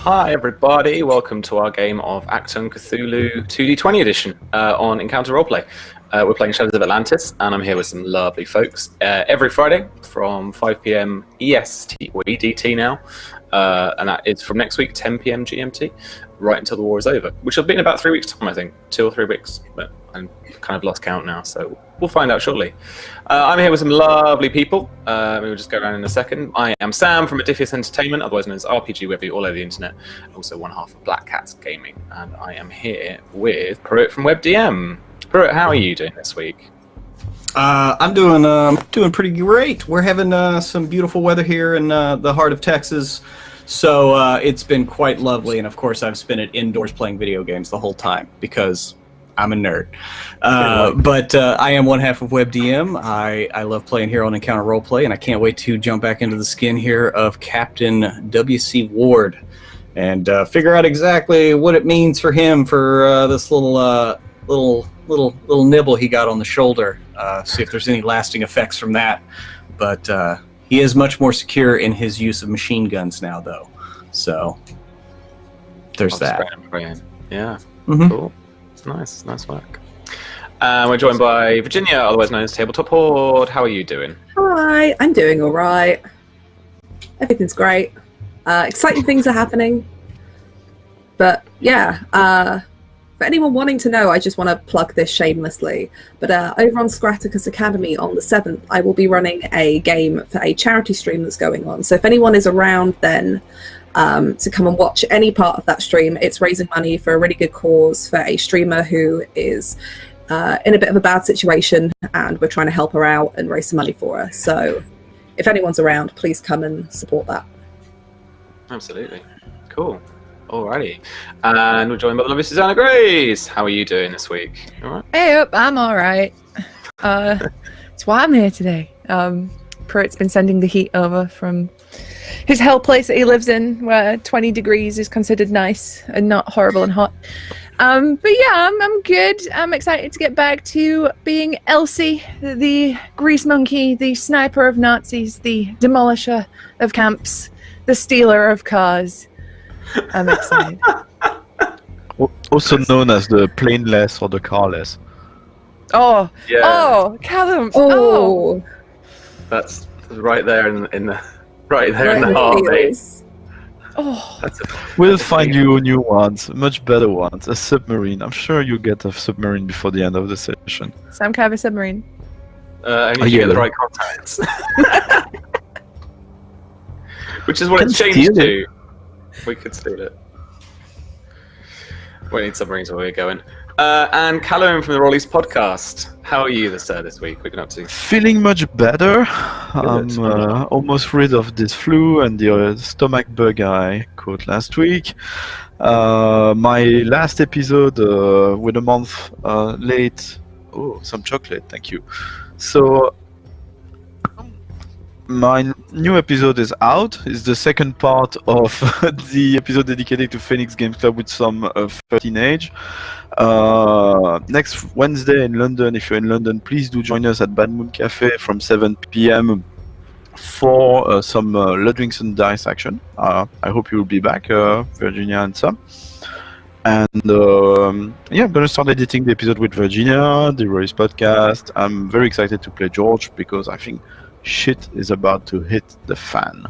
Hi everybody, welcome to our game of Achtung, Cthulhu 2D20 edition on Encounter Roleplay. We're playing Shadows of Atlantis, and I'm here with some lovely folks. Every Friday from 5 PM EST, or EDT now, and that is from next week, 10 PM GMT, right until the war is over, which will be in about 3 weeks' time, I think. 2 or 3 weeks, but I'm kind of lost count now, so we'll find out shortly. I'm here with some lovely people. We'll just go around in a second. I am Sam from Odysseus Entertainment, otherwise known as RPG Webby, all over the internet, also one half of Black Cats Gaming, and I am here with Pruitt from WebDM. Pruitt, how are you doing this week? I'm doing pretty great. We're having some beautiful weather here in the heart of Texas, so it's been quite lovely. And of course, I've spent it indoors playing video games the whole time because I'm a nerd. But I am one half of WebDM. I love playing here on Encounter Roleplay, and I can't wait to jump back into the skin here of Captain W.C. Ward and figure out exactly what it means for him for this little nibble he got on the shoulder. See if there's any lasting effects from that. But he is much more secure in his use of machine guns now, though. So there's that. Yeah. Mm-hmm. Cool. Nice work. We're joined by Virginia, otherwise known as Tabletop Horde. How are you doing? Hi, I'm doing all right. Everything's great. Exciting things are happening. But yeah, for anyone wanting to know, I just want to plug this shamelessly. But over on Scraticus Academy on the 7th, I will be running a game for a charity stream that's going on. So if anyone is around then, to come and watch any part of that stream, it's raising money for a really good cause for a streamer who is in a bit of a bad situation, and we're trying to help her out and raise some money for her. So if anyone's around, please come and support that. Absolutely. Cool. Alrighty. And we're joined by the lovely Susanna Grace. How are you doing this week? All right? Hey, I'm all right. That's why I'm here today. Pruitt's been sending the heat over from his hell place that he lives in, where 20 degrees is considered nice and not horrible and hot. But yeah, I'm good. I'm excited to get back to being Elsie, the grease monkey, the sniper of Nazis, the demolisher of camps, the stealer of cars. I'm excited. Also known as the planeless or the carless. Oh, yeah. Oh, Callum. Oh, that's right there in the right there in the heart, mate. Oh, we'll find you new ones, much better ones. A submarine. I'm sure you'll get a submarine before the end of the session. Some kind of a submarine. Only if you get the right contacts. Which is what it's changed to. We could steal it. We need submarines where we're going. And Callum from the Rollies podcast. How are you this week? What are you up to? Feeling much better. I'm almost rid of this flu and the stomach bug I caught last week. My last episode with a month late. Oh, some chocolate, thank you. So my new episode is out. It's the second part of the episode dedicated to Phoenix Games Club with some 13 age. Next Wednesday in London, if you're in London, please do join us at Bad Moon Cafe from 7 PM for some Ludwigson Dice action. I hope you'll be back, Virginia and Sam. And yeah, I'm going to start editing the episode with Virginia, the Royce podcast. I'm very excited to play George because I think shit is about to hit the fan.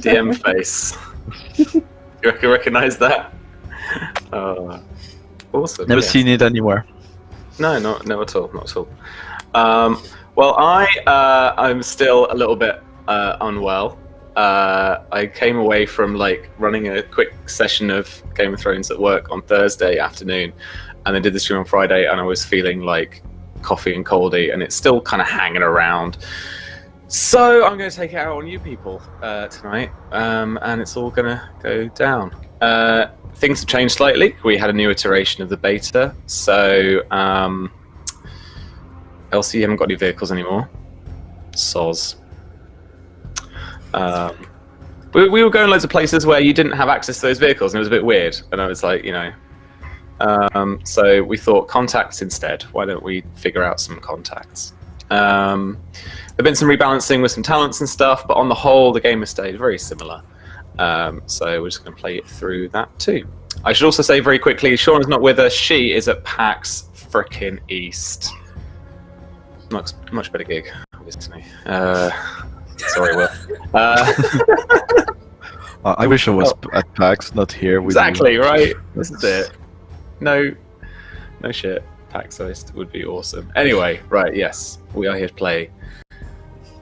DM face. You recognize that? Awesome. Never seen it anywhere. No, not at all. Not at all. Well, I'm still a little bit unwell. I came away from running a quick session of Game of Thrones at work on Thursday afternoon, and then did the stream on Friday, and I was feeling like coffee and coldy, and it's still kind of hanging around. So I'm going to take it out on you people tonight, and it's all going to go down. Things have changed slightly. We had a new iteration of the beta, so Elsie, you haven't got any vehicles anymore. Soz. We were going loads of places where you didn't have access to those vehicles, and it was a bit weird, and I was like, so we thought contacts instead. Why don't we figure out some contacts? There've been some rebalancing with some talents and stuff, but on the whole, the game has stayed very similar. So we're just going to play it through that too. I should also say very quickly, Sean is not with us. She is at PAX frickin' East. Much better gig, obviously. Sorry, Will. I wish I was at PAX, not here. With Exactly, you. right? This is it. No shit. PAX East would be awesome. Anyway, right, yes. We are here to play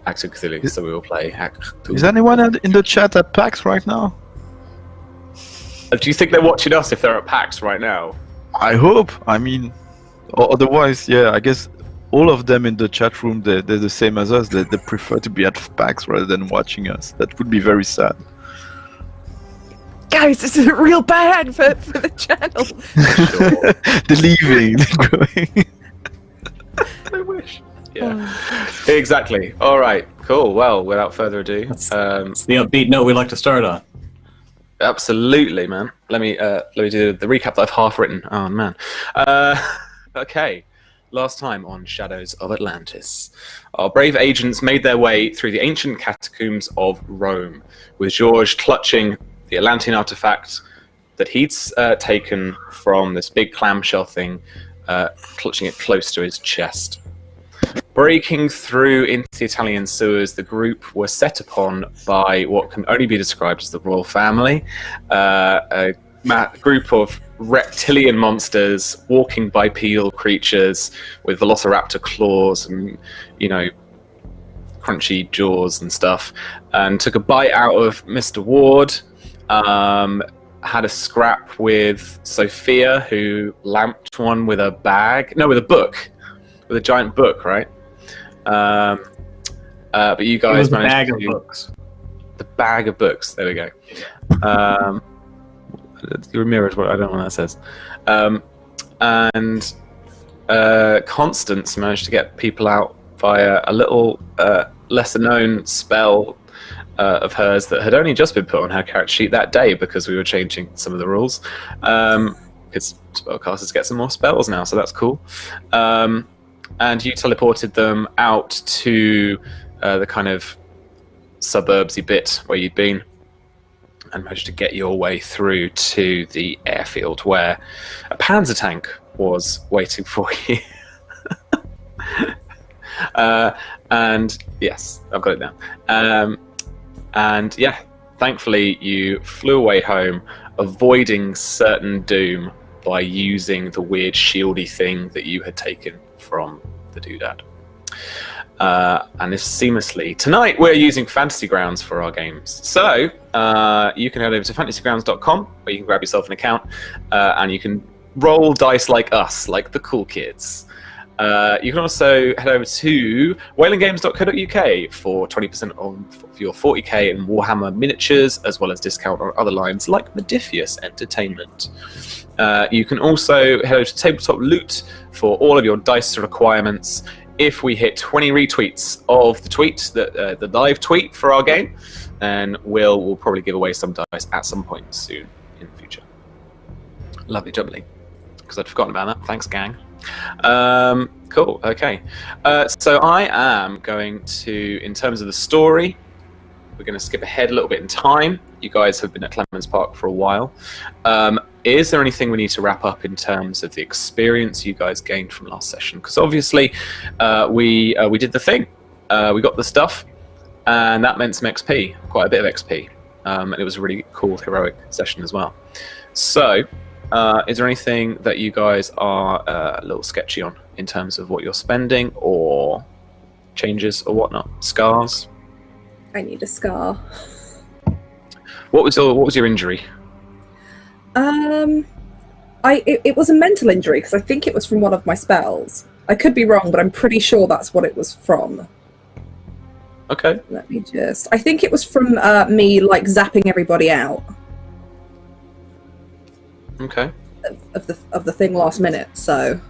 Achtung Cthulhu, so we will play Achtung. Is anyone in the chat at PAX right now? Do you think they're watching us if they're at PAX right now? I hope. I mean, otherwise, yeah, I guess all of them in the chat room, they're the same as us. They prefer to be at PAX rather than watching us. That would be very sad. Guys, this is real bad for the channel. They're leaving. They're going. I wish. Yeah, exactly. All right, cool. Well, without further ado, It's the upbeat note we like to start on. absolutely, man. Let me do the recap that I've half written. Oh man. Okay. Last time on Shadows of Atlantis, our brave agents made their way through the ancient catacombs of Rome, with George clutching the Atlantean artifact that he'd taken from this big clamshell thing, clutching it close to his chest. Breaking through into the Italian sewers, the group were set upon by what can only be described as the royal family, a group of reptilian monsters, walking bipedal creatures with velociraptor claws and, crunchy jaws and stuff, and took a bite out of Mr. Ward. Had a scrap with Sophia, who lamped one with a book, with a giant book, right? But you guys managed bag to of books. The bag of books. There we go. Your mirrors. I don't know what that says. And Constance managed to get people out via a little lesser-known spell of hers that had only just been put on her character sheet that day because we were changing some of the rules. Because spellcasters get some more spells now, so that's cool. And you teleported them out to the kind of suburbsy bit where you'd been, and managed to get your way through to the airfield where a panzer tank was waiting for you. And yes, I've got it down. And yeah, thankfully you flew away home, avoiding certain doom by using the weird shieldy thing that you had taken from the doodad. And this seamlessly. Tonight we're using Fantasy Grounds for our games. So you can head over to fantasygrounds.com where you can grab yourself an account and you can roll dice like us, like the cool kids. You can also head over to whalinggames.co.uk for 20% on your 40k and Warhammer miniatures, as well as discount on other lines like Modifius Entertainment. You can also head over to Tabletop Loot for all of your dice requirements. If we hit 20 retweets of the tweet, the live tweet for our game, then we'll probably give away some dice at some point soon in the future. Lovely jubbly. Because I'd forgotten about that. Thanks, gang. Cool, okay. So I am going to, in terms of the story, we're going to skip ahead a little bit in time. You guys have been at Clemens Park for a while. Is there anything we need to wrap up in terms of the experience you guys gained from last session? Because obviously we did the thing. We got the stuff, and that meant some XP, quite a bit of XP. And it was a really cool, heroic session as well. So is there anything that you guys are a little sketchy on in terms of what you're spending or changes or whatnot? Scars? I need a scar. What was your injury? It was a mental injury because I think it was from one of my spells. I could be wrong, but I'm pretty sure that's what it was from. Okay. Let me just. I think it was from me like zapping everybody out. Okay. Of the thing last minute. So.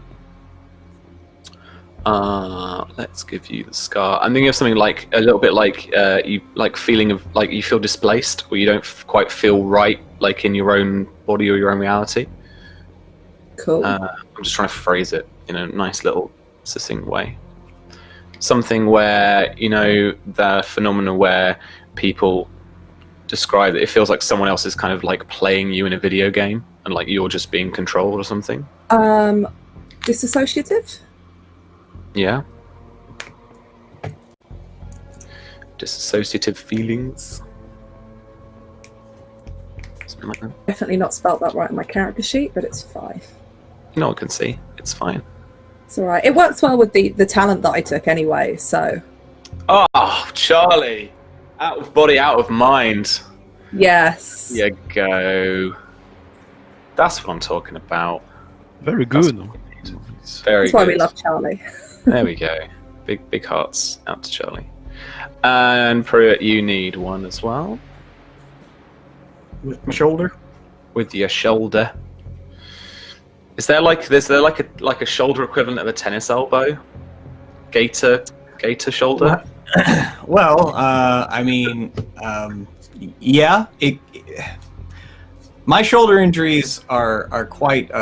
Let's give you the scar. I'm thinking of something like a little bit like you like feeling of like you feel displaced, or you don't quite feel right, like in your own body or your own reality. Cool. I'm just trying to phrase it in a nice little succinct way. something where, you know, the phenomenon where people describe it feels like someone else is kind of like playing you in a video game and like you're just being controlled or something? Disassociative? Yeah. Disassociative feelings. Something like that. Definitely not spelt that right on my character sheet, but it's fine. No one can see. It's fine. It's all right. It works well with the talent that I took anyway, so... Oh, Charlie! Out of body, out of mind. Yes. There you go. That's what I'm talking about. Very good. Very That's why good. we love Charlie. There we go. Big hearts out to Charlie. And Pruitt, you need one as well. With my shoulder. With your shoulder. Is there like a shoulder equivalent of a tennis elbow? Gator shoulder? Well, I mean, yeah. My shoulder injuries are quite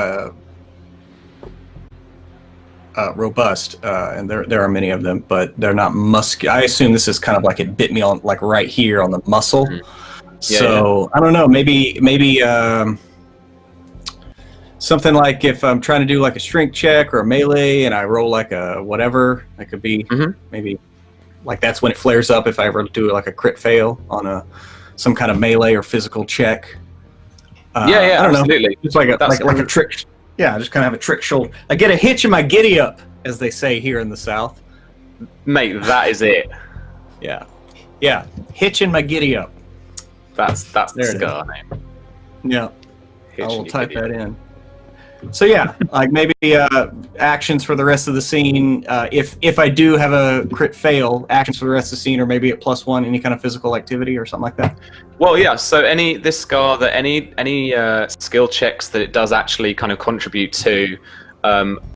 robust, and there are many of them, but they're not muscular. I assume this is kind of like it bit me on like right here on the muscle. Mm-hmm. So I don't know. Maybe something like if I'm trying to do like a strength check or a melee, and I roll like a whatever, that could be maybe like that's when it flares up. If I ever do like a crit fail on some kind of melee or physical check. Yeah, I don't absolutely. know. It's like a trick. Yeah, I just kind of have a trick shoulder. I get a hitch in my giddy up, as they say here in the South. Mate, that is it. Yeah, hitch in my giddy up. That's the There it scar name. Yeah, Hitch I will in your type video. that in. So yeah, like maybe actions for the rest of the scene. If I do have a crit fail, actions for the rest of the scene, or maybe at +1, any kind of physical activity or something like that. Well, yeah. So this scar, that any skill checks that it does actually kind of contribute to,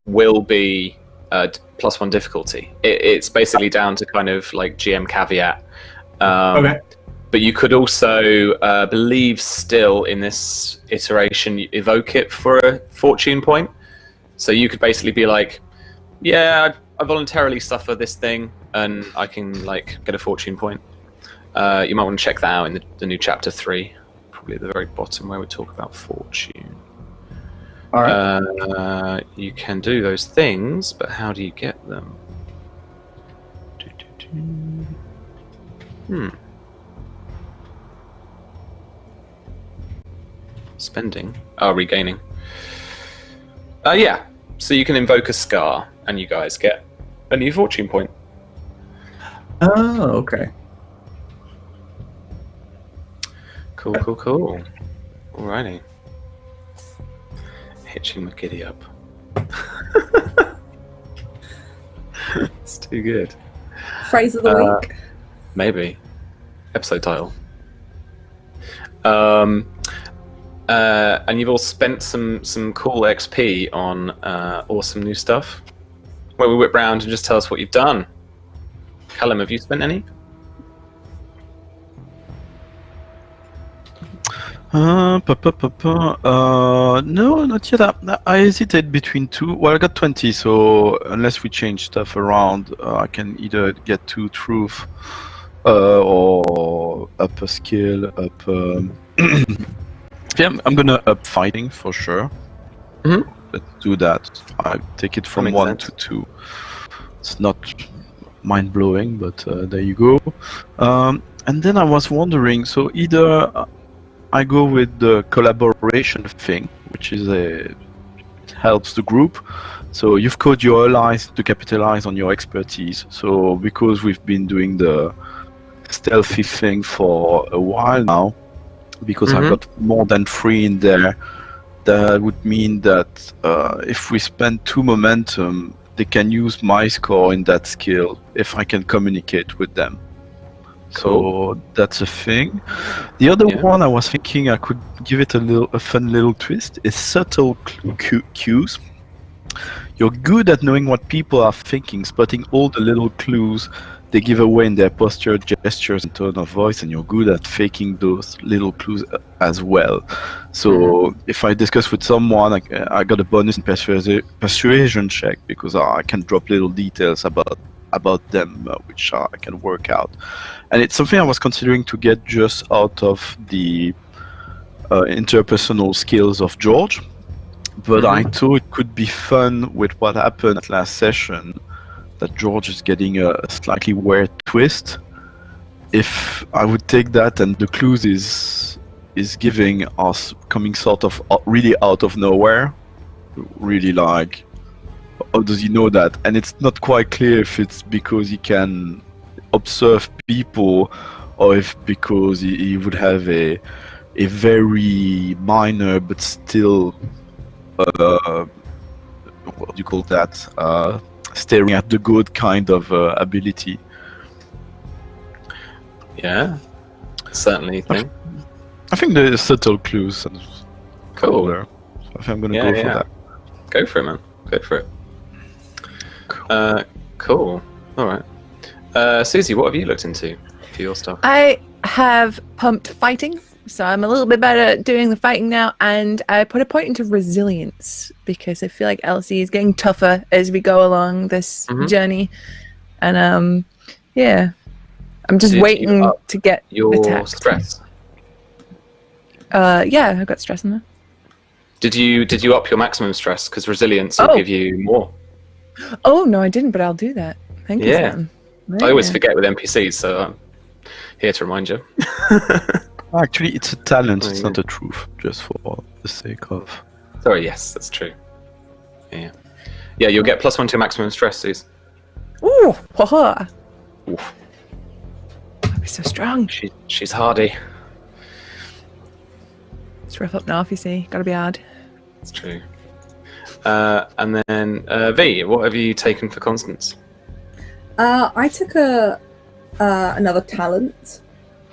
will be +1 difficulty. It's basically down to kind of like GM caveat. Okay. But you could also believe still in this iteration evoke it for a fortune point. So you could basically be like, yeah, I voluntarily suffer this thing, and I can like get a fortune point. You might want to check that out in the new chapter 3, probably at the very bottom where we talk about fortune. All right. You can do those things, but how do you get them? Spending. Regaining. Yeah. So you can invoke a scar, and you guys get a new fortune point. Oh, okay. Cool. Alrighty. Hitching my giddy up. It's too good. Phrase of the week. Maybe. Episode title. And you've all spent some cool XP on awesome new stuff. Where we whip round and just tell us what you've done. Callum, have you spent any? No, not yet. I hesitate between 2. Well, I got 20, so unless we change stuff around, I can either get 2 truth or up a skill, up. Yeah, I'm gonna up fighting for sure. Mm-hmm. Let's do that. I take it from That makes 1 sense. to 2. It's not mind blowing, but there you go. And then I was wondering, so either I go with the collaboration thing, which is it helps the group. So you've called your allies to capitalize on your expertise. So because we've been doing the stealthy thing for a while now, because I've got more than 3 in there, that would mean that if we spend 2 momentum, they can use my score in that skill if I can communicate with them. So that's a thing. The other one I was thinking I could give it a fun little twist is subtle cues. You're good at knowing what people are thinking, spotting all the little clues they give away in their posture, gestures, and tone of voice, and you're good at faking those little clues as well. So if I discuss with someone, I got a bonus in persuasion check because I can drop little details about about them, which I can work out. And it's something I was considering to get just out of the interpersonal skills of George, but I thought it could be fun with what happened at last session, that George is getting a slightly weird twist. If I would take that and the clues is giving us coming sort of really out of nowhere, really like, how does he know that? And it's not quite clear if it's because he can observe people, or if because he would have a very minor but still what do you call that, staring at the good kind of ability. Yeah, certainly think. I think there are subtle clues and Cool. there. So I think I'm gonna go for that. Go for it, man. Go for it. Cool. All right. Susie, what have you looked into for your stuff? I have pumped fighting, so I'm a little bit better at doing the fighting now, and I put a point into resilience because I feel like Elsie is getting tougher as we go along this journey, and yeah, I'm just waiting to get your attacked. stress. Yeah, I've got stress in there. Did you up your maximum stress? Because resilience will give you more. Oh no, I didn't, but I'll do that. Thank you. Yeah. Sam. I always forget with NPCs, so I'm here to remind you. Actually, it's a talent, Oh, it's yeah. not a truth, just for the sake of... Sorry, yes, that's true. Yeah. Yeah, you'll get +1 to your maximum stress, Suze. Ooh, haha. Oof. I'll be so strong. She's hardy. It's rough up north, you see. Gotta be hard. That's true. And then, V, what have you taken for Constance? I took another talent.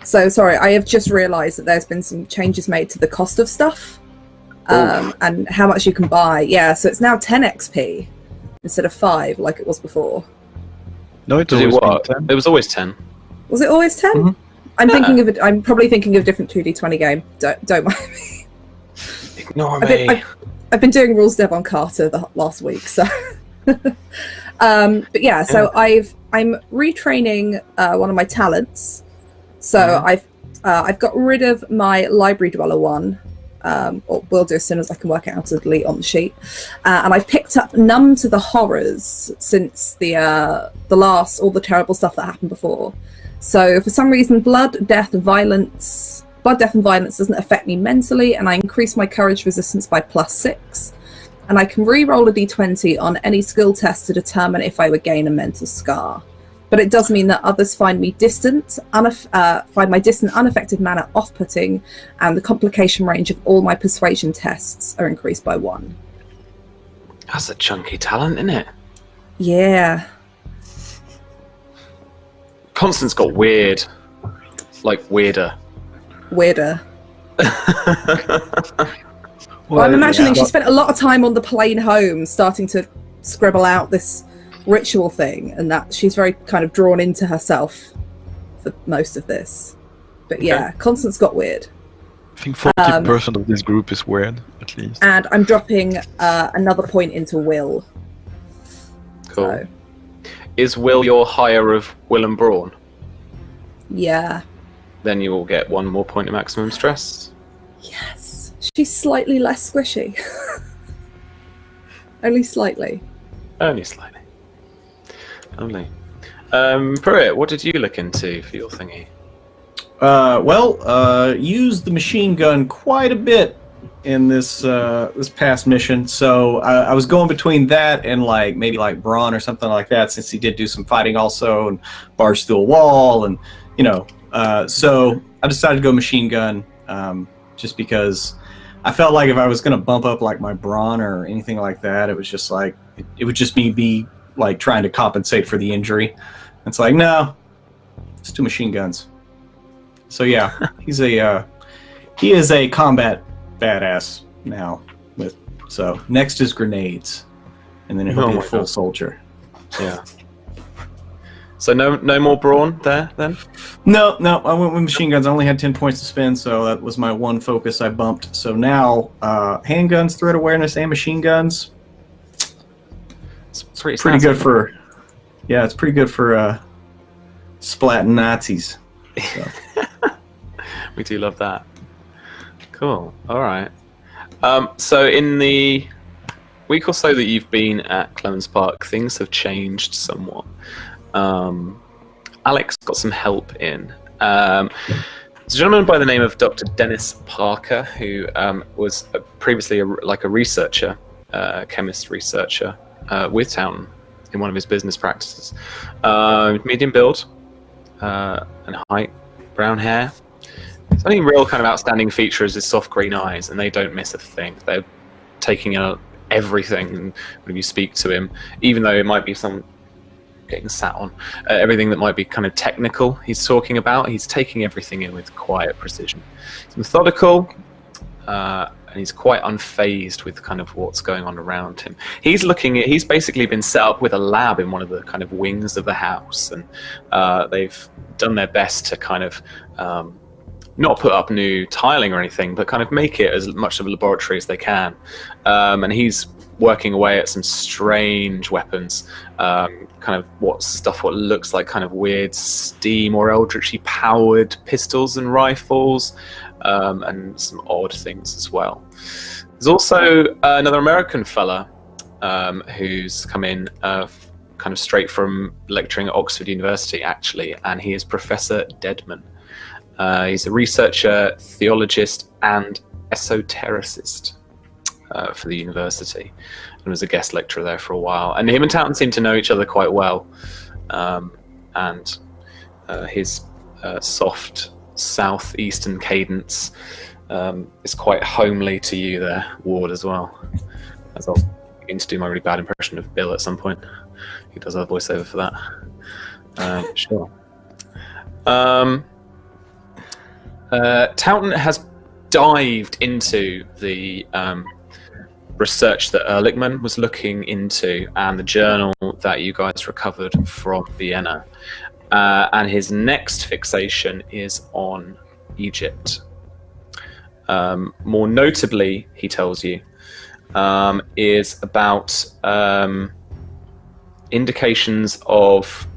So sorry, I have just realised that there's been some changes made to the cost of stuff and how much you can buy. Yeah, so it's now 10 XP instead of 5 like it was before. No, it's Did it always what? been 10. It was always 10. Was it always 10? Mhm. I'm probably thinking of a different 2D20 game. Don't mind me. Ignore I've me. been, I've been doing rules dev on Carter the last week, so. But yeah, so I'm retraining one of my talents. So I've got rid of my library dweller one, or will do as soon as I can work it out to delete on the sheet. And I've picked up numb to the horrors since the last all the terrible stuff that happened before. So for some reason, blood, death, and violence doesn't affect me mentally, and I increase my courage resistance by +6. And I can re-roll a d20 on any skill test to determine if I would gain a mental scar. But it does mean that others find me find my distant, unaffected manner off-putting, and the complication range of all my persuasion tests are increased by 1. That's a chunky talent, isn't it? Yeah. Constance got weird. Like, weirder. Weirder. Well, I'm imagining she spent a lot of time on the plane home starting to scribble out this ritual thing, and that she's very kind of drawn into herself for most of this. But yeah, Constance got weird. I think 40% of this group is weird, at least. And I'm dropping another point into will. Cool. So, Is Will your higher of Will and Brawn? yeah. Then you will get 1 more point of maximum stress. Yes. She's slightly less squishy. Only slightly. Only slightly. Lovely. Pruitt, what did you look into for your thingy? Used the machine gun quite a bit in this this past mission, so I was going between that and maybe Braun or something like that, since he did do some fighting also and barged through a wall, and so I decided to go machine gun just because I felt like if I was going to bump up my Braun or anything like that, it was just it would just be trying to compensate for the injury. It's no, let's do machine guns. So yeah, he is a combat badass now. So next is grenades, and then he'll be a full soldier. Yeah. So no more Brawn there then? No, I went with machine guns. I only had 10 points to spend, so that was my one focus I bumped. So now handguns, threat awareness, and machine guns. It's pretty Pretty good for Yeah, it's pretty good for splatting Nazis. So. We do love that. Cool. All right. So in the week or so that you've been at Clemens Park, things have changed somewhat. Alex got some help in. There's a gentleman by the name of Dr. Dennis Parker, who was previously a researcher, chemist researcher with Town in one of his business practices. Medium build and height, brown hair. His only real kind of outstanding feature is his soft green eyes, and they don't miss a thing. They're taking out everything when you speak to him, even though it might be some getting sat on. Everything that might be kind of technical he's talking about, he's taking everything in with quiet precision. He's methodical, and he's quite unfazed with kind of what's going on around him. He's basically been set up with a lab in one of the kind of wings of the house, and they've done their best to kind of not put up new tiling or anything, but kind of make it as much of a laboratory as they can. And he's working away at some strange weapons, kind of what looks like kind of weird steam or eldritchy powered pistols and rifles, and some odd things as well. There's also another American fella who's come in kind of straight from lecturing at Oxford University, actually, and he is Professor Deadman. He's a researcher, theologist, and esotericist for the university, and was a guest lecturer there for a while. And him and Towton seem to know each other quite well, and his soft southeastern cadence is quite homely to you there, Ward, as well. As I'll begin to do my really bad impression of Bill at some point. He does our voiceover for that. Sure. Towton has dived into the research that Ehrlichman was looking into and the journal that you guys recovered from Vienna. And his next fixation is on Egypt. More notably, he tells you, is about indications of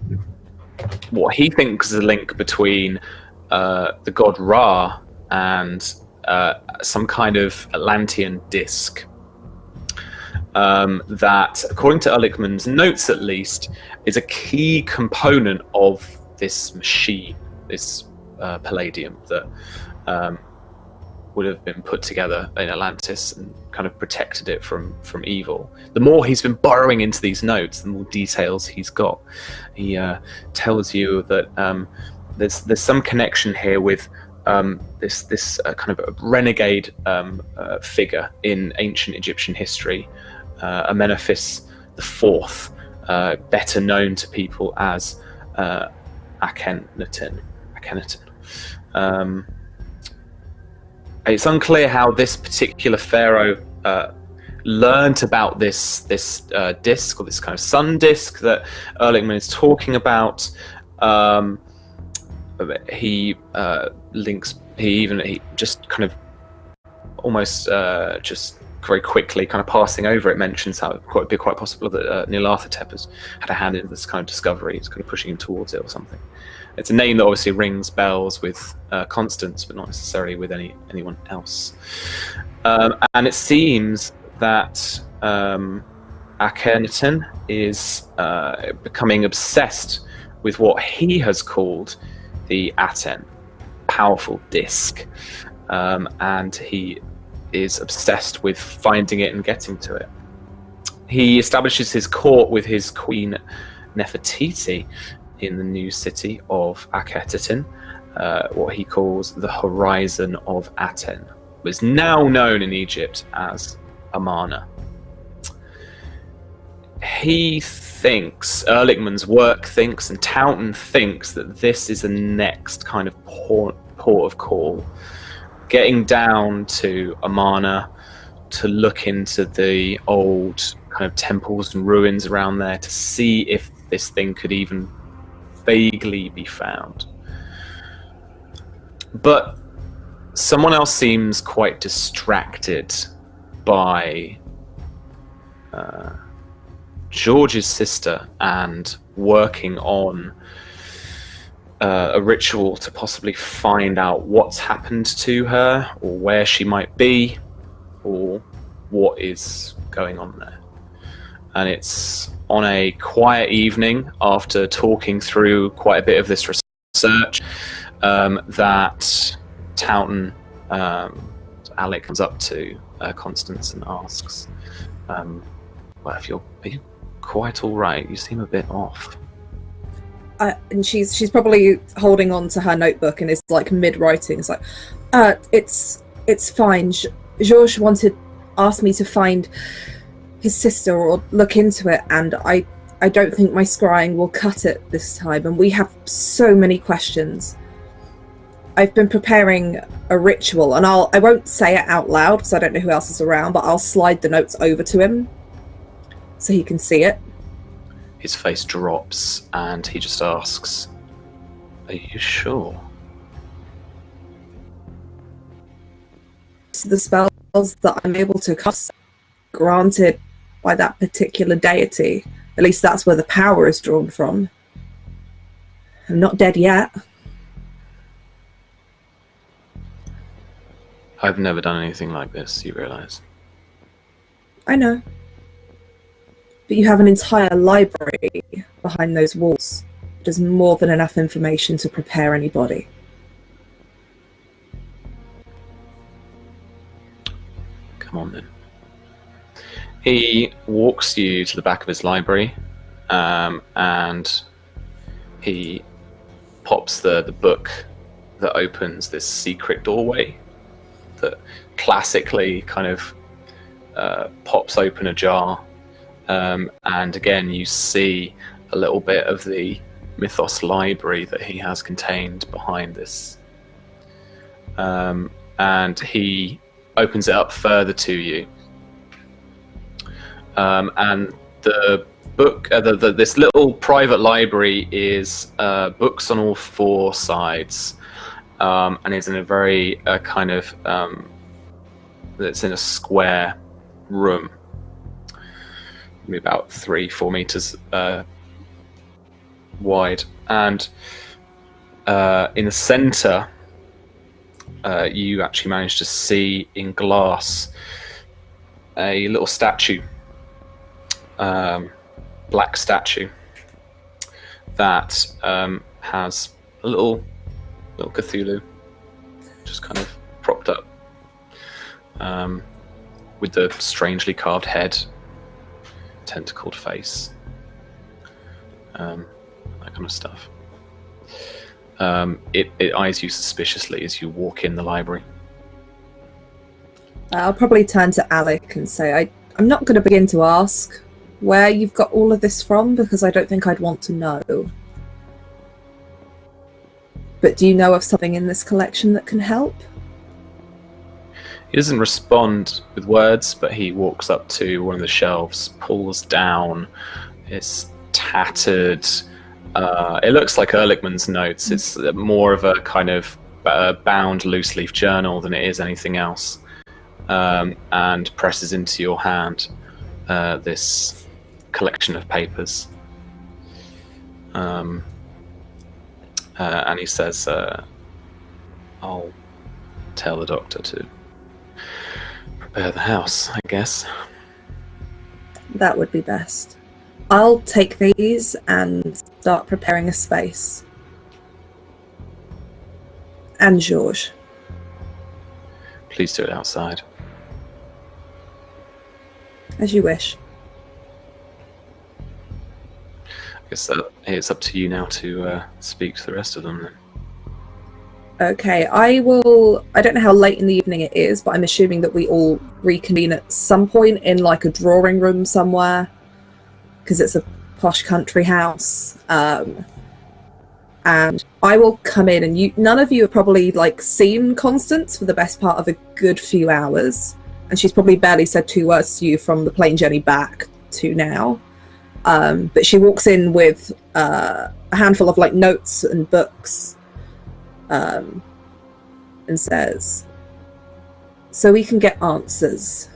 what he thinks is a link between the god Ra and some kind of Atlantean disk that, according to Ehrlichman's notes at least, is a key component of this machine, this palladium that would have been put together in Atlantis and kind of protected it from evil. The more he's been burrowing into these notes, the more details he's got. He tells you that there's some connection here with this kind of renegade figure in ancient Egyptian history, Amenophis IV, better known to people as Akhenaten. It's unclear how this particular pharaoh learnt about this disk, or this kind of sun disk that Ehrlichman is talking about. He just kind of almost just very quickly, kind of passing over it, mentions how it would be quite possible that Nyarlathotep has had a hand in this kind of discovery. It's kind of pushing him towards it or something. It's a name that obviously rings bells with Constance, but not necessarily with anyone else. And it seems that Akhenaten is becoming obsessed with what he has called the Aten, powerful disc, and he is obsessed with finding it and getting to it. He establishes his court with his queen Nefertiti in the new city of Akhetaten, what he calls the Horizon of Aten, but is now known in Egypt as Amarna. He thinks, Ehrlichman's work thinks, and Towton thinks that this is the next kind of port of call, getting down to Amarna to look into the old kind of temples and ruins around there to see if this thing could even vaguely be found. But someone else seems quite distracted by George's sister and working on a ritual to possibly find out what's happened to her, or where she might be, or what is going on there. And it's on a quiet evening after talking through quite a bit of this research that Towton, Alec, comes up to Constance and asks, well, are you quite all right? You seem a bit off. And she's probably holding on to her notebook and is like mid-writing. It's like, it's fine. Georges asked me to find his sister or look into it, and I don't think my scrying will cut it this time, and we have so many questions. I've been preparing a ritual, and I won't say it out loud because I don't know who else is around, but I'll slide the notes over to him so he can see it. His face drops and he just asks, are you sure? The spells that I'm able to cast granted by that particular deity. At least that's where the power is drawn from. I'm not dead yet. I've never done anything like this, you realise. I know. But you have an entire library behind those walls. There's more than enough information to prepare anybody. Come on then. He walks you to the back of his library, and he pops the book that opens this secret doorway that classically kind of pops open ajar. And again, you see a little bit of the mythos library that he has contained behind this. And he opens it up further to you. And the book, this little private library is books on all four sides, and is in a very kind of, it's in a square room, maybe about 3-4 meters wide. And in the center, you actually manage to see in glass a little statue, black statue that has a little Cthulhu just kind of propped up, with the strangely carved head, tentacled face, that kind of stuff. It eyes you suspiciously as you walk in the library. I'll probably turn to Alec and say, I'm not going to begin to ask where you've got all of this from, because I don't think I'd want to know. But do you know of something in this collection that can help? He doesn't respond with words, but he walks up to one of the shelves, pulls down this tattered, it looks like Ehrlichman's notes. It's more of a kind of bound loose leaf journal than it is anything else, and presses into your hand this collection of papers. And he says, I'll tell the doctor to prepare the house, I guess. That would be best. I'll take these and start preparing a space. And Georges. Please do it outside. As you wish. I guess that it's up to you now to speak to the rest of them then. Okay, I don't know how late in the evening it is, but I'm assuming that we all reconvene at some point in like a drawing room somewhere, because it's a posh country house. And I will come in, and none of you have probably like seen Constance for the best part of a good few hours, and she's probably barely said 2 words to you from the plane journey back to now. But she walks in with a handful of like notes and books, and says, so we can get answers.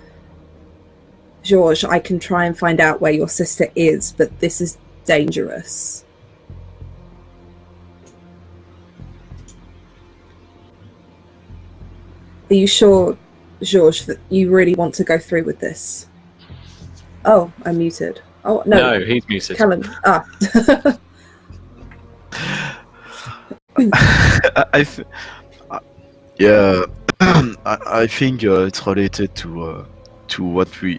Georges, I can try and find out where your sister is, but this is dangerous. Are you sure, Georges, that you really want to go through with this? Oh, I'm muted. Oh, no. No, he's muted. Callum. Ah. Yeah, I think it's related to what we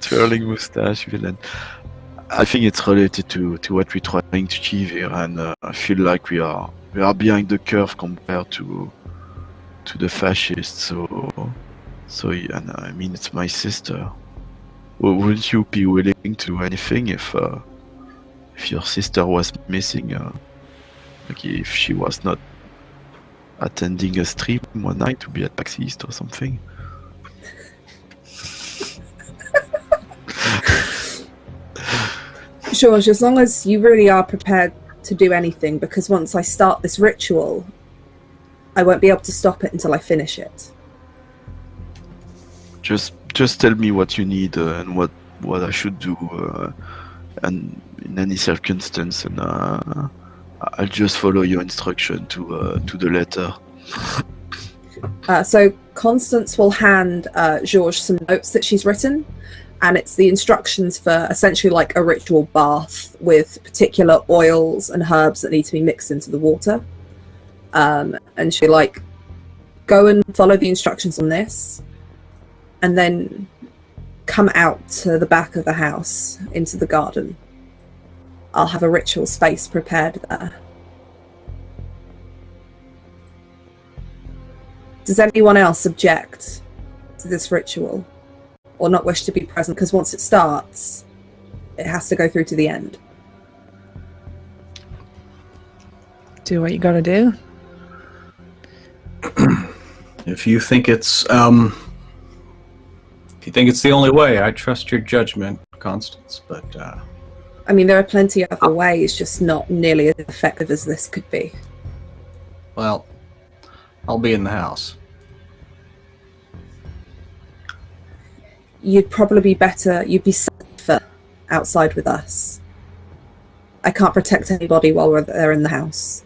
twirling mustache villain. I think it's related to what we're trying to achieve here, and I feel like we are behind the curve compared to the fascists. So yeah, and I mean, it's my sister. Wouldn't you be willing to do anything if your sister was missing? Like if she was not attending a stream one night to be at PAX East or something? George, as long as you really are prepared to do anything, because once I start this ritual, I won't be able to stop it until I finish it. Just tell me what you need and what I should do, and in any circumstance, and I'll just follow your instruction to the letter. So Constance will hand Georges some notes that she's written, and it's the instructions for essentially like a ritual bath with particular oils and herbs that need to be mixed into the water. And she like, go and follow the instructions on this, and then come out to the back of the house into the garden. I'll have a ritual space prepared there. Does anyone else object to this ritual or not wish to be present? Because once it starts, it has to go through to the end. Do what you gotta do. If you think it's the only way, I trust your judgment, Constance. But I mean, there are plenty of other ways, just not nearly as effective as this could be. well, I'll be in the house. You'd be safer outside with us. I can't protect anybody while they're in the house.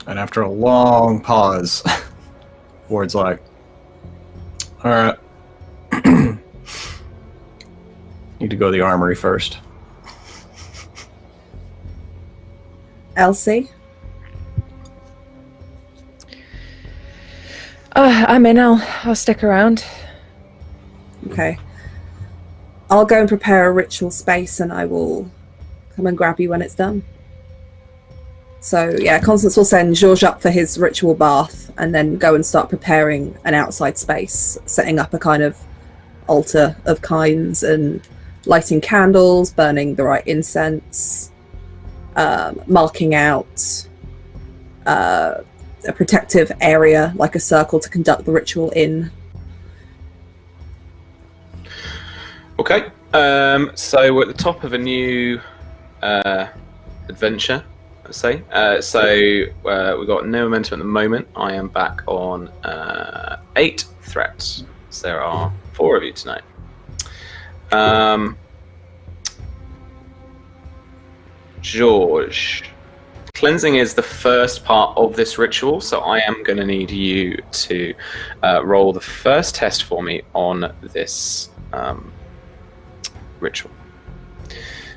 And after a long pause, Ward's like, all right. Need to go to the armory first. Elsie? I'm in. I'll stick around. Okay. I'll go and prepare a ritual space and I will come and grab you when it's done. So yeah, Constance will send Georges up for his ritual bath and then go and start preparing an outside space, setting up a kind of altar of kinds and lighting candles, burning the right incense, marking out a protective area, like a circle, to conduct the ritual in. Okay, so we're at the top of a new adventure, let's say. We've got no momentum at the moment. I am back on 8 threats. So there are 4 of you tonight. George, cleansing is the first part of this ritual, so I am going to need you to roll the first test for me on this ritual.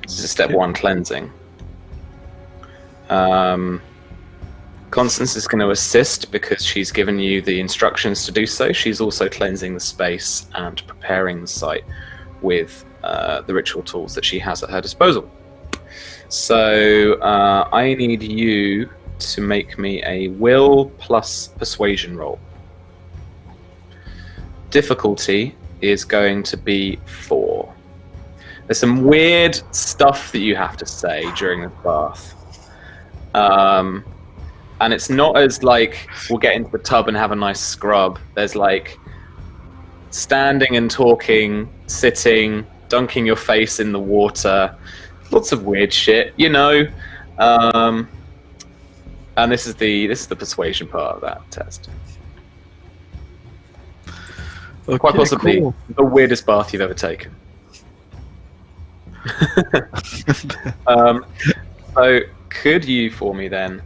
This is step 1, cleansing. Constance is going to assist because she's given you the instructions to do so. She's also cleansing the space and preparing the site with the ritual tools that she has at her disposal. So I need you to make me a will plus persuasion roll. Difficulty is going to be 4. There's some weird stuff that you have to say during the bath. And it's not as like, we'll get into the tub and have a nice scrub. There's like standing and talking, sitting, dunking your face in the water, lots of weird shit, you know. And this is the persuasion part of that test. Okay, Quite possibly cool. the weirdest bath you've ever taken. So could you, for me then,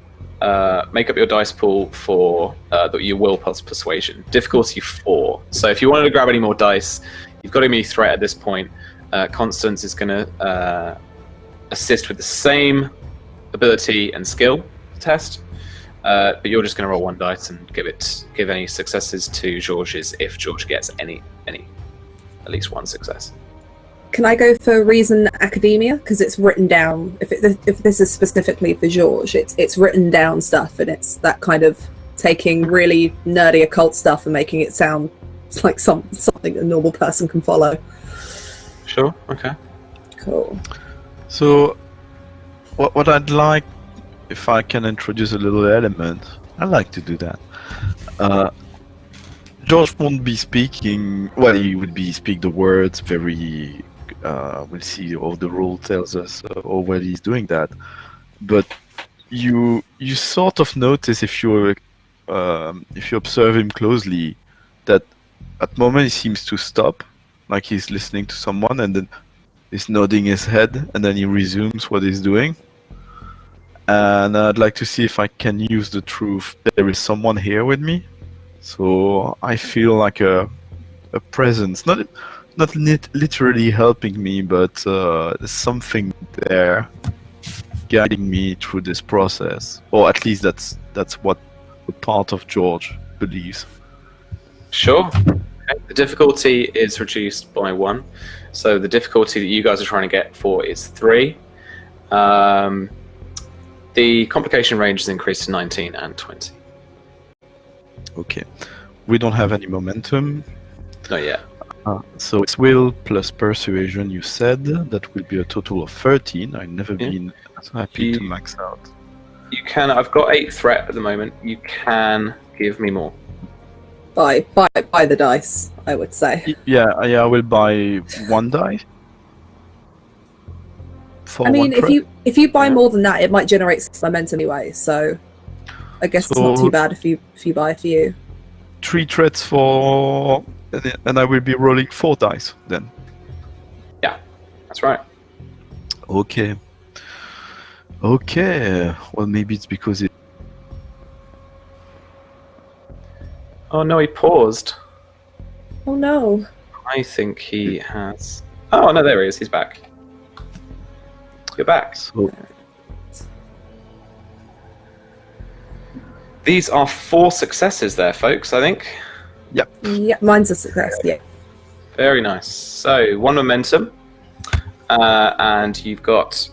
make up your dice pool for your will plus persuasion? Difficulty 4. So if you wanted to grab any more dice, you've got a me threat at this point. Constance is going to assist with the same ability and skill test, but you're just going to roll 1 dice and give any successes to George's if George gets any at least 1 success. Can I go for reason academia? Because it's written down. If this is specifically for George, it's written down stuff, and it's that kind of taking really nerdy occult stuff and making it sound like something a normal person can follow. Sure. Okay. Cool. So, what I'd like, if I can introduce a little element, I like to do that. George won't be speaking. Well, he would be speak the words very. We'll see how the rule tells us already he's doing that. But you sort of notice if you observe him closely that at moment he seems to stop, like he's listening to someone, and then he's nodding his head, and then he resumes what he's doing. And I'd like to see if I can use the truth. There is someone here with me, so I feel like a presence, not literally helping me, but there's something there guiding me through this process, or at least that's what a part of George believes. Sure. Okay. The difficulty is reduced by 1, so the difficulty that you guys are trying to get for is 3. The complication range is increased to 19 and 20. Okay, we don't have any momentum. Not yet. So it's will plus persuasion, you said. That will be a total of 13. I've never been so happy to max out. You can. I've got 8 threat at the moment. You can give me more. Buy the dice, I would say. Yeah, I will buy 1 die. For I mean, 1 threat. if you buy more than that, it might generate some momentum anyway. So I guess it's not too bad if you buy a few. 3 threats for, and I will be rolling 4 dice then. Yeah, that's right. Okay. Okay. Well, maybe it's because it. Oh no, he paused. Oh no. I think he has. Oh no, there he is. He's back. You're back. So These are 4 successes there, folks, I think. Yep. Yeah, mine's a success. Yeah. Very nice. So, 1 momentum. And you've got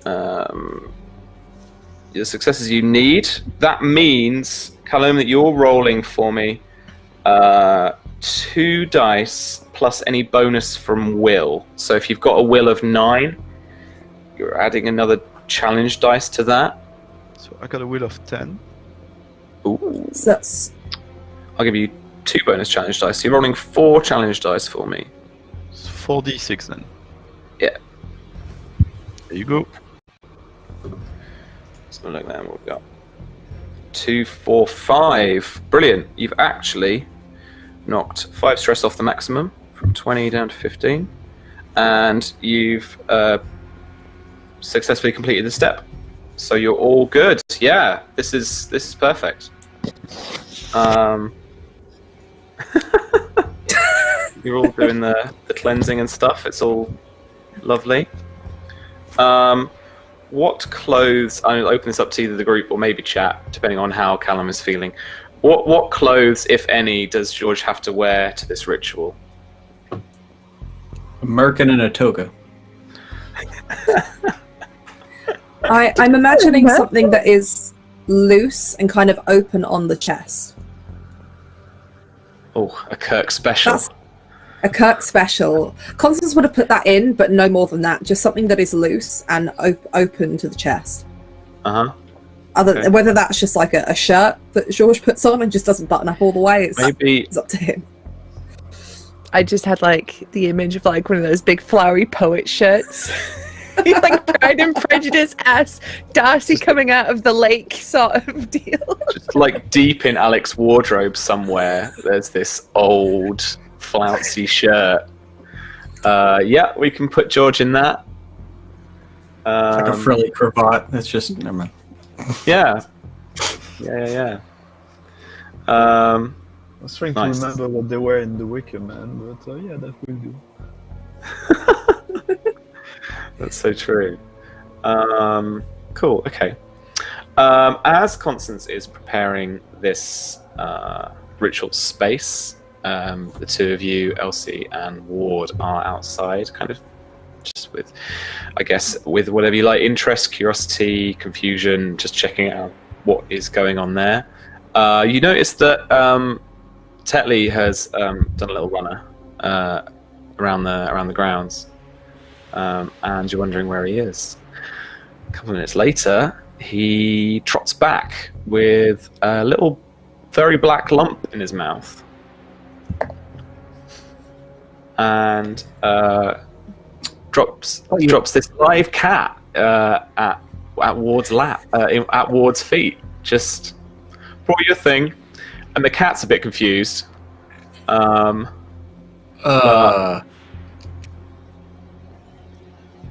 the successes you need. That means, Callum, that you're rolling for me 2 dice plus any bonus from will. So if you've got a will of 9, you're adding another challenge dice to that. So I got a will of 10. Ooh. So that's I'll give you 2 bonus challenge dice. So you're rolling 4 challenge dice for me. It's 4d6 then. Yeah. There you go. So look there, what we've got. 2, 4, 5. Brilliant. You've actually knocked 5 stress off the maximum from 20 down to 15. And you've successfully completed the step. So you're all good. Yeah, this is perfect. You're all doing the cleansing and stuff. It's all lovely. What clothes? I'll open this up to either the group or maybe chat, depending on how Callum is feeling. What clothes, if any, does George have to wear to this ritual? A merkin and a toga. I'm imagining something that is loose and kind of open on the chest. Oh, a Kirk special. That's a Kirk special. Constance would have put that in, but no more than that. Just something that is loose and open to the chest. Uh-huh. Whether that's just like a shirt that George puts on and just doesn't button up all the way, it's up to him. I just had like the image of like one of those big flowery poet shirts. Like Pride and Prejudice ass Darcy coming out of the lake sort of deal. Just like deep in Alex's wardrobe somewhere, there's this old flouncy shirt. Yeah, we can put George in that. Like a frilly cravat. That's just never mind. Yeah. I was trying Nice. to remember what they were in The Wicker Man, but yeah, that will do. That's so true. Cool. Okay. As Constance is preparing this ritual space, the two of you, Elsie and Ward, are outside, kind of just with, I guess, with whatever you like, interest, curiosity, confusion, just checking out what is going on there. You notice that Tetley has done a little runner around the grounds, and you're wondering where he is. A couple of minutes later, he trots back with a little, very black lump in his mouth, and drops this live cat at Ward's lap, at Ward's feet. Just brought you a thing, and the cat's a bit confused. And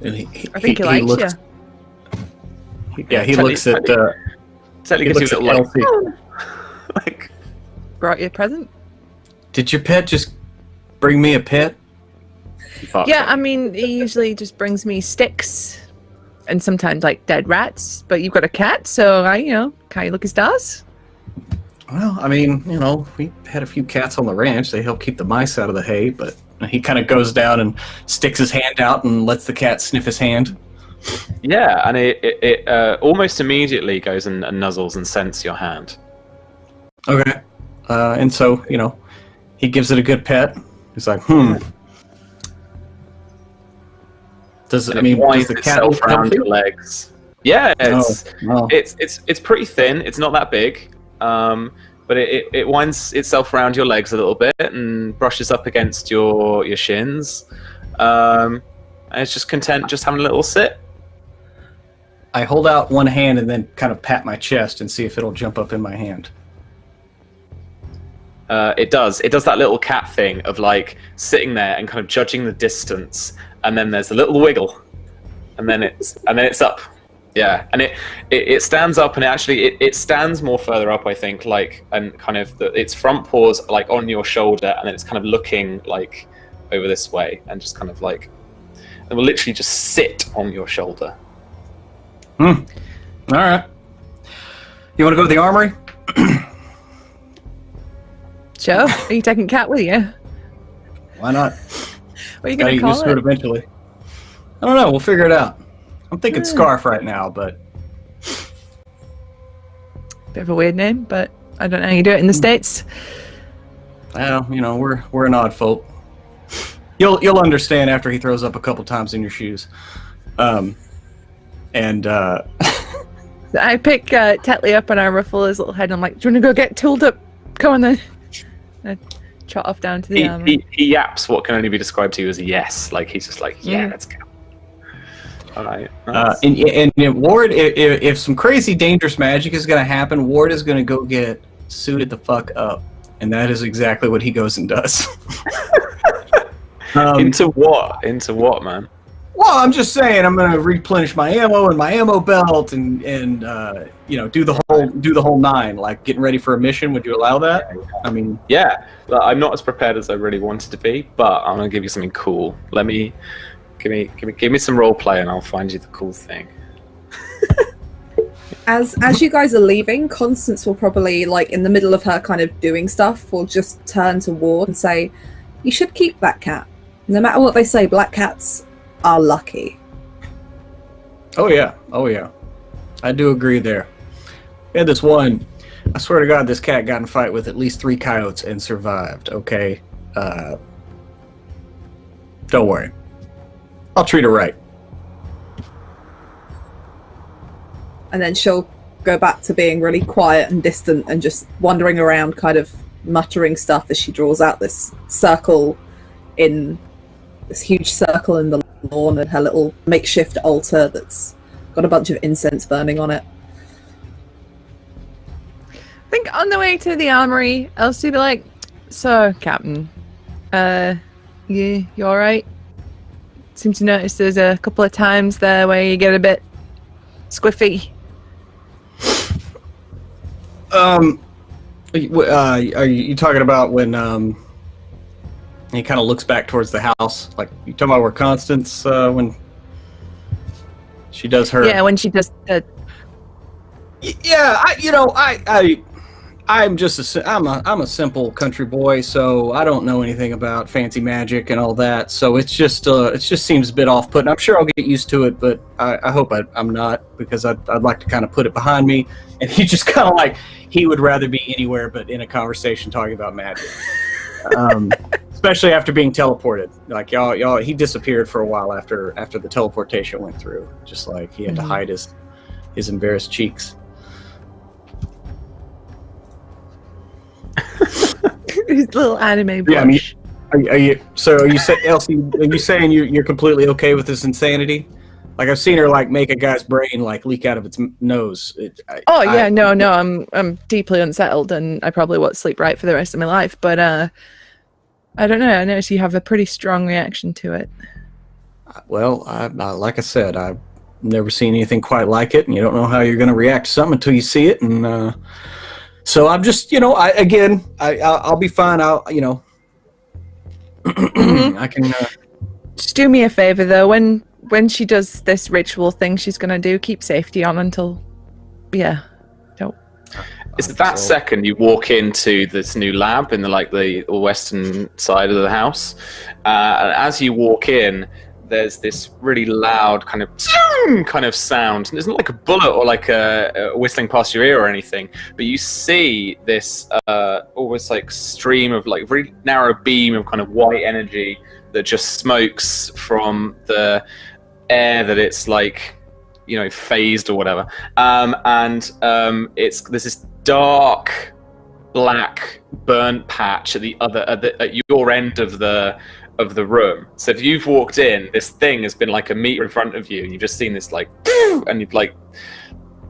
I think he likes looks, you. Yeah, he Tetley- looks at. Tetley he gives you a looks little at like, Elsie. like, Brought you a present? Did your pet just bring me a pet? fuck. Yeah, I mean, he usually just brings me sticks and sometimes like dead rats, but you've got a cat, so can you look his stars? Well, I mean, we had a few cats on the ranch. They help keep the mice out of the hay, but he kind of goes down and sticks his hand out and lets the cat sniff his hand. Yeah, and it almost immediately goes and nuzzles and scents your hand. Okay. And so, he gives it a good pet. He's like, Does And I mean, does winds the cat itself look around healthy? your legs. Yeah, No. it's pretty thin. It's not that big, but it winds itself around your legs a little bit and brushes up against your shins. And it's just content, just having a little sit. I hold out one hand and then kind of pat my chest and see if it'll jump up in my hand. It does. It does that little cat thing of like sitting there and kind of judging the distance, and then there's a little wiggle, and then it's up. Yeah, and it stands up, and it stands more further up, I think, like, and kind of its front paws like on your shoulder, and then it's kind of looking like over this way, and just kind of like, it will literally just sit on your shoulder. All right. You want to go to the armory? Sure. Are you taking cat with you? Why not? What are you Gotta going to get used call to it it? eventually. I don't know. We'll figure it out. I'm thinking Scarf right now, but Bit of a weird name, but I don't know how you do it in the States. well, we're an odd folk. You'll understand after he throws up a couple times in your shoes. I pick Tetley up and I ruffle his little head and I'm like, do you want to go get tooled up? Come on then. And I trot off down to the armory. He yaps what can only be described to you as a yes. Like, he's just like, yeah, let's go. All right. Nice. And Ward, if some crazy dangerous magic is going to happen, Ward is going to go get suited the fuck up, and that is exactly what he goes and does. Into what, man? Well, I'm just saying, I'm going to replenish my ammo and my ammo belt, and do the whole nine, like getting ready for a mission. Would you allow that? I mean, Yeah, I'm not as prepared as I really wanted to be, but I'm gonna give you something cool. Give me some role play, and I'll find you the cool thing. As you guys are leaving, Constance will probably, like, in the middle of her kind of doing stuff, will just turn to Ward and say, "You should keep that cat. No matter what they say, black cats are lucky." oh yeah, I do agree there. We had this one. I swear to God, this cat got in a fight with at least 3 coyotes and survived. Okay, don't worry, I'll treat her right. And then she'll go back to being really quiet and distant and just wandering around, kind of muttering stuff as she draws out this circle, in this huge circle in the lawn and her little makeshift altar that's got a bunch of incense burning on it. I think on the way to the armory, Elsie be like, "So, Captain, you all right? Seem to notice there's a couple of times there where you get a bit squiffy." Are you talking about when he kind of looks back towards the house? Like, you talking about where Constance, when she does her... Yeah, when she does the... Yeah, I'm just I'm a simple country boy, so I don't know anything about fancy magic and all that. So it just seems a bit off-putting. I'm sure I'll get used to it, but I hope I'm not, because I'd like to kind of put it behind me. And he just kind of like, he would rather be anywhere but in a conversation talking about magic, especially after being teleported. Like y'all, he disappeared for a while after the teleportation went through. Just like he had to hide his embarrassed cheeks. His little anime blush. Yeah, are you Elsie? Are you saying you're completely okay with this insanity? Like, I've seen her like make a guy's brain like leak out of its nose. No, I'm deeply unsettled, and I probably won't sleep right for the rest of my life. But I don't know. I notice you have a pretty strong reaction to it. Well, like I said, I've never seen anything quite like it, and you don't know how you're going to react to something until you see it. And so I'm just, I'll be fine. I can. Just do me a favor though. When she does this ritual thing she's gonna do, keep safety on until, don't. It's that second you walk into this new lab in the western side of the house. And as you walk in, there's this really loud kind of sound. And it's not like a bullet or like a whistling past your ear or anything, but you see this almost like stream of like very narrow beam of kind of white energy that just smokes from the air that it's like, phased or whatever. There's this dark black burnt patch at your end of the room. So if you've walked in, this thing has been like a meter in front of you, and you've just seen this like, and you've like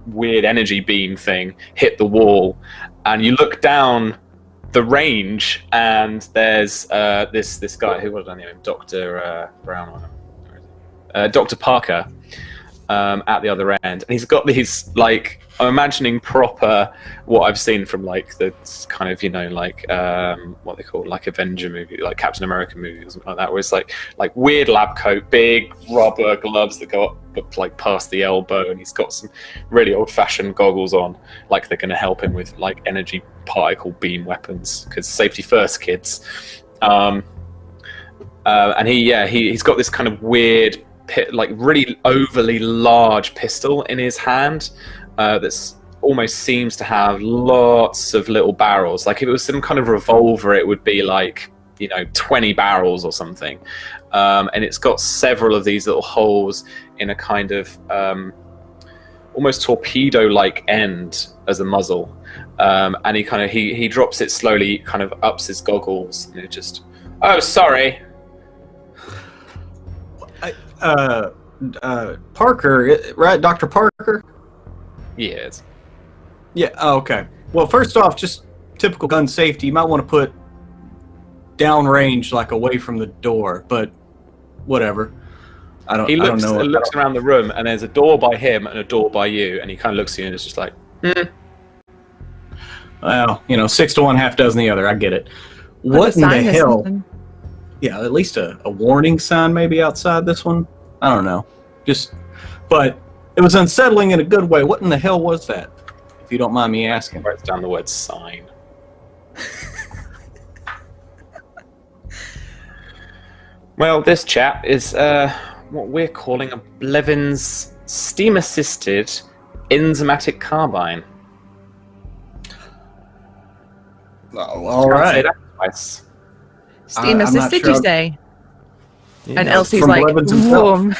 weird energy beam thing hit the wall, and you look down the range, and there's this guy who was I name him, Dr. Brown on him. Dr. Parker at the other end, and he's got these like, I'm imagining proper what I've seen from like the kind of what they call like Avenger movie, like Captain America movie or something like that, where it's like weird lab coat, big rubber gloves that go up like past the elbow, and he's got some really old-fashioned goggles on, like they're going to help him with like energy particle beam weapons, because safety first, kids. And he's got this kind of weird like really overly large pistol in his hand that's almost seems to have lots of little barrels. Like if it was some kind of revolver, it would be like 20 barrels or something. And it's got several of these little holes in a kind of almost torpedo-like end as a muzzle. And he drops it slowly, kind of ups his goggles, and it just, oh, sorry. Parker, right? Dr. Parker? Yes. Yeah, okay. Well, first off, just typical gun safety, you might want to put downrange, like away from the door, but whatever. I don't know. He looks around the room, and there's a door by him and a door by you, and he kind of looks at you and it's just like, Well, 6 to 1, half dozen the other. I get it. What in the hell? Something. Yeah, at least a warning sign maybe outside this one. I don't know. But it was unsettling in a good way. What in the hell was that? If you don't mind me asking. Writes down the word sign. Well, this chap is what we're calling a Blevins steam-assisted enzymatic carbine. Oh, all right. Steam assisted, you say? Yeah. And Elsie's From like, Blevins himself.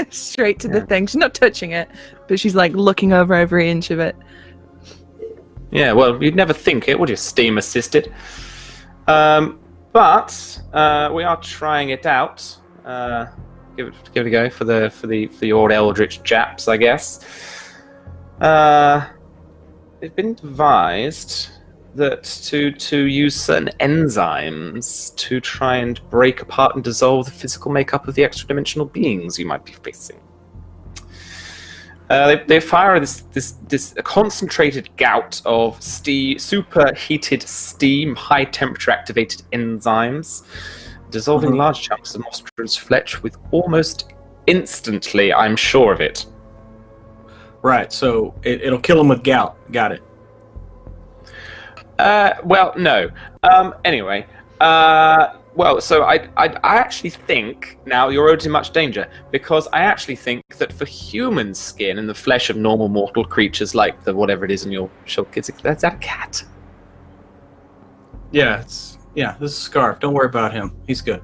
straight to the thing. She's not touching it, but she's like looking over every inch of it. Yeah, well, you'd never think it, would you? Steam assisted. But we are trying it out. Give it a go for the old Eldritch Japs, I guess. They've been advised that to use certain enzymes to try and break apart and dissolve the physical makeup of the extra-dimensional beings you might be facing. They fire this concentrated gout of superheated steam, high-temperature activated enzymes, dissolving large chunks of Nostro's flesh with almost instantly. I'm sure of it. Right, so it'll kill him with gout. Got it. Well, no. Anyway, so I actually think now you're in much danger, because I actually think that for human skin and the flesh of normal mortal creatures like the whatever it is in your show, that's that a cat. Yeah, this is Scarf. Don't worry about him. He's good.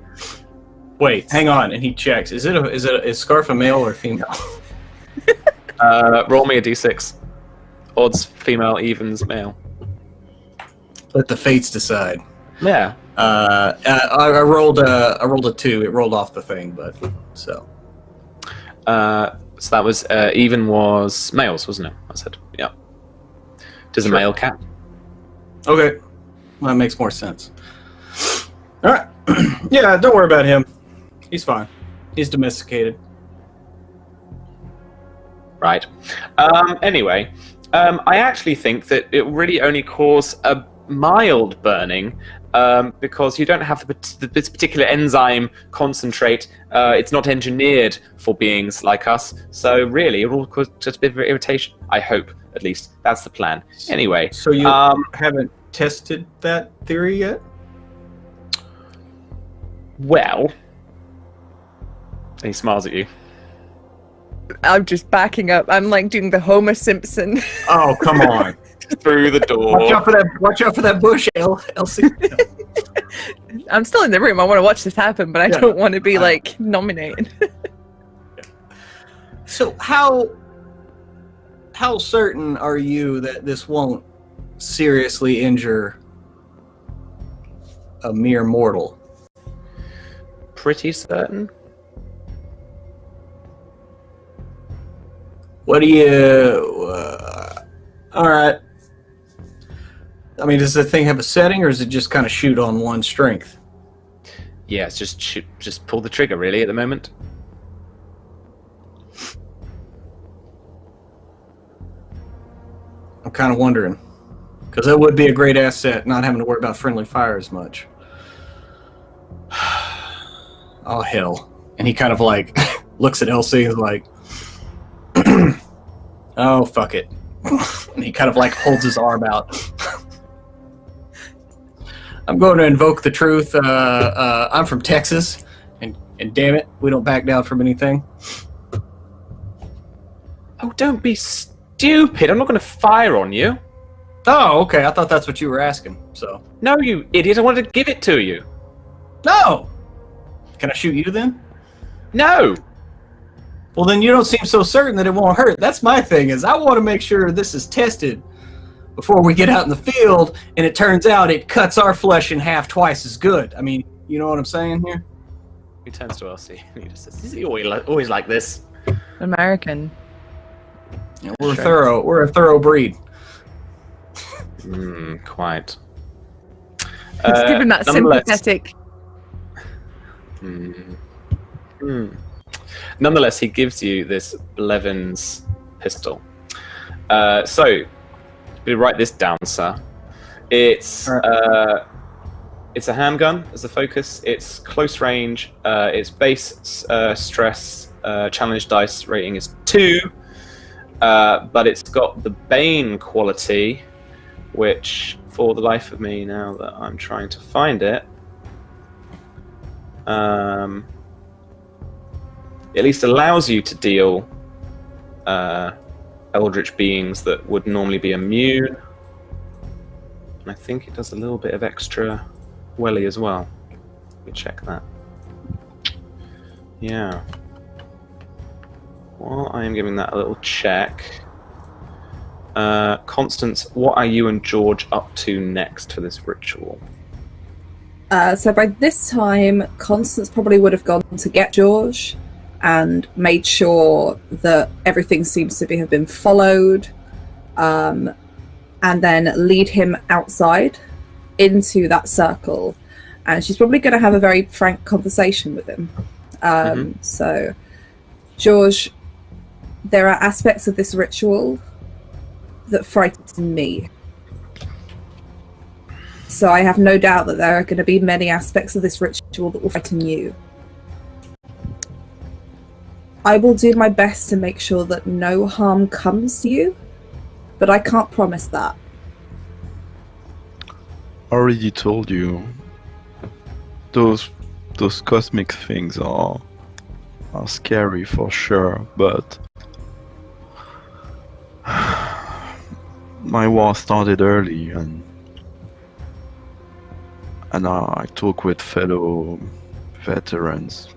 Wait, hang on, and he checks. Is Scarf a male or female? Roll me a d6. Odds female, evens male. Let the fates decide. Yeah. I rolled a 2. It rolled off the thing, but so. So that was even was males, wasn't it? I said, yeah. Does a male cat? Okay, well, that makes more sense. All right. Yeah, don't worry about him. He's fine. He's domesticated. Right. Anyway, I actually think that it really only cause a mild burning because you don't have this particular enzyme concentrate. It's not engineered for beings like us, so really it will cause just a bit of irritation. I hope, at least. That's the plan. Anyway. So you haven't tested that theory yet? Well, and he smiles at you. I'm just backing up. I'm like doing the Homer Simpson. Oh, come on. Through the door. Watch out for that bush, Elsie. I'm still in the room. I want to watch this happen, but I don't want to be like nominated. So how certain are you that this won't seriously injure a mere mortal? Pretty certain. What do you... all right. I mean, does the thing have a setting, or is it just kind of shoot on one strength? Yeah, it's just pull the trigger, really, at the moment. I'm kind of wondering. Because that would be a great asset, not having to worry about friendly fire as much. Oh, hell. And he kind of, like, looks at Elsie and is like... Oh, fuck it. And he kind of like holds his arm out. I'm going to invoke the truth. I'm from Texas, and damn it, we don't back down from anything. Oh, don't be stupid. I'm not going to fire on you. Oh, okay. I thought that's what you were asking. So. No, you idiot. I wanted to give it to you. No! Can I shoot you then? No! Well, then you don't seem so certain that it won't hurt. That's my thing, is I want to make sure this is tested before we get out in the field, and it turns out it cuts our flesh in half twice as good. I mean, you know what I'm saying here? He turns to Elsie and he just says, is he always like this? American. Yeah, we're a thorough breed. Quite. Let's give him that sympathetic. Nonetheless, he gives you this Blevins pistol. So, we write this down, sir. It's a handgun as the focus. It's close range. Its base stress challenge dice rating is 2, but it's got the Bane quality, which, for the life of me, now that I'm trying to find it, at least allows you to deal eldritch beings that would normally be immune. And I think it does a little bit of extra welly as well. Let me check that. Yeah. While I am giving that a little check, Constance, what are you and George up to next for this ritual? So by this time, Constance probably would have gone to get George. and made sure that everything seems to have been followed, and then lead him outside into that circle. And she's probably going to have a very frank conversation with him. So, George, there are aspects of this ritual that frighten me. So I have no doubt that there are going to be many aspects of this ritual that will frighten you. I will do my best to make sure that no harm comes to you, but I can't promise that. I already told you, those cosmic things are scary for sure, but my war started early, and I talk with fellow veterans.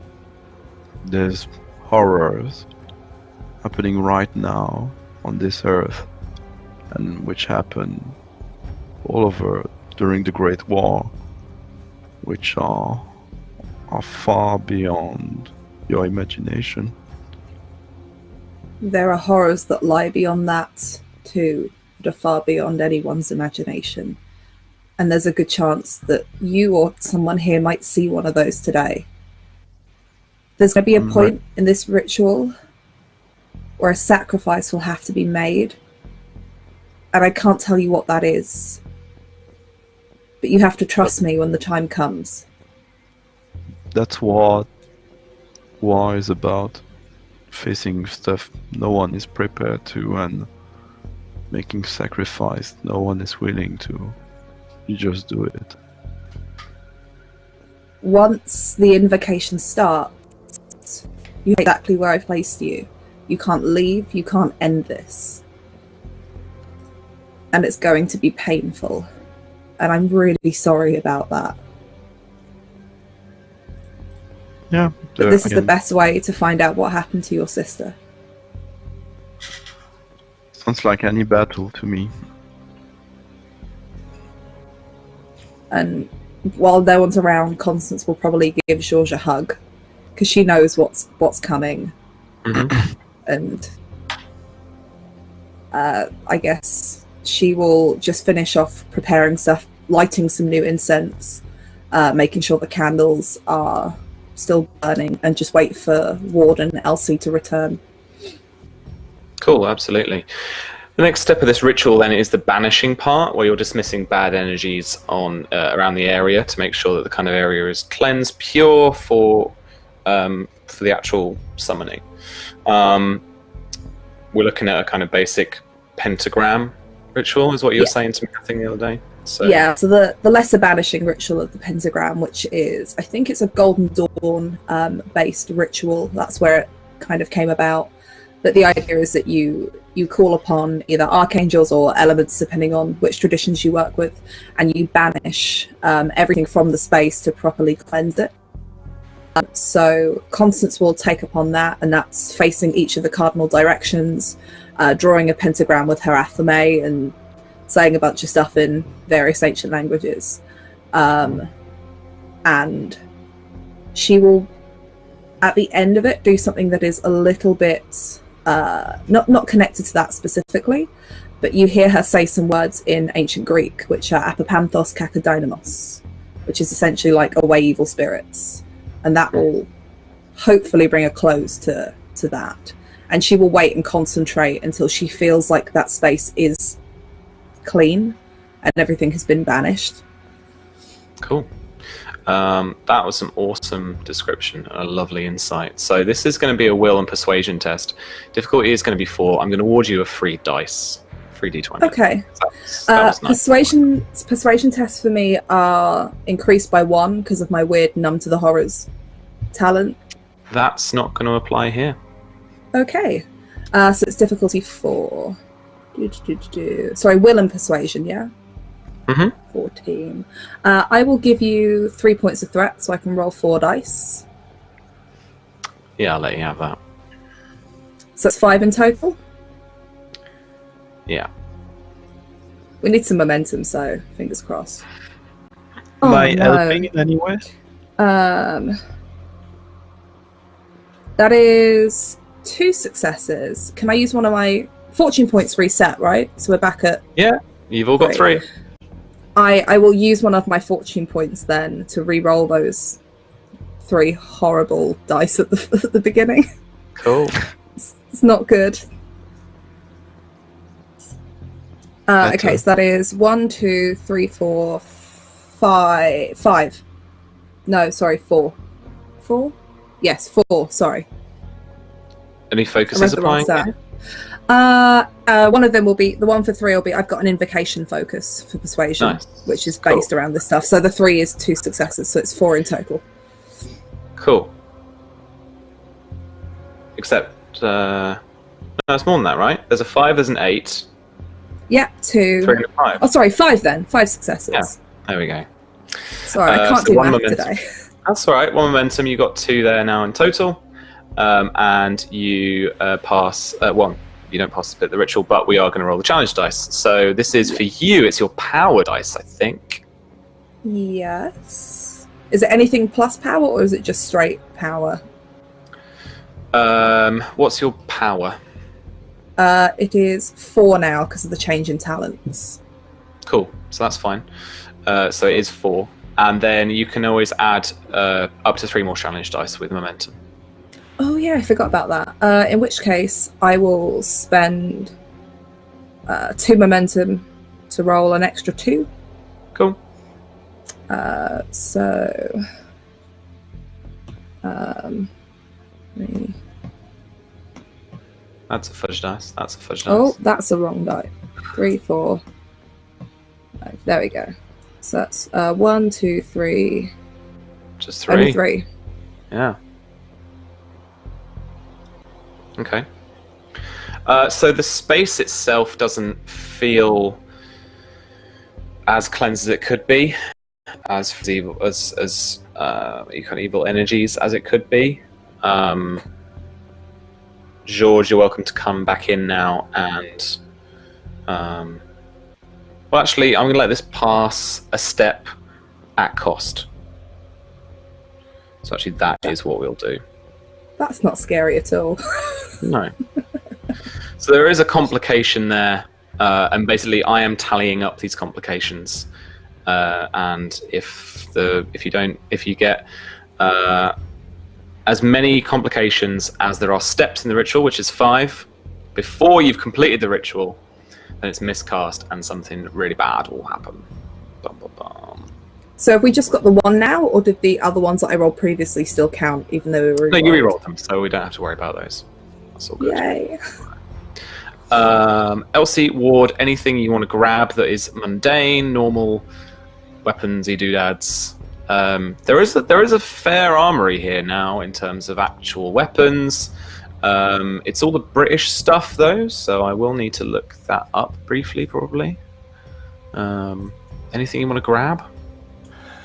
There's horrors happening right now on this earth, and which happened all over during the Great War, which are far beyond your imagination. There are horrors that lie beyond that too, that are far beyond anyone's imagination. And there's a good chance that you or someone here might see one of those today. There's going to be a point in this ritual where a sacrifice will have to be made. And I can't tell you what that is. But you have to trust me when the time comes. That's what war is about. Facing stuff no one is prepared to, and making sacrifice no one is willing to. You just do it. Once the invocation starts, you know exactly where I placed you. You can't leave, you can't end this. And it's going to be painful. And I'm really sorry about that. Yeah. But this is the best way to find out what happened to your sister. Sounds like any battle to me. And while no one's around, Constance will probably give George a hug, because she knows what's coming. And I guess she will just finish off preparing stuff, lighting some new incense, making sure the candles are still burning, and just wait for Ward and Elsie to return. Cool, absolutely. The next step of this ritual then is the banishing part, where you're dismissing bad energies on around the area to make sure that the kind of area is cleansed, pure for the actual summoning. We're looking at a kind of basic pentagram ritual, is what you were saying to me, I think, the other day. So the lesser banishing ritual of the pentagram, which is, I think it's a Golden Dawn based ritual. That's where it kind of came about. But the idea is that you call upon either archangels or elements, depending on which traditions you work with, and you banish everything from the space to properly cleanse it. So Constance will take upon that, and that's facing each of the cardinal directions, drawing a pentagram with her athame and saying a bunch of stuff in various ancient languages. And she will, at the end of it, do something that is a little bit not connected to that specifically, but you hear her say some words in ancient Greek, which are apopanthos kakadynamos, which is essentially like away evil spirits, and that will hopefully bring a close to that. And she will wait and concentrate until she feels like that space is clean and everything has been banished. Cool. That was some awesome description, a lovely insight. So this is going to be a will and persuasion test. Difficulty is going to be 4. I'm going to award you a free dice, 3d20. Okay. That was nice. Persuasion tests for me are increased by 1 because of my weird numb to the horrors talent. That's not going to apply here. Okay. So it's difficulty 4. Sorry, will and persuasion, yeah? 14. I will give you 3 points of threat, so I can roll 4 dice. Yeah, I'll let you have that. So it's 5 in total? Yeah. We need some momentum, so fingers crossed. Am I helping in any way? That is 2 successes. Can I use one of my fortune points reset, right? So we're back at... Yeah, you've all got Great. 3. I will use one of my fortune points then to re-roll those 3 horrible dice at the beginning. Cool. It's not good. Okay, so that is 1, 2, 3, 4, 5. No, sorry, 4. 4? Yes, 4. Sorry. Any focuses applying? One of them will be the one for 3. Will be I've got an invocation focus for persuasion, Nice. which is based Cool. around this stuff. So the 3 is 2 successes, so it's 4 in total. Cool. Except, no, it's more than that, right? There's a 5, there's an 8, Yeah, 2. 3 and a 5. Oh, sorry, 5 then. 5 successes. Yeah. There we go. Sorry, I can't so do one math momentum. today. That's all right. 1 momentum. You got 2 there now in total, and you pass 1. You don't pass the ritual, but we are going to roll the challenge dice. So this is for you. It's your power dice, I think. Yes. Is it anything plus power, or is it just straight power? What's your power? It is 4 now because of the change in talents. Cool. So that's fine. So it is 4, and then you can always add up to 3 more challenge dice with momentum. Oh yeah, I forgot about that. In which case, I will spend 2 momentum to roll an extra 2. Cool. So, 3. That's a fudge dice. That's a fudge dice. Oh, that's a wrong die. 3, 4, 5. There we go. So that's 1, 2, 3. Just Only 3. 3. Yeah. Okay. So the space itself doesn't feel as cleansed as it could be, as evil as kind of evil energies as it could be. George, you're welcome to come back in now, and well, actually, I'm going to let this pass a step at cost. So actually, that is what we'll do. That's not scary at all. No. So there is a complication there, and basically I am tallying up these complications, and if you get as many complications as there are steps in the ritual, which is 5, before you've completed the ritual, then it's miscast and something really bad will happen. Bum, bum, bum. So have we just got the 1 now, or did the other ones that I rolled previously still count, even though we were... No, you re-rolled them, so we don't have to worry about those. That's all good. Yay. Elsie, Ward, anything you want to grab that is mundane, normal, weaponsy doodads? There is a fair armory here now in terms of actual weapons. It's all the British stuff though, so I will need to look that up briefly, probably. Anything you want to grab?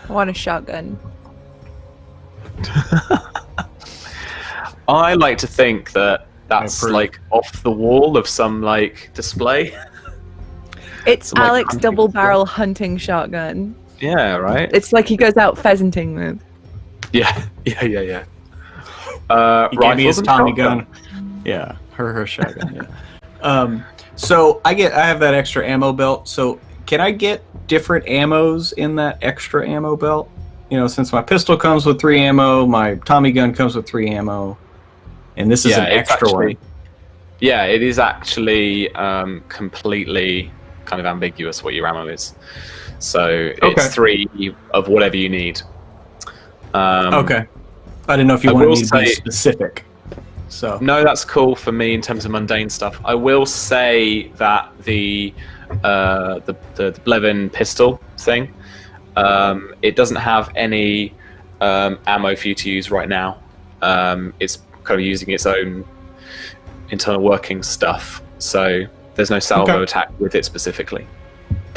I want a shotgun. I like to think that that's like off the wall of some like display. It's Some, like, Alex hunting double stuff. barrel hunting shotgun. Yeah, right. It's like he goes out pheasanting with. Yeah. He gave me Rifles his and Tommy shotgun. gun. Yeah, her shotgun. Yeah. So I have that extra ammo belt. So can I get different ammos in that extra ammo belt? You know, since my pistol comes with 3 ammo, my Tommy gun comes with 3 ammo, and this is an it's extra actually- one. Yeah, it is actually completely kind of ambiguous what your ammo is. So it's 3 of whatever you need. Okay. I didn't know if you I wanted will me to be say- specific. So No, that's cool for me in terms of mundane stuff. I will say that the Blevin pistol thing, it doesn't have any ammo for you to use right now. It's kind of using its own internal working stuff, so there's no salvo attack with it specifically.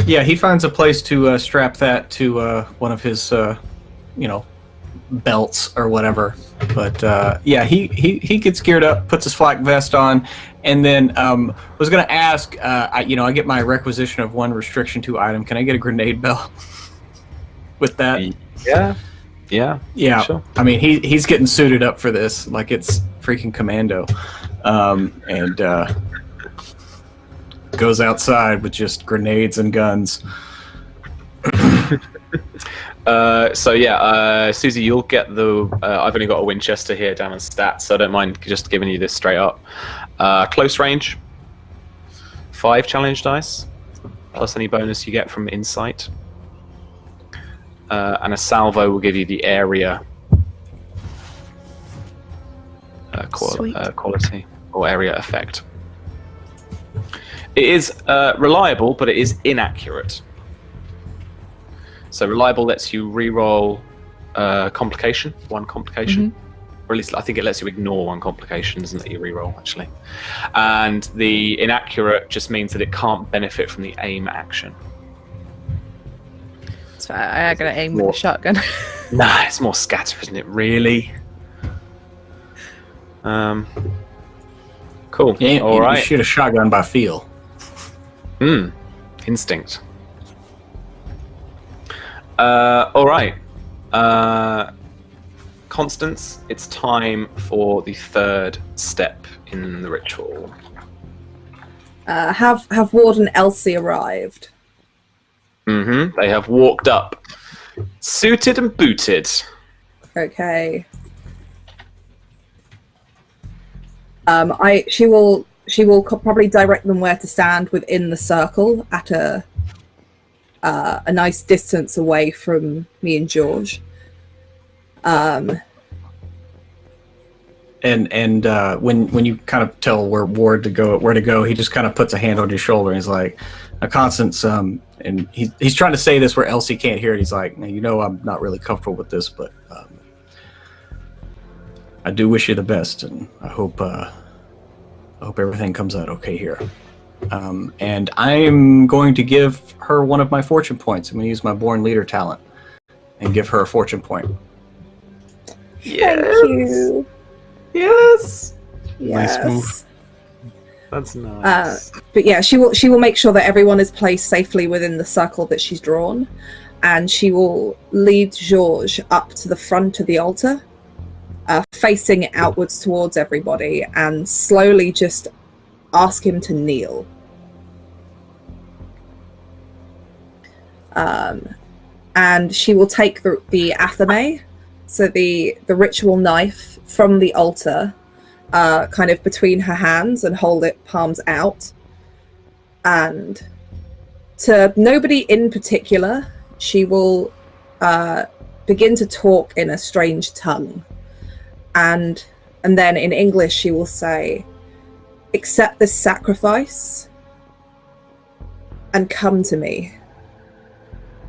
yeah, he finds a place to strap that to one of his, belts or whatever. But yeah, he gets geared up, puts his flak vest on, and then was going to ask, I get my requisition of 1 restriction 2 item. Can I get a grenade belt with that? Yeah. Yeah. Sure. I mean, he's getting suited up for this. Like it's freaking commando, and goes outside with just grenades and guns. Susie, you'll get the. I've only got a Winchester here down on stats, so I don't mind just giving you this straight up. Close range, 5 challenge dice, plus any bonus you get from insight, and a salvo will give you the area quality or area effect. It is reliable, but it is inaccurate. So reliable lets you re-roll complication, 1 complication. Or at least I think it lets you ignore 1 complication, doesn't let you re-roll, actually. And the inaccurate just means that it can't benefit from the aim action. So I gotta aim with a shotgun. Nah, it's more scatter, isn't it, really? Cool. Yeah, all you right. shoot a shotgun by feel. Instinct. All right. Constance, it's time for the 3rd step in the ritual. Have Ward and Elsie arrived? They have walked up, suited and booted. Okay. She will probably direct them where to stand within the circle at a nice distance away from me and George. And when you kind of tell where to go, he just kind of puts a hand on your shoulder and he's like, Constance, and he's trying to say this where Elsie can't hear it. He's like, I'm not really comfortable with this, but I do wish you the best, and I hope everything comes out okay here. And I'm going to give her one of my fortune points. I'm going to use my Born Leader talent and give her a fortune point. Yes. Thank you. Yes. Yes. Nice move. That's nice. But yeah, she will make sure that everyone is placed safely within the circle that she's drawn, and she will lead George up to the front of the altar, facing outwards towards everybody, and slowly just ask him to kneel. And she will take the athame, so the ritual knife, from the altar, kind of between her hands, and hold it palms out. And to nobody in particular, she will begin to talk in a strange tongue. And then in English she will say, "Accept this sacrifice and come to me.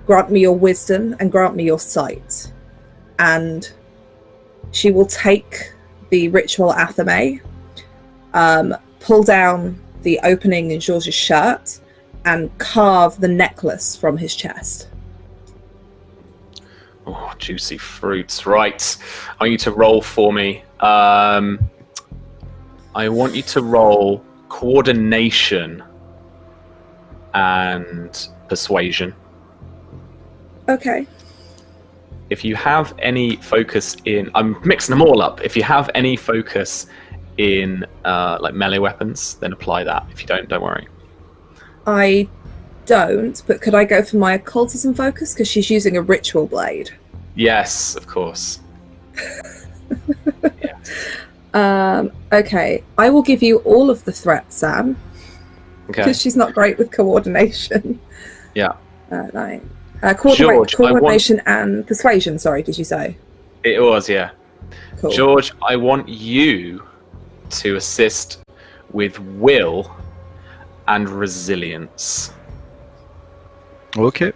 Grant me your wisdom and grant me your sight." And she will take the ritual athame, pull down the opening in George's shirt, and carve the necklace from his chest. Oh, juicy fruits. Right. I want you to roll for me. I want you to roll coordination and persuasion. Okay. If you have any focus in... I'm mixing them all up. If you have any focus in like melee weapons, then apply that. If you don't worry. I don't, but could I go for my occultism focus? Because she's using a ritual blade. Yes, of course. Okay. I will give you all of the threats, Sam. Okay. Because she's not great with coordination. Yeah. Right. George, coordination and persuasion, sorry, did you say? It was, yeah. Cool. George, I want you to assist with will and resilience. Okay.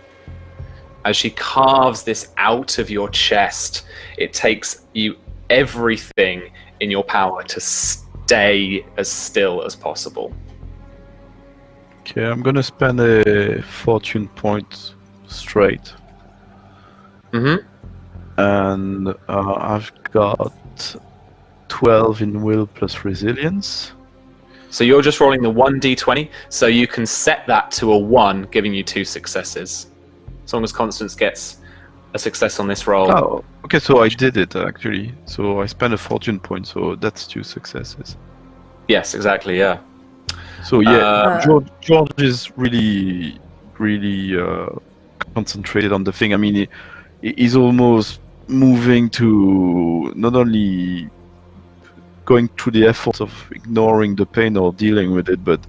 As she carves this out of your chest, it takes you everything in your power to stay as still as possible. Okay, I'm gonna spend a fortune point straight. Mm-hmm. And I've got 12 in will plus resilience. So you're just rolling the 1d20, so you can set that to a 1, giving you 2 successes. As long as Constance gets a success on this roll. Oh, okay. So I did it actually. So I spent a fortune point. So that's 2 successes. Yes, exactly. Yeah. So yeah, George is really concentrated on the thing. I mean, he's almost moving to not only going through the effort of ignoring the pain or dealing with it, but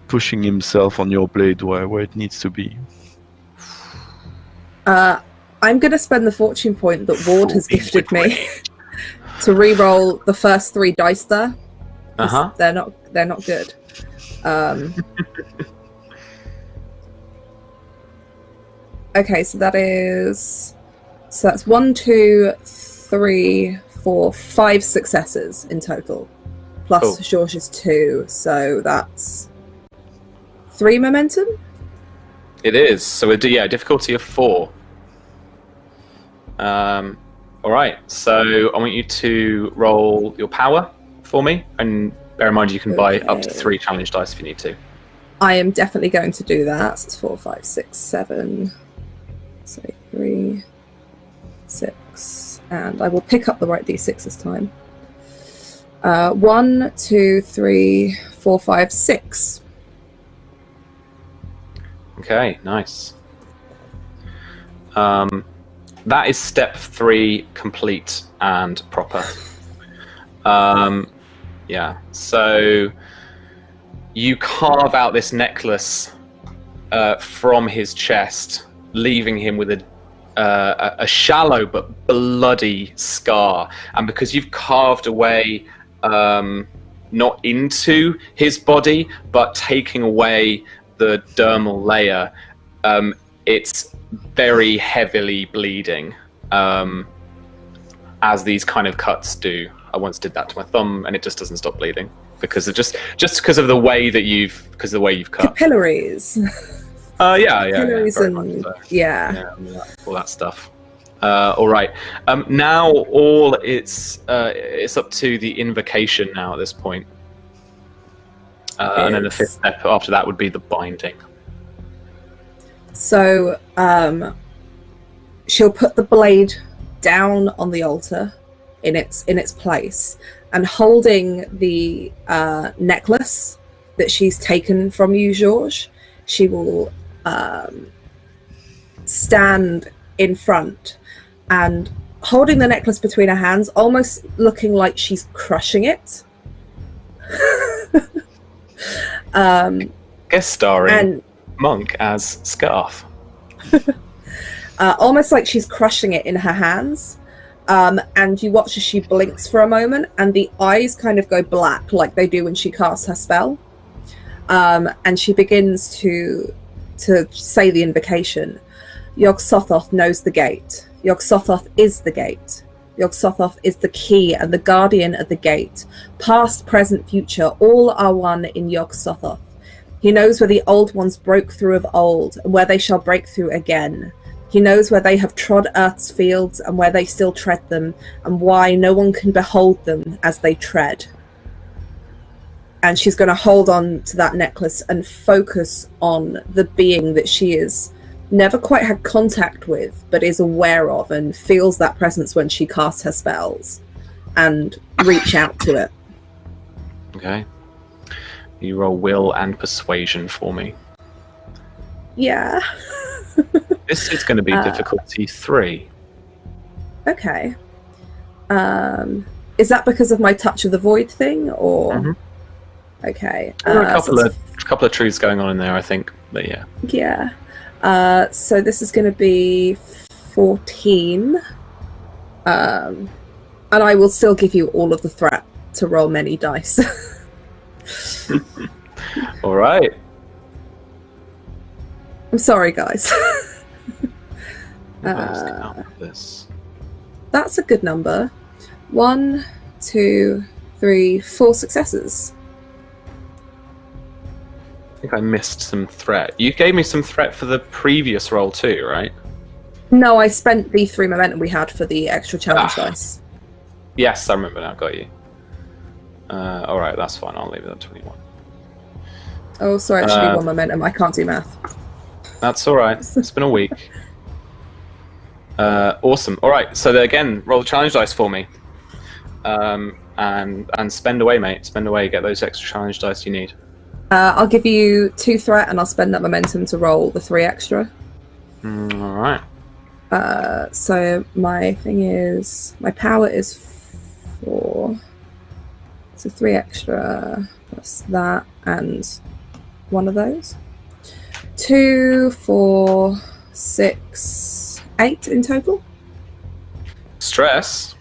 pushing himself on your blade where it needs to be. I'm going to spend the fortune point that Ward has gifted me to re-roll the first 3 dice there. They're not good. Okay, so that's 1, 2, 3, 4, 5 successes in total, plus George's 2, so that's 3 momentum. It is. So a difficulty of 4. All right. So I want you to roll your power for me, and bear in mind you can buy up to 3 challenge dice if you need to. I am definitely going to do that. So it's 4, 5, 6, 7. So 3, 6, and I will pick up the right d6 this time. 1, 2, 3, 4, 5, 6. Okay, nice. That is step 3 complete and proper. Yeah, so you carve out this necklace from his chest, leaving him with a shallow but bloody scar. And because you've carved away not into his body, but taking away the dermal layer, it's very heavily bleeding, as these kind of cuts do. I once did that to my thumb, and it just doesn't stop bleeding because of just because of the way that you've cut. Capillaries. Capillaries and all that stuff. All right. Now it's up to the invocation now at this point. And then the 5th step after that would be the binding. So she'll put the blade down on the altar in its place, and holding the necklace that she's taken from you, Georges, she will stand in front and holding the necklace between her hands, almost looking like she's crushing it. Guest starring Monk as Scarf. Almost like she's crushing it in her hands. And you watch as she blinks for a moment, and the eyes kind of go black like they do when she casts her spell. And she begins to say the invocation. Yog-Sothoth knows the gate. Yog-Sothoth is the gate. Yog-Sothoth is the key and the guardian of the gate. Past, present, future, all are one in Yog-Sothoth. He knows where the old ones broke through of old, and where they shall break through again. He knows where they have trod earth's fields, and where they still tread them, and why no one can behold them as they tread. And she's going to hold on to that necklace and focus on the being that she is never quite had contact with, but is aware of and feels that presence when she casts her spells, and reach out to it. Okay. You roll will and persuasion for me. Yeah. This is going to be difficulty 3. Okay. Is that because of my touch of the void thing, or? Mm-hmm. Okay. There are a couple of truths going on in there, I think. But yeah. Yeah. So this is going to be 14. And I will still give you all of the threat to roll many dice. All right. I'm sorry, guys. That's a good number. 1, 2, 3, 4 successes. I think I missed some threat. You gave me some threat for the previous roll too, right? No, I spent the 3 momentum we had for the extra challenge dice. Yes, I remember now. Got you. All right, that's fine. I'll leave it at 21. Oh, sorry, it should be 1 momentum. I can't do math. That's all right. It's been a week. Awesome. All right. So again, roll the challenge dice for me, and spend away, mate. Spend away. Get those extra challenge dice you need. I'll give you 2 threat, and I'll spend that momentum to roll the 3 extra. All right. So my thing is, my power is 4. So 3 extra plus that, and 1 of those. 2, 4, 6, 8 in total. Stress.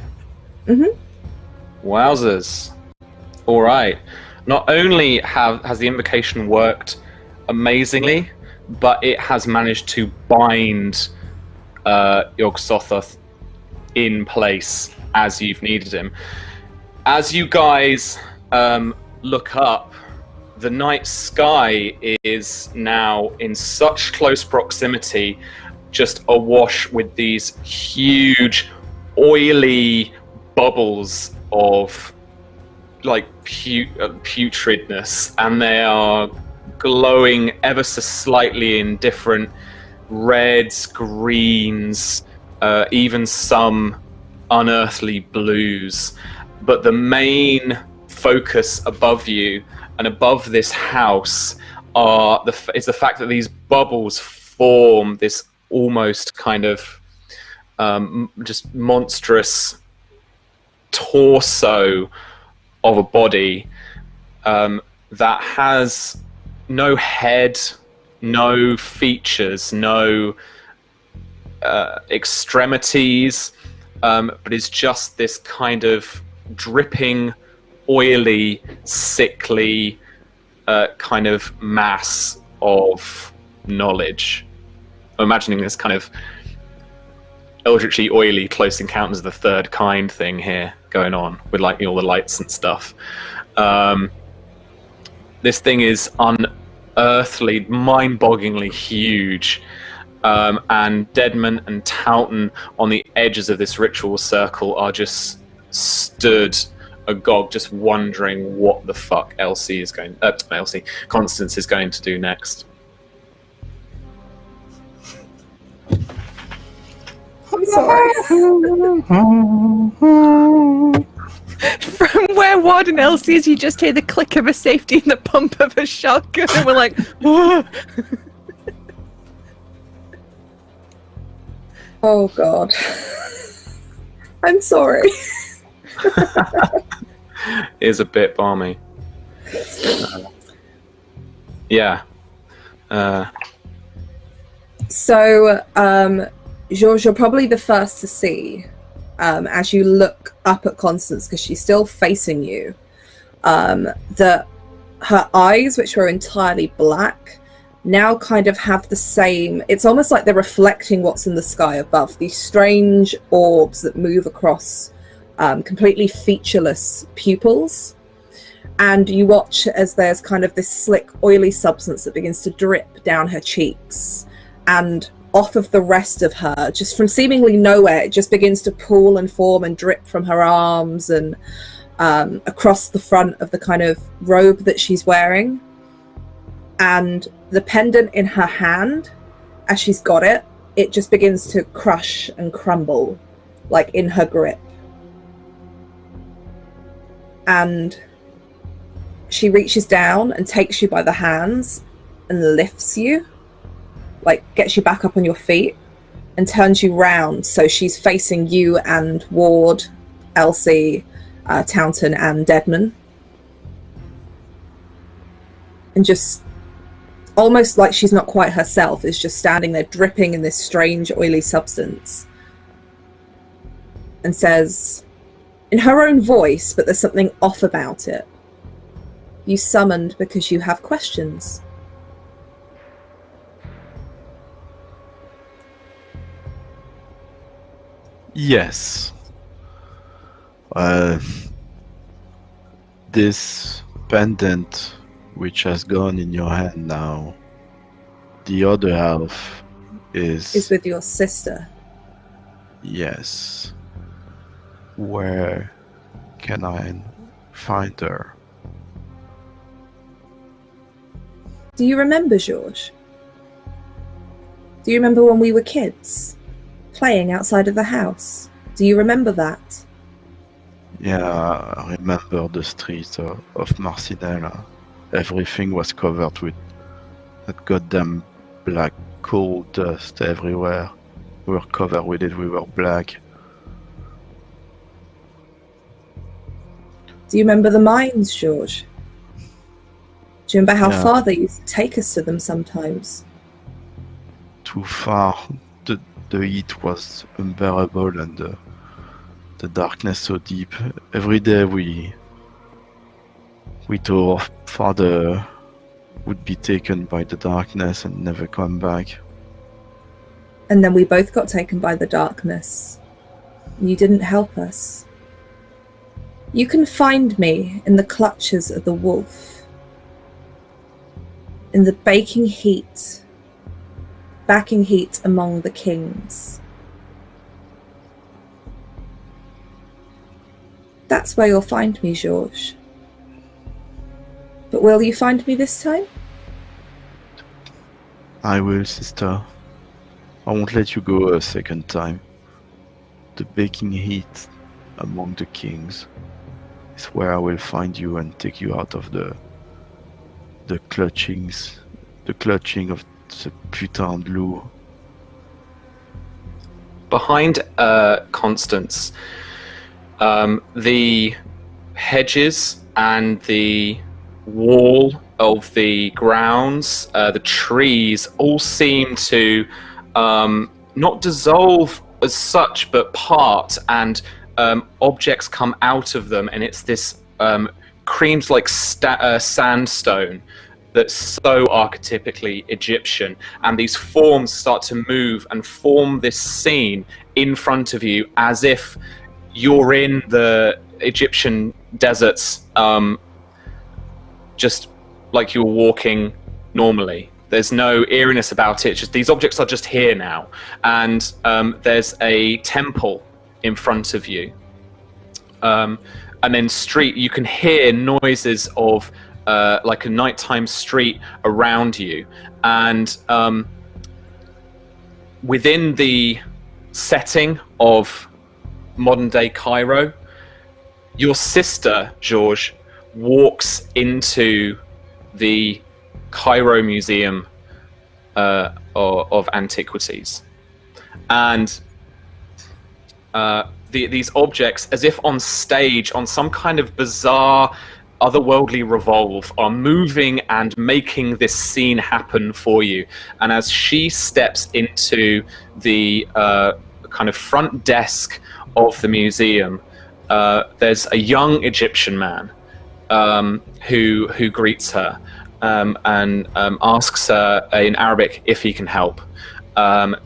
Mhm. Wowzers. All right. Not only has the invocation worked amazingly, but it has managed to bind Yog-Sothoth in place as you've needed him. As you guys look up, the night sky is now in such close proximity, just awash with these huge, oily bubbles of like putridness, and they are glowing ever so slightly in different reds, greens, even some unearthly blues. But the main focus above you and above this house is the fact that these bubbles form this almost kind of just monstrous torso of a body that has no head, no features, no extremities, but is just this kind of dripping, oily, sickly kind of mass of knowledge. I'm imagining this kind of eldritchly oily Close Encounters of the Third Kind thing here going on with like all the lights and stuff. This thing is unearthly, mind-bogglingly huge, and Deadman and Towton on the edges of this ritual circle are just stood agog, just wondering what the fuck Constance is going to do next. I'm sorry. From where Ward and Elsie is, you just hear the click of a safety and the pump of a shotgun, and we're like, "Whoa." Oh God. I'm sorry. Is a bit balmy. Yeah. So, George, you're probably the first to see, as you look up at Constance, because she's still facing you, that her eyes, which were entirely black, now kind of have the same, it's almost like they're reflecting what's in the sky above, these strange orbs that move across completely featureless pupils. And you watch as there's kind of this slick, oily substance that begins to drip down her cheeks, and off of the rest of her, just from seemingly nowhere, it just begins to pool and form and drip from her arms and across the front of the kind of robe that she's wearing. And the pendant in her hand, as she's got it, it just begins to crush and crumble, like in her grip. And she reaches down and takes you by the hands and lifts you, like gets you back up on your feet and turns you round, so she's facing you and Ward, Elsie, Taunton and Deadman. And just almost like she's not quite herself, is just standing there dripping in this strange oily substance, and says, in her own voice, but there's something off about it, "You summoned because you have questions." Yes. This pendant, which has gone in your hand now, the other half Is with your sister. Yes. Where can I find her? Do you remember, George? Do you remember when we were kids? playing outside of the house. Do you remember that? Yeah, I remember the streets of Marcinelle. Everything was covered with that goddamn black coal dust everywhere. We were covered with it, we were black. Do you remember the mines, George? Do you remember how Yeah. far they used to take us to them sometimes? Too far. The heat was unbearable and the darkness so deep. Every day we thought Father would be taken by the darkness and never come back. And then we both got taken by the darkness. You didn't help us. You can find me in the clutches of the wolf, in the backing heat among the kings. That's where you'll find me, Georges. But will you find me this time? I will, sister. I won't let you go a second time. The baking heat among the kings is where I will find you and take you out of the clutching of the putain de loup. Behind Constance, the hedges and the wall of the grounds, the trees, all seem to not dissolve as such, but part, and objects come out of them, and it's this creams like sandstone that's so archetypically Egyptian, and these forms start to move and form this scene in front of you as if you're in the Egyptian deserts, just like you were walking normally. There's no eeriness about it, just these objects are just here now, and there's a temple in front of you, and then you can hear noises of like a nighttime street around you, and within the setting of modern day Cairo, your sister, Georges, walks into the Cairo Museum of Antiquities, and these objects, as if on stage, on some kind of bizarre otherworldly revolve, are moving and making this scene happen for you. And as she steps into the kind of front desk of the museum, there's a young Egyptian man who greets her and asks her in Arabic if he can help.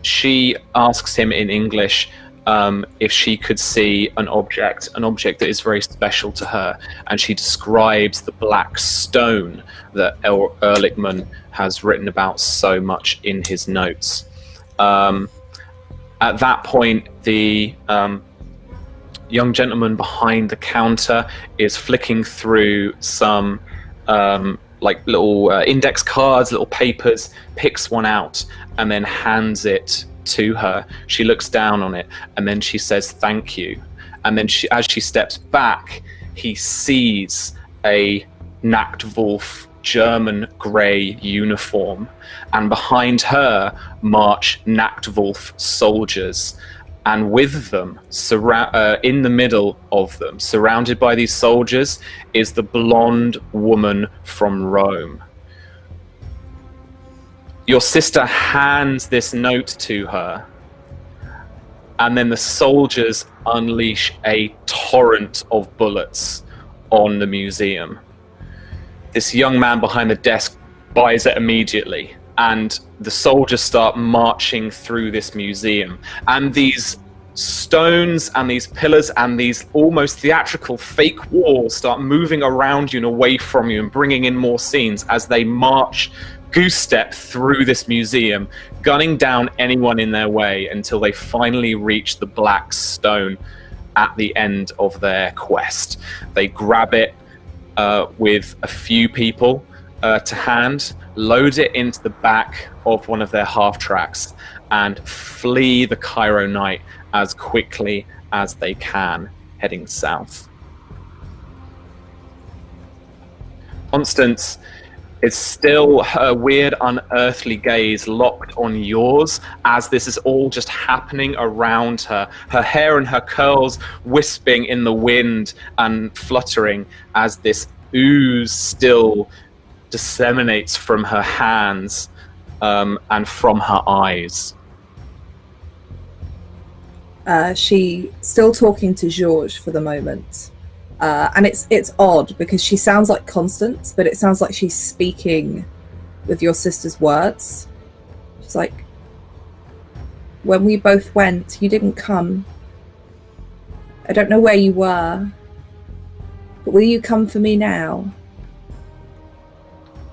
She asks him in English if she could see an object that is very special to her, and she describes the black stone that Ehrlichman has written about so much in his notes. At that point, the young gentleman behind the counter is flicking through some like little index cards, little papers, picks one out, and then hands it to her. She looks down on it, and then she says thank you, and then as she steps back, he sees a Nachtwolf German grey uniform, and behind her march Nachtwolf soldiers, and with them, in the middle of them, surrounded by these soldiers, is the blonde woman from Rome. Your sister hands this note to her, and then the soldiers unleash a torrent of bullets on the museum. This young man behind the desk buys it immediately, and the soldiers start marching through this museum, and these stones and these pillars and these almost theatrical fake walls start moving around you and away from you and bringing in more scenes as they march goose step through this museum, gunning down anyone in their way until they finally reach the black stone at the end of their quest. They grab it with a few people to hand, load it into the back of one of their half tracks, and flee the Cairo night as quickly as they can, heading south. Constance is still, her weird, unearthly gaze locked on yours as this is all just happening around her. Her hair and her curls wisping in the wind and fluttering as this ooze still disseminates from her hands and from her eyes. She still talking to Georges for the moment. And it's odd because she sounds like Constance, but it sounds like she's speaking with your sister's words. She's like, when we both went, you didn't come. I don't know where you were, but will you come for me now?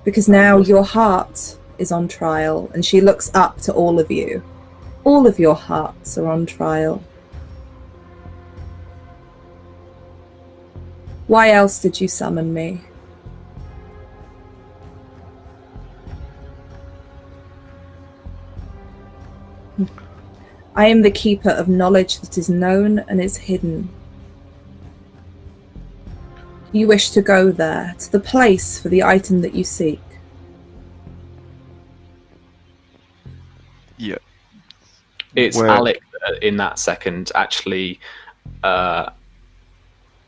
Because now your heart is on trial, and she looks up to all of you. All of your hearts are on trial. Why else did you summon me? I am the keeper of knowledge that is known and is hidden. You wish to go there, to the place for the item that you seek. Yeah. It's Where- Alec in that second actually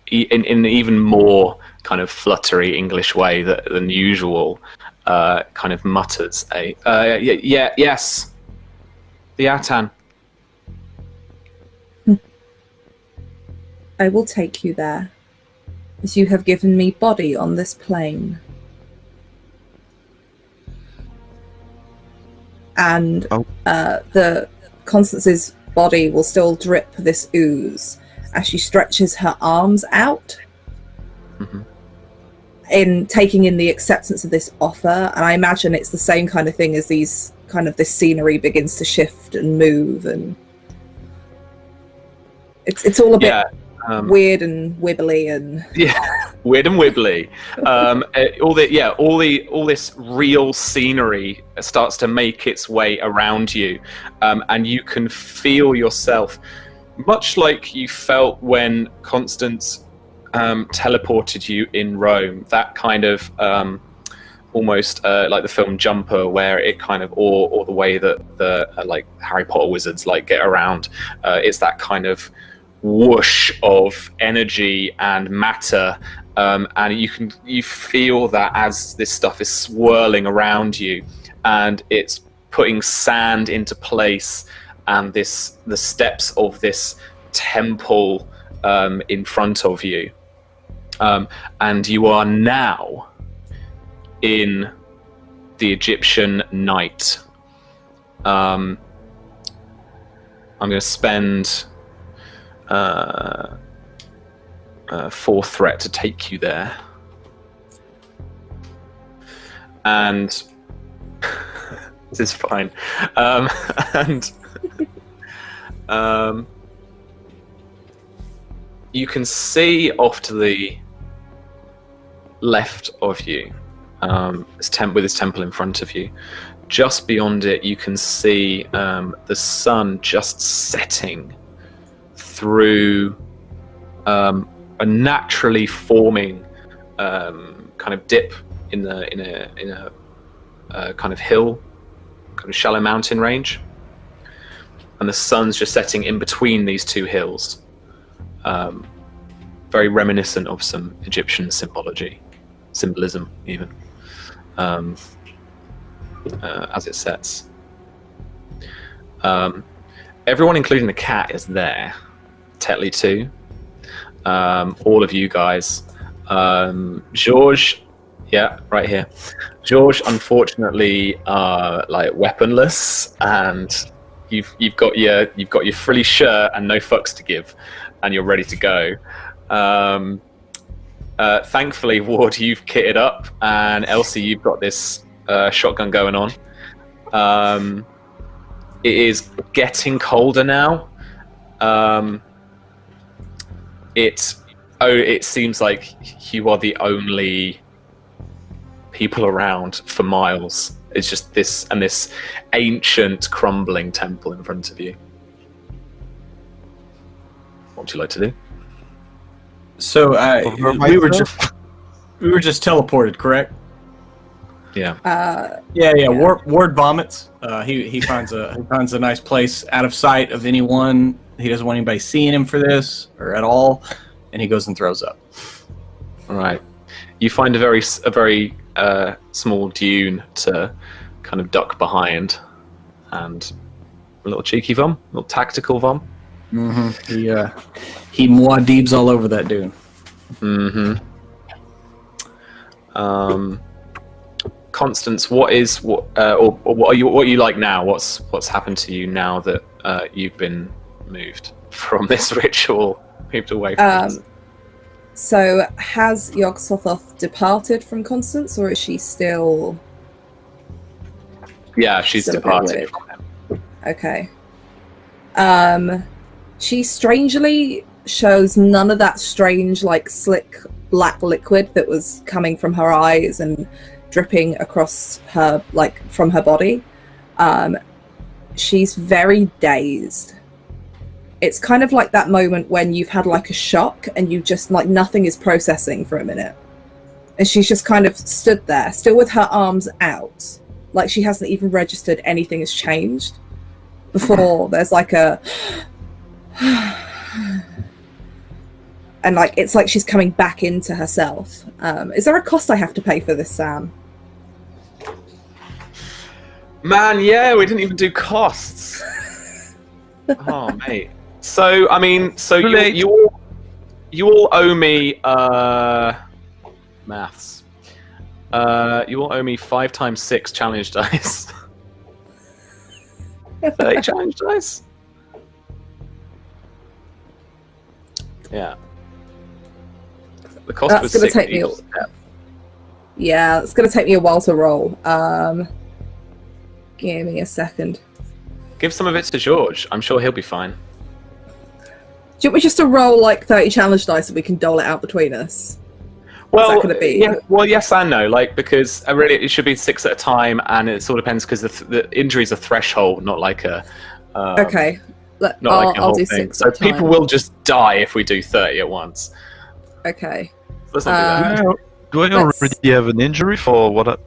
in an even more kind of fluttery English way than usual, kind of mutters yes, the Atan. I will take you there, as you have given me body on this plane. And the Constance's body will still drip this ooze as she stretches her arms out in taking in the acceptance of this offer. And I imagine it's the same kind of thing as this scenery begins to shift and move, and it's all a bit weird and wibbly and weird and wibbly. All this real scenery starts to make its way around you, and you can feel yourself, much like you felt when Constance teleported you in Rome. That kind of almost like the film Jumper, where it kind of, or the way that the like Harry Potter wizards like get around. It's that kind of whoosh of energy and matter, and you feel that as this stuff is swirling around you, and it's putting sand into place, and the steps of this temple in front of you, and you are now in the Egyptian night. I'm going to spend 4 threat to take you there, and this is fine. You can see off to the left of you, with this temple in front of you. Just beyond it, you can see the sun just setting through a naturally forming kind of dip in a kind of hill, kind of shallow mountain range, and the sun's just setting in between these two hills. Very reminiscent of some Egyptian symbolism even, as it sets. Everyone, including the cat, is there. Tetley too. All of you guys. Georges, yeah, right here. Georges, unfortunately, are like weaponless, and you've got your frilly shirt and no fucks to give, and you're ready to go. Thankfully, Ward, you've kitted up, and Elsie, you've got this shotgun going on. It is getting colder now. It seems like you are the only people around for miles. it's just this ancient crumbling temple in front of you. What would you like to do? So we were just teleported, correct? Yeah. Yeah. Ward vomits. He finds a nice place out of sight of anyone. He doesn't want anybody seeing him for this or at all, and he goes and throws up. All right. You find a very small dune to kind of duck behind, and a little cheeky vom, a little tactical vom. Mm-hmm. He Muad'Dibs all over that dune. Mm-hmm. Constance, what are you like now? What's happened to you now that you've been moved from this ritual, moved away from this? So has Yog-Sothoth departed from Constance, or is she still? Yeah, she's still departed from him. Okay. She strangely shows none of that strange, like, slick black liquid that was coming from her eyes and dripping across her, like, from her body. She's very dazed. It's kind of like that moment when you've had, like, a shock and you just, like, nothing is processing for a minute. And she's just kind of stood there, still with her arms out, like she hasn't even registered anything has changed, before there's, like, a... and, like, it's like she's coming back into herself. Is there a cost I have to pay for this, Sam? Man, yeah, we didn't even do costs. Oh, mate. So, I mean, you all owe me maths. You all owe me 5 times 6 challenge dice. 30 challenge dice. Yeah. The cost That's was gonna 60. take me. Yeah, it's gonna take me a while to roll. Give me a second. Give some of it to George. I'm sure he'll be fine. Do you want me just to roll like 30 challenge dice and we can dole it out between us? Well, What's that gonna be? Yeah, well, yes and no. Like, because really it should be 6 at a time, and it sort of depends because the injury is a threshold, not like a. Okay. I'll do thing. 6 So at a time. people will just die if we do 30 at once. Okay. So let's not do that. Do I already have an injury for what?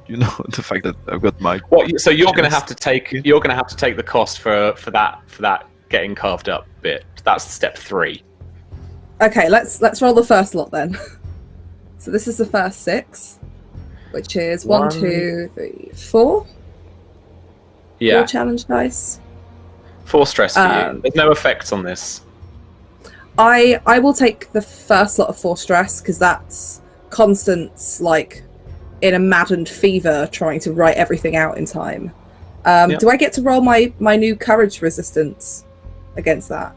The fact that I've got my. So you're going to have to take the cost for that getting carved up bit. That's step 3. Okay, let's roll the first lot then. So this is the first 6, which is 1, 2, 3, 4. Yeah. 4 challenge dice. 4 stress for you. There's no effects on this. I will take the first lot of 4 stress because that's Constance, like, in a maddened fever trying to write everything out in time. Do I get to roll my new courage resistance against that?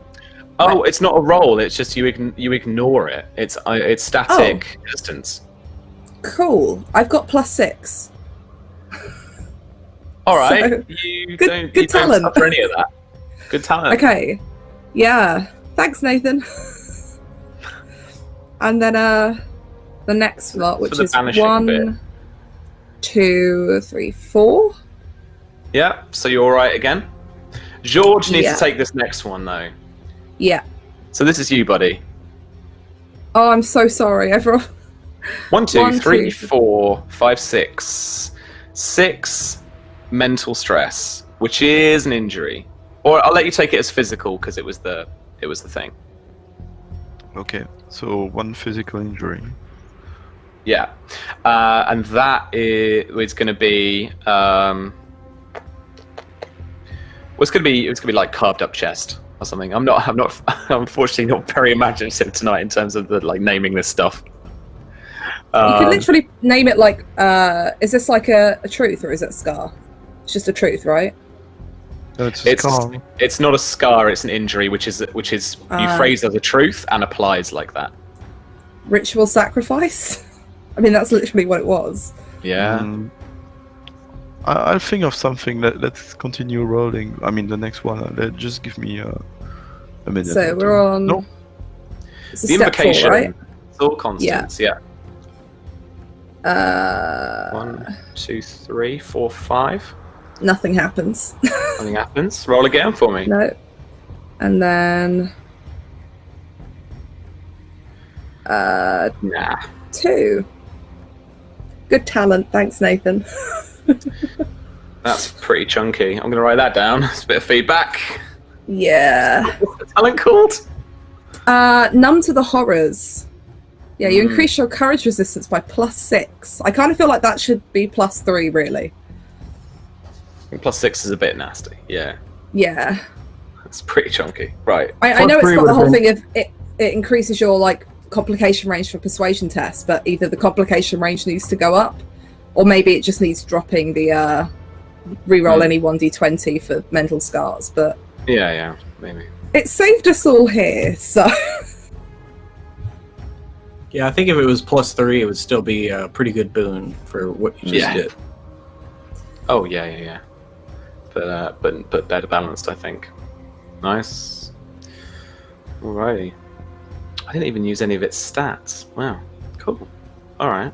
Oh, it's not a roll. It's just you ignore it. It's static distance. Cool. I've got +6. All right. So, you good don't talent. suffer any of that. Good talent. Okay. Yeah. Thanks, Nathan. And then the next lot, which is banishing 1, bit. 2, 3, 4. Yeah. So you're all right again. George needs Yeah. to take this next one though. Yeah. So this is you, buddy. Oh, I'm so sorry, everyone. 1, 2, 1, 3, 2. 4, 5, 6. 6 mental stress, which is an injury. Or I'll let you take it as physical because it was the thing. Okay, so 1 physical injury. Yeah, and that is going to be. It's going to be like carved up chest or something. I'm unfortunately not very imaginative tonight in terms of naming this stuff. You can literally name it like, is this like a truth or is it a scar? It's just a truth, right? No, it's not a scar, it's an injury, which is you phrase as a truth and applies like that. Ritual sacrifice? I mean, that's literally what it was. Yeah. I'll think of something. Let's continue rolling. I mean, the next one. Just give me a minute. So we're on. No. It's a The step invocation. 4, right? It's all constants. Yeah. 1, 2, 3, 4, 5. Nothing happens. Nothing happens. Roll again for me. No. And then... Nah. 2. Good talent. Thanks, Nathan. That's pretty chunky. I'm going to write that down. It's a bit of feedback. Yeah. What's the talent called? Numb to the horrors. Yeah, you increase your courage resistance by +6. I kind of feel like that should be +3, really. +6 is a bit nasty. Yeah. Yeah. It's pretty chunky. Right. I know it's +3 got the whole would've thing of it increases your like complication range for persuasion tests, but either the complication range needs to go up, or maybe it just needs dropping the reroll any 1d20 for mental scars. But Yeah, maybe. it saved us all here, so Yeah, I think if it was +3, it would still be a pretty good boon for what you just Yeah. did. Oh yeah. But better balanced, I think. Nice. Alrighty. I didn't even use any of its stats. Wow. Cool. All right.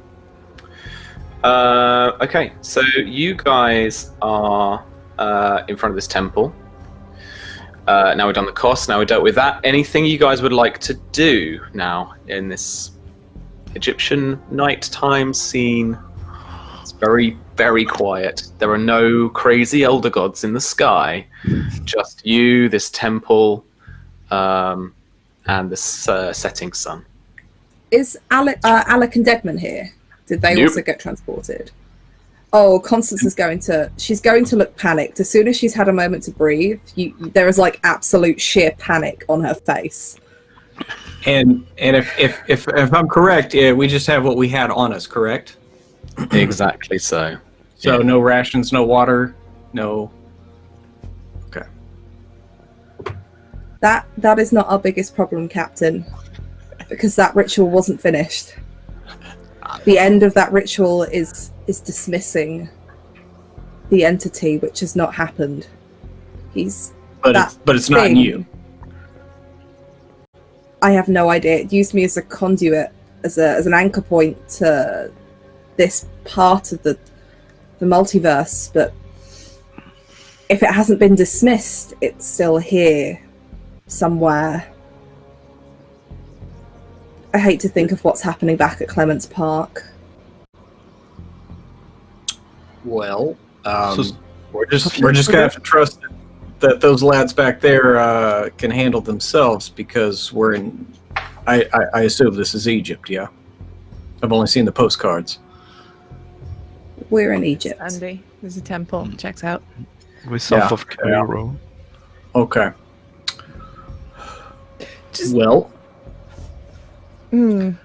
Okay. So you guys are in front of this temple. Now we've done the cost. Now we dealt with that. Anything you guys would like to do now in this Egyptian nighttime scene? It's very, very quiet. There are no crazy elder gods in the sky. Just you, this temple, and this setting sun. is Alec and Deadman here? Did they Nope. also get transported? Oh, Constance is she's going to look panicked. As soon as she's had a moment to breathe, there is like absolute sheer panic on her face. And if I'm correct, we just have what we had on us, correct? Exactly so. So no rations, no water, no. Okay. That is not our biggest problem, Captain, because that ritual wasn't finished. The end of that ritual is dismissing the entity, which has not happened. But it's not in you. I have no idea. It used me as a conduit, as an anchor point to this part of the multiverse, but if it hasn't been dismissed, it's still here somewhere. I hate to think of what's happening back at Clements Park. Well, So- we're just gonna have to trust that those lads back there can handle themselves, because we're in. I assume this is Egypt. Yeah, I've only seen the postcards. We're in Egypt. Andy, there's a temple. Checks out. We're south Yeah. of Cairo. Okay. Just- Well, Being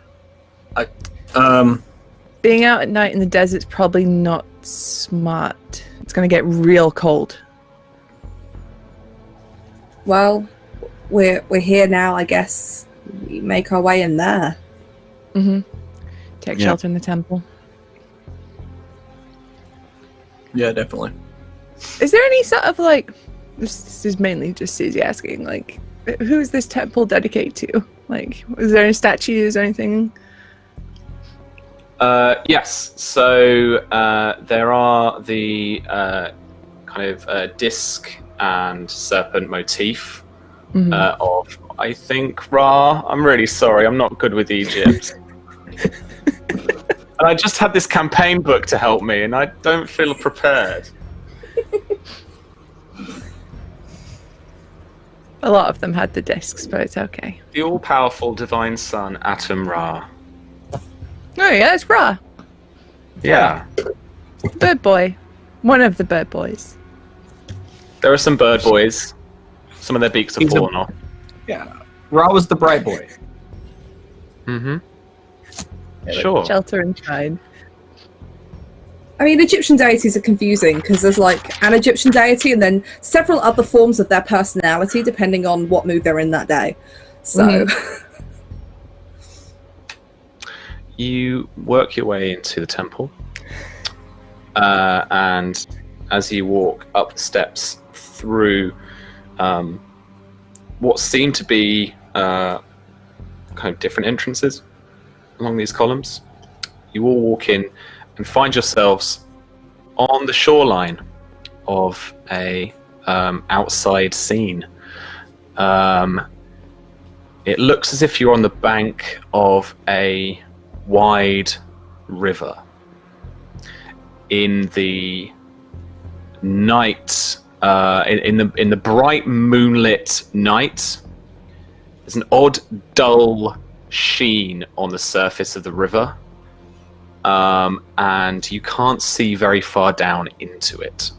out at night in the desert's probably not smart. It's gonna get real cold. Well, we're here now, I guess. We make our way in there. Take Yeah. shelter in the temple. yeah, definitely. Is there any sort of like? This is mainly just Susie asking. Like, who is this temple dedicated to? Like, is there any statues or anything? Yes. So there are the kind of disc and serpent motif of, I think, Ra. I'm really sorry. I'm not good with Egypt. And I just had this campaign book to help me, and I don't feel prepared. A lot of them had the discs, but it's okay. The all-powerful divine sun, Atum Ra. Oh yeah, it's Ra, Yeah. bird boy, one of the bird boys. There are some bird boys. Some of their beaks have He's a- fallen off. Yeah, Ra was the bright boy. Mm-hmm. Sure. Shelter and shine. I mean, Egyptian deities are confusing because there's like an Egyptian deity and then several other forms of their personality depending on what mood they're in that day. So, You work your way into the temple, and as you walk up the steps through what seem to be kind of different entrances along these columns, you all walk in and find yourselves on the shoreline of a outside scene. It looks as if you're on the bank of a wide river. In the night, in the bright moonlit night, there's an odd, dull sheen on the surface of the river, and you can't see very far down into it.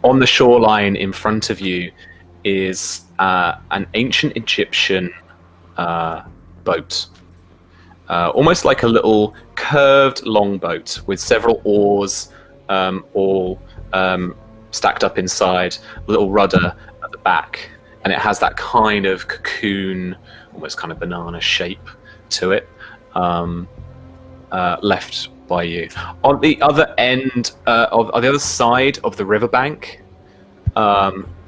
On the shoreline in front of you is an ancient Egyptian boat. Almost like a little curved longboat with several oars all stacked up inside, a little rudder at the back. And it has that kind of cocoon, almost kind of banana shape to it, left by you. On the other end, on the other side of the riverbank,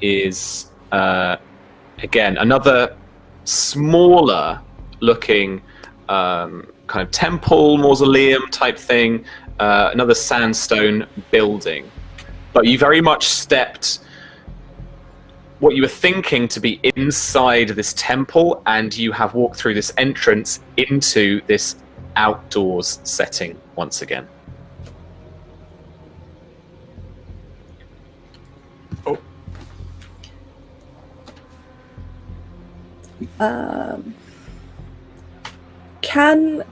is again another smaller looking kind of temple, mausoleum type thing, another sandstone building. But you very much stepped what you were thinking to be inside this temple, and you have walked through this entrance into this outdoors setting once again. Can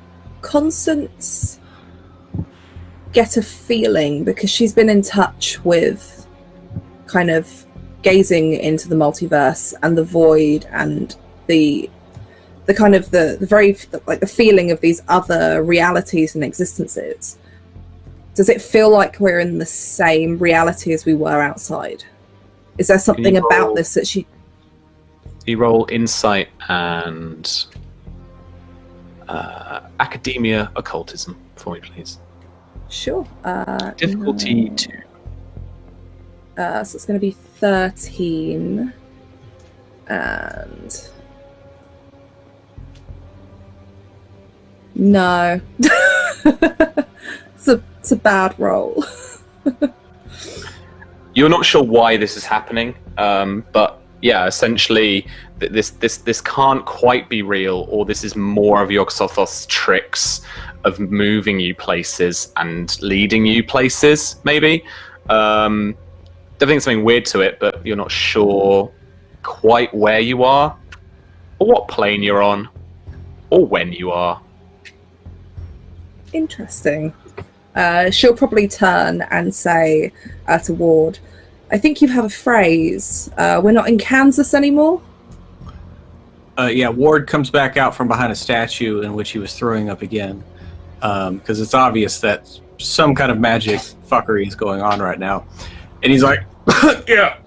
Constance get a feeling, because she's been in touch with kind of gazing into the multiverse and the void and the kind of the very like the feeling of these other realities and existences? Does it feel like we're in the same reality as we were outside? Is there something about this that she... You roll insight and academia occultism for me, please. Sure. Difficulty 2. So it's going to be 13. And... No. It's a bad roll. You're not sure why this is happening, but yeah, essentially this can't quite be real, or this is more of Yog-Sothoth's tricks of moving you places and leading you places, maybe. There being something weird to it, but you're not sure quite where you are, or what plane you're on, or when you are. Interesting. She'll probably turn and say to Ward, I think you have a phrase. We're not in Kansas anymore? Yeah, Ward comes back out from behind a statue in which he was throwing up again. Because it's obvious that some kind of magic fuckery is going on right now. And he's like, yeah,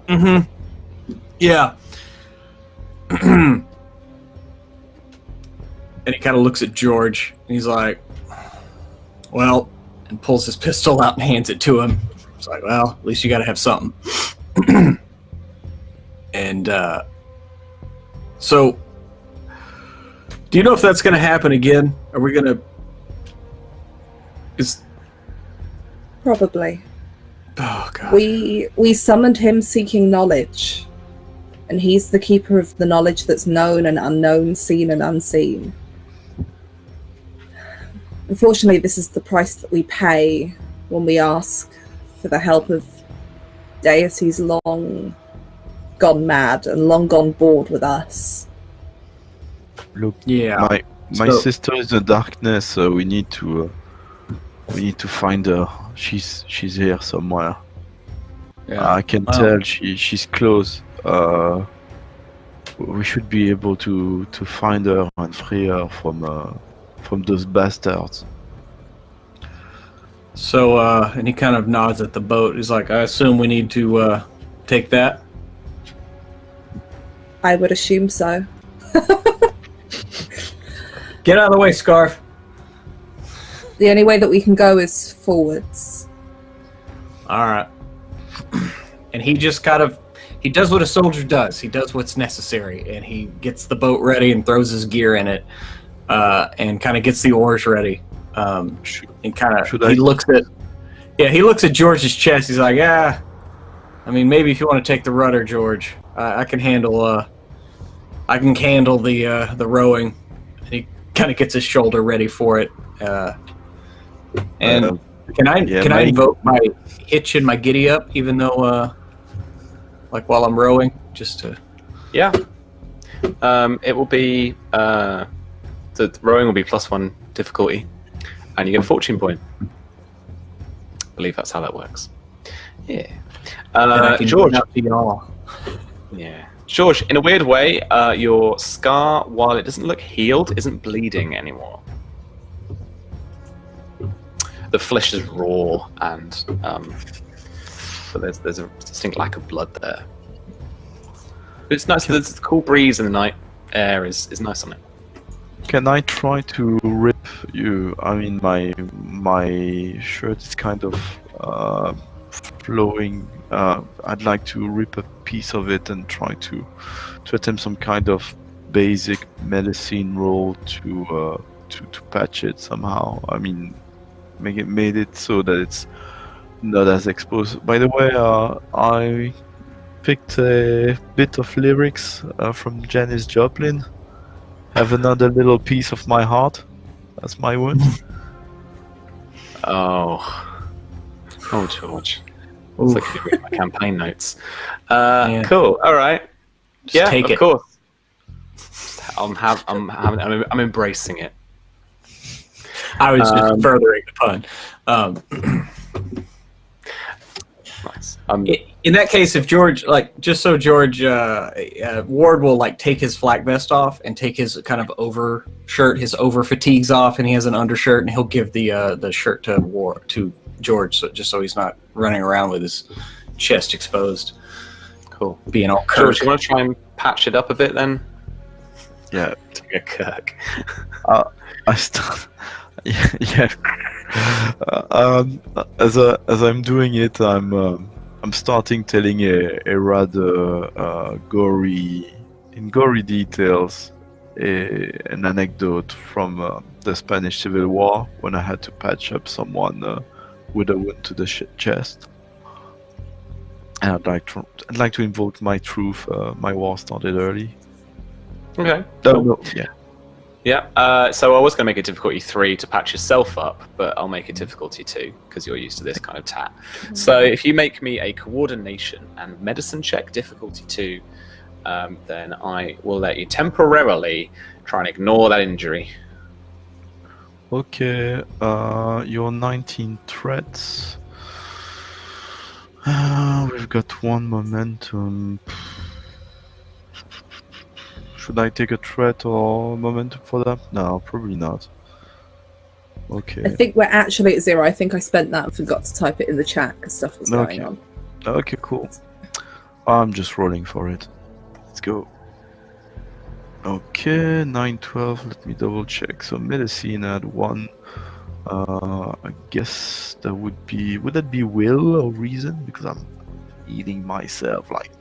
yeah. And he kind of looks at George, and he's like, well, and pulls his pistol out and hands it to him. It's like, well, at least you got to have something. And so, do you know if that's going to happen again? Are we going to... Probably. Oh, God. We summoned him seeking knowledge, and he's the keeper of the knowledge that's known and unknown, seen and unseen. Unfortunately, this is the price that we pay when we ask for the help of deities long gone mad and long gone bored with us. Look, Yeah. my sister is in the darkness, so we need to find her. She's here somewhere. Yeah. I can tell she's close. We should be able to find her and free her from those bastards. So, and he kind of nods at the boat. He's like, I assume we need to take that? I would assume so. Get out of the way, Scarf. The only way that we can go is forwards. All right. And he just kind of, he does what a soldier does. He does what's necessary, and he gets the boat ready and throws his gear in it, and kind of gets the oars ready. And kind of Should he I- looks at George's chest. He's like, yeah. I mean, maybe if you want to take the rudder, George, I can handle the rowing. And he kind of gets his shoulder ready for it. And can I invoke my hitch and my giddy up, even though like while I'm rowing, just to. Yeah. It will be the rowing will be +1 difficulty, and you get a fortune point. I believe that's how that works. Yeah. George. Yeah. George, in a weird way, your scar, while it doesn't look healed, isn't bleeding anymore. The flesh is raw, and but there's a distinct lack of blood there. But it's nice. There's a cool breeze in the night air is nice on it. Can I try to rip you? I mean, my shirt is kind of flowing. I'd like to rip a piece of it and try to attempt some kind of basic medicine roll to patch it somehow. I mean, made it so that it's not as exposed. By the way, I picked a bit of lyrics from Janis Joplin. Have another little piece of my heart. That's my wound. Oh, George. Oof. It's like you're reading my campaign notes. Yeah. Cool. All right. Just take of it. course. I'm embracing it. I was just furthering the pun. Nice. In that case, if George, just so George, Ward will take his flak vest off and take his kind of his over fatigues off, and he has an undershirt, and he'll give the shirt to George, just so he's not running around with his chest exposed. Cool. Being all George, Kirk. you want to try and patch it up a bit then? Yeah. Take a Kirk. I start. Yeah. As I'm doing it, I'm starting telling a rather gory details, an anecdote from the Spanish Civil War when I had to patch up someone with a wound to the chest. And I'd like to invoke my truth. My war started early. Okay. No, yeah. Yeah, so I was going to make it difficulty 3 to patch yourself up, but I'll make it difficulty 2 because you're used to this kind of tat. So if you make me a coordination and medicine check difficulty 2, then I will let you temporarily try and ignore that injury. Okay, you're 19 threats. We've got 1 momentum. Should I take a threat or momentum for that? No, probably not. Okay. I think we're actually at 0. I think I spent that and forgot to type it in the chat because stuff was going on. Okay, cool. I'm just rolling for it. Let's go. Okay, 9, 12. Let me double check. So medicine at 1. I guess that would that be will or reason? Because I'm eating myself like.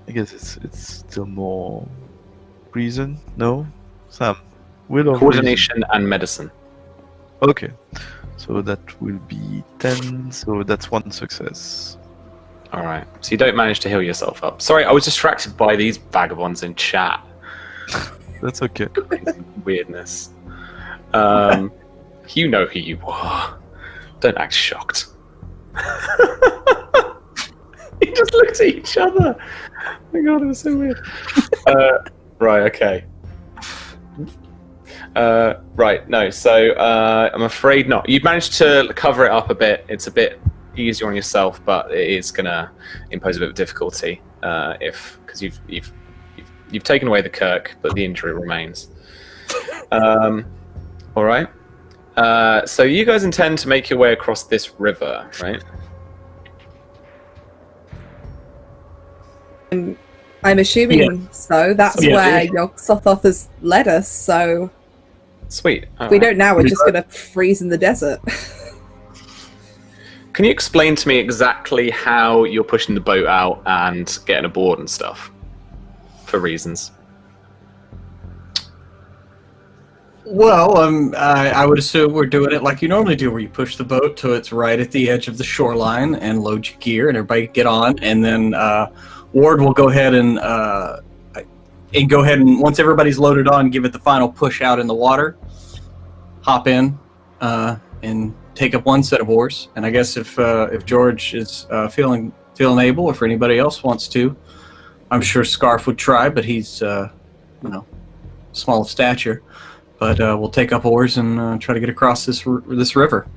I guess it's still more reason. No, Sam, will or Coordination and medicine. reason? Okay, so that will be 10. So that's 1 success. All right. So you don't manage to heal yourself up. Sorry, I was distracted by these vagabonds in chat. That's okay. Weirdness. You know who you are. Don't act shocked. We just looked at each other. Oh my god, it was so weird. Right, okay. Right, no, so I'm afraid not. You've managed to cover it up a bit. It's a bit easier on yourself, but it is going to impose a bit of difficulty because you've taken away the Kirk, but the injury remains. All right. So you guys intend to make your way across this river, right? I'm assuming so. That's Yeah. where Yog-Sothoth has led us, so Sweet. All if we right. don't now, we're just going to freeze in the desert. Can you explain to me exactly how you're pushing the boat out and getting aboard and stuff? For reasons. Well, I would assume we're doing it like you normally do, where you push the boat till it's right at the edge of the shoreline and load your gear, and everybody get on, and then Ward will go ahead and once everybody's loaded on, give it the final push out in the water, hop in, and take up one set of oars. And I guess if George is feeling able, or if anybody else wants to, I'm sure Scarf would try, but he's small of stature. But we'll take up oars and try to get across this river.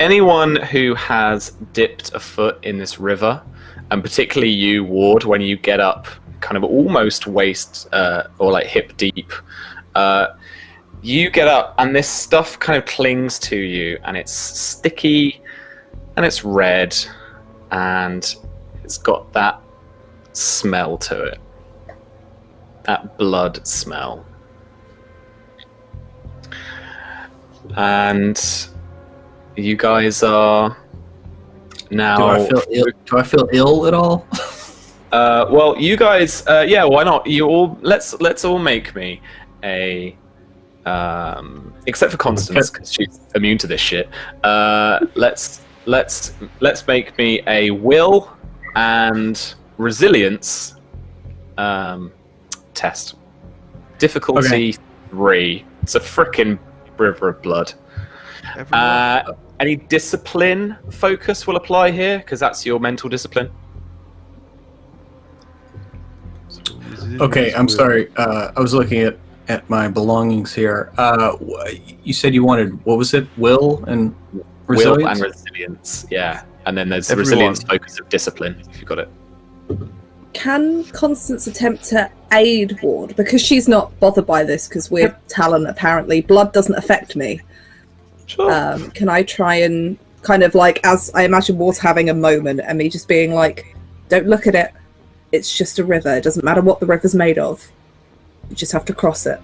Anyone who has dipped a foot in this river, and particularly you, Ward, when you get up kind of almost waist or like hip deep, you get up and this stuff kind of clings to you, and it's sticky and it's red and it's got that smell to it, that blood smell. And you guys are now. Do I feel ill at all? Well, you guys. Yeah, why not? You all. Let's all make me a. Except for Constance, because she's immune to this shit. Let's make me a will and resilience test. Difficulty 3. It's a frickin' river of blood. Any discipline focus will apply here, because that's your mental discipline. Okay, I'm sorry. I was looking at my belongings here. You said you wanted, what was it? Will and resilience? Will and resilience, yeah. And then there's resilience focus of discipline, if you've got it. Can Constance attempt to aid Ward? Because she's not bothered by this, because we're Talon, apparently. Blood doesn't affect me. Sure. Can I try and kind of like, as I imagine Ward's having a moment, and me just being like, don't look at it. It's just a river. It doesn't matter what the river's made of. You just have to cross it.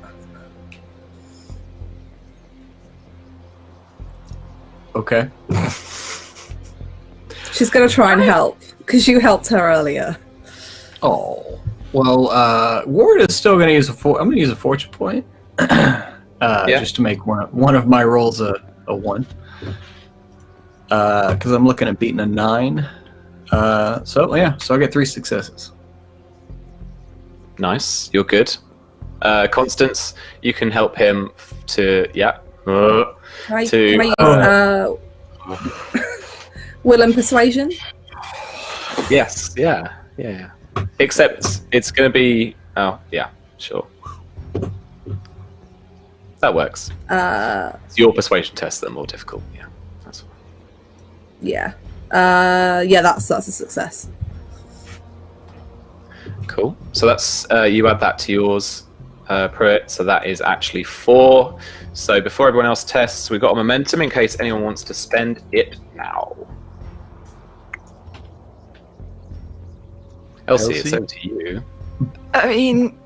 Okay. She's going to try and help, because you helped her earlier. Oh. Well, Ward is still going to use I'm going to use a fortune point. Just to make one of my rolls a 1. Because I'm looking at beating a 9. So I get 3 successes. Nice, you're good. Constance, you can help him to Can I use will and persuasion? Yes, yeah. Except it's going to be sure. That works. It's your persuasion test that are more difficult. Yeah, that's fine. Yeah. That's a success. Cool. So that's you add that to yours, Pruitt. So that is actually 4. So before everyone else tests, we've got a momentum in case anyone wants to spend it now. Elsie, it's over to you. I mean,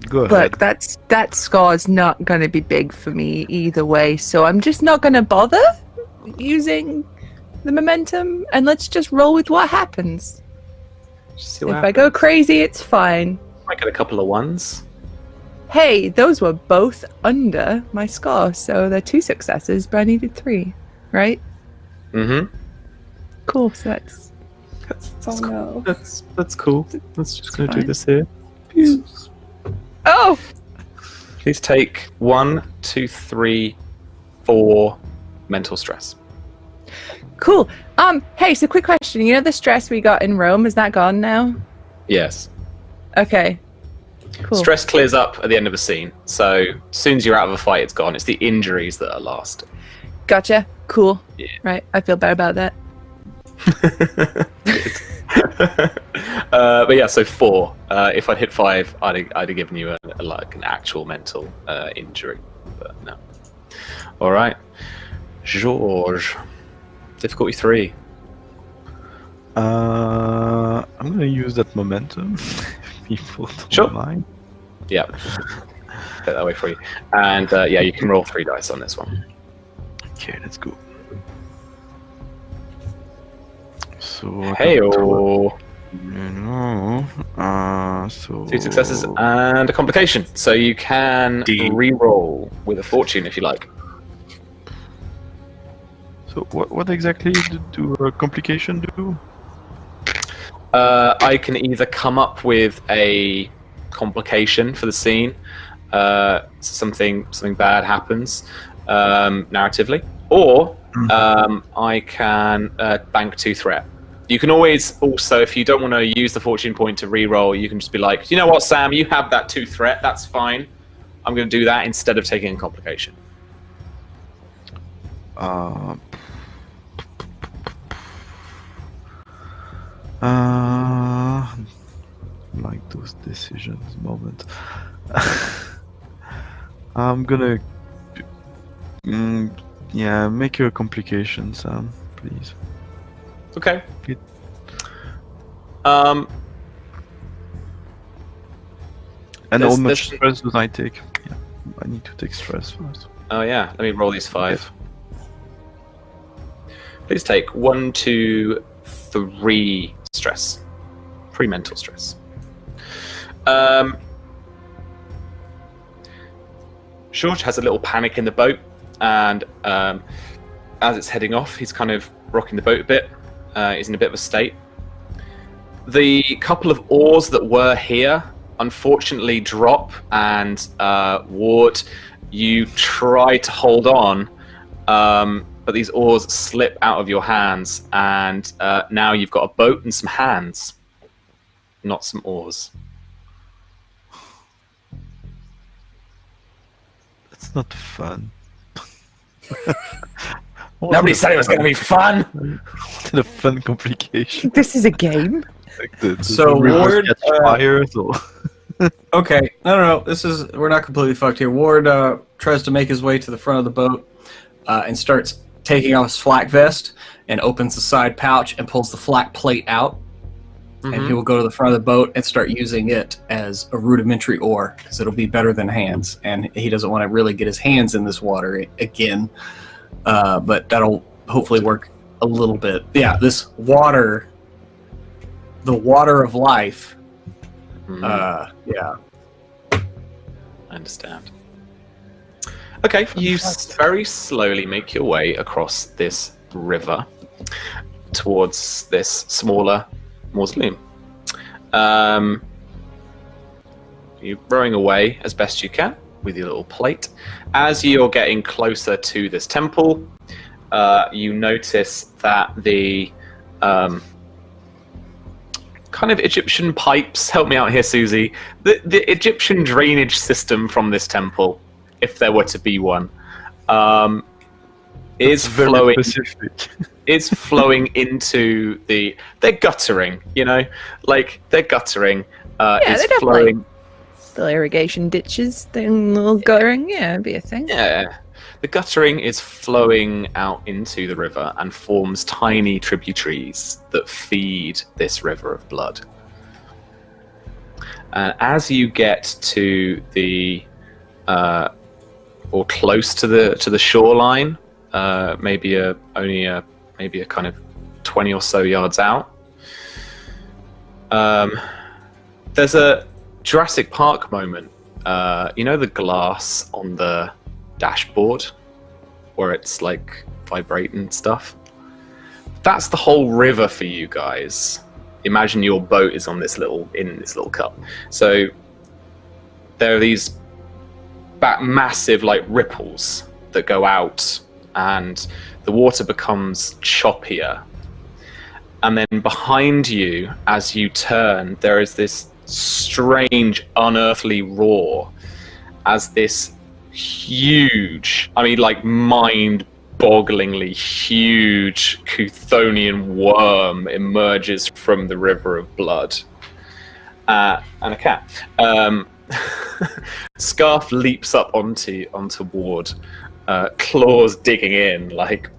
go ahead. Look, that score's not going to be big for me either way, so I'm just not going to bother using the momentum, and let's just roll with what happens. I go crazy, it's fine. Might get a couple of 1s. Hey, those were both under my score, so they're 2 successes, but I needed 3, right? Mm-hmm. Cool, so that's Oh no. That's cool. Let's just going to do this here. Oh! Please take 1, 2, 3, 4 mental stress. Cool. Hey, so quick question. You know the stress we got in Rome, is that gone now? Yes. Okay. Cool. Stress clears up at the end of a scene. So as soon as you're out of a fight, it's gone. It's the injuries that are lasting. Gotcha. Cool. Yeah. Right. I feel better about that. But yeah, so 4. If I'd hit 5, I'd have given you an actual mental injury. But no. All right. George. Difficulty 3. I'm gonna use that momentum. People don't mind. Yeah. Put that way for you. And you can roll 3 dice on this one. Okay, let's go. So Hey-oh. So 2 successes and a complication. So you can re-roll with a fortune if you like. So what exactly do a complication do? I can either come up with a complication for the scene, something bad happens narratively, or I can bank 2 threat. You can always also, if you don't want to use the fortune point to re-roll, you can just be like, you know what, Sam, you have that 2 threat, that's fine. I'm going to do that instead of taking a complication. Like those decisions moment. I'm gonna make you a complication, Sam, please. Okay. It- And how much stress does I take? Yeah, I need to take stress first. Oh yeah, let me roll these 5. Please take 1, 2, 3 stress. 3 mental stress. George has a little panic in the boat, and as it's heading off, he's kind of rocking the boat a bit. He's in a bit of a state. The couple of oars that were here unfortunately drop, and Ward, you try to hold on, but these oars slip out of your hands, and now you've got a boat and some hands, not some oars. It's not fun. Nobody said it was going to be fun. What a fun complication. This is a game. Like So river Ward, gets fires or Okay, no. We're not completely fucked here. Ward tries to make his way to the front of the boat and starts taking off his flak vest and opens the side pouch and pulls the flak plate out. And he will go to the front of the boat and start using it as a rudimentary oar because it'll be better than hands. And he doesn't want to really get his hands in this water again, but that'll hopefully work a little bit. Yeah, this water, the water of life. Yeah. I understand. Okay, you very slowly make your way across this river towards this smaller mausoleum. You're rowing away as best you can with your little plate. As you're getting closer to this temple, you notice that the kind of Egyptian pipes, help me out here, Susie, the Egyptian drainage system from this temple, if there were to be one, is flowing. Specific. Is flowing into they're guttering, like they're guttering. It's they'd have, flowing. The irrigation ditches, thing, little guttering, it'd be a thing. Yeah, the guttering is flowing out into the river and forms tiny tributaries that feed this river of blood. As you get to the or close to the shoreline, maybe a kind of 20 or so yards out, there's a Jurassic Park moment. The glass on the dashboard where it's like vibrating stuff? That's the whole river for you guys. Imagine your boat is on this little cup. So there are these massive like ripples that go out, and the water becomes choppier. And then behind you, as you turn, there is this strange, unearthly roar as this huge, mind-bogglingly huge Chthonian worm emerges from the river of blood. And a cat. Scarf leaps up onto Ward, claws digging in like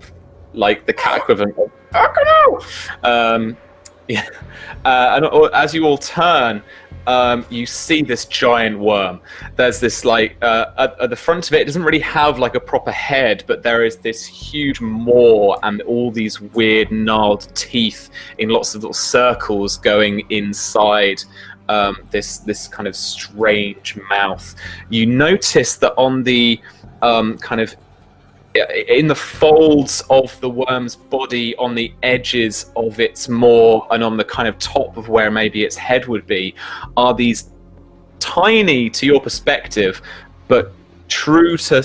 the cat equivalent of and as you all turn, you see this giant worm. There's this like at the front of it, it doesn't really have like a proper head, but there is this huge maw and all these weird gnarled teeth in lots of little circles going inside this kind of strange mouth. You notice that on the kind of in the folds of the worm's body, on the edges of its maw, and on the kind of top of where maybe its head would be, are these tiny, to your perspective, but true to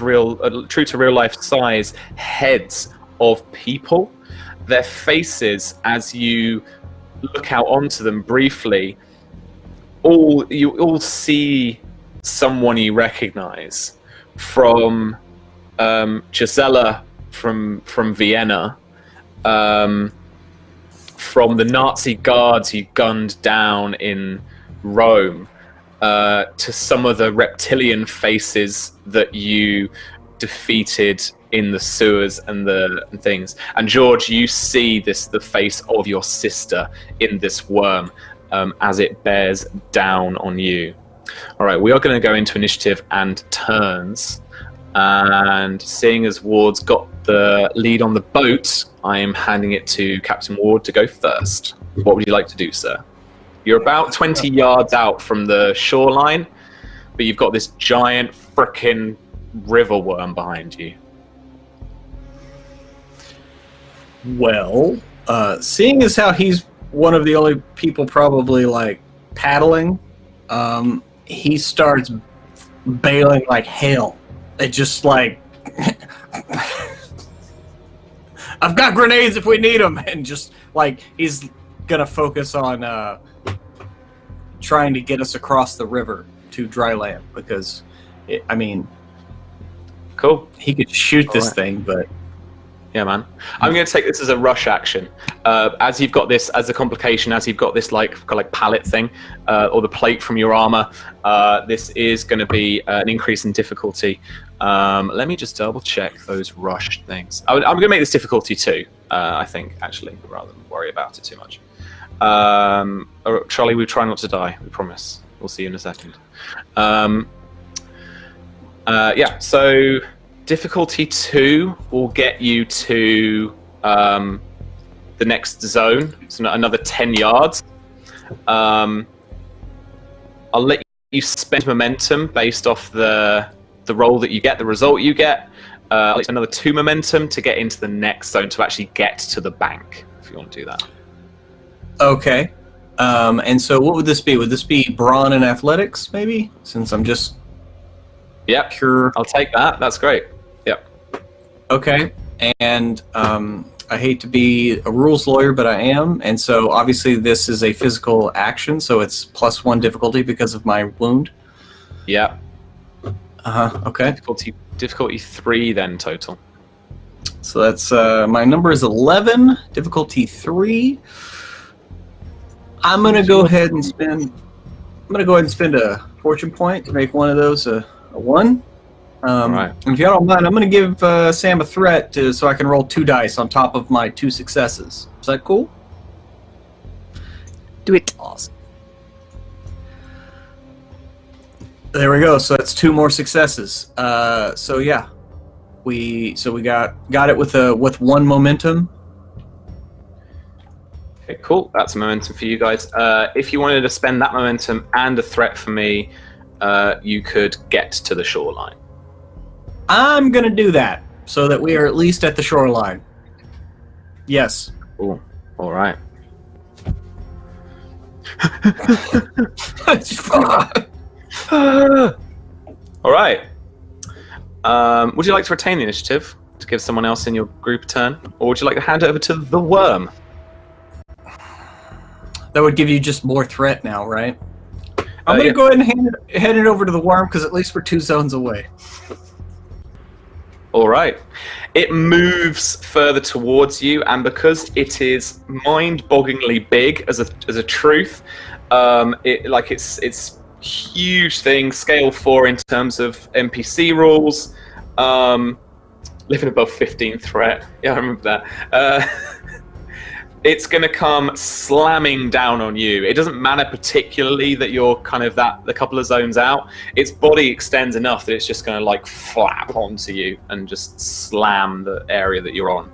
real life size heads of people. Their faces, as you look out onto them briefly, you all see someone you recognize from Gisela from Vienna, from the Nazi guards you gunned down in Rome, to some of the reptilian faces that you defeated in the sewers and things. And George, you see the face of your sister in this worm as it bears down on you. All right, we are going to go into initiative and turns. And seeing as Ward's got the lead on the boat, I am handing it to Captain Ward to go first. What would you like to do, sir? You're about 20 yards out from the shoreline, but you've got this giant frickin' river worm behind you. Well, seeing as how he's one of the only people probably like paddling, he starts bailing like hell. It just like, I've got grenades if we need them, and just like he's gonna focus on trying to get us across the river to dry land, because Cool. he could shoot this thing, but yeah, man. I'm going to take this as a rush action. As you've got this as a complication, as you've got this like pallet thing, or the plate from your armor, this is going to be an increase in difficulty. Let me just double check those rush things. I'm going to make this difficulty 2, I think, actually, rather than worry about it too much. Charlie, we try not to die, we promise. We'll see you in a second. Yeah, so difficulty 2 will get you to the next zone, so another 10 yards. I'll let you spend momentum based off the roll that you get, the result you get. I'll let you another 2 momentum to get into the next zone, to actually get to the bank, if you want to do that. okay. And so what would this be? Would this be brawn and athletics, maybe? Since I'm just Yep, pure. I'll take that. That's great. Yep. Okay. And I hate to be a rules lawyer, but I am. And so obviously this is a physical action, so it's +1 difficulty because of my wound. Yep. Okay. Difficulty 3 then total. So that's my number is 11, difficulty 3. I'm gonna go ahead and spend a fortune point to make one of those a 1. Right. And if you don't mind, I'm going to give Sam a threat so I can roll 2 dice on top of my 2 successes. Is that cool? Do it. Awesome. There we go. So that's 2 more successes. So yeah, we got it with 1 momentum. Okay, cool. That's a momentum for you guys. If you wanted to spend that momentum and a threat for me, you could get to the shoreline. I'm going to do that so that we are at least at the shoreline. Yes. Cool. All right. All right. Would you like to retain the initiative to give someone else in your group a turn, or would you like to hand it over to the worm? That would give you just more threat now, right? I'm going to Yeah. go ahead and hand it over to the worm, because at least we're 2 zones away. All right. It moves further towards you, and because it is mind-bogglingly big as a truth, it's huge thing, scale 4 in terms of NPC rules, living above 15 threat. Yeah, I remember that. it's going to come slamming down on you. It doesn't matter particularly that you're kind of the couple of zones out. Its body extends enough that it's just going to like flap onto you and just slam the area that you're on.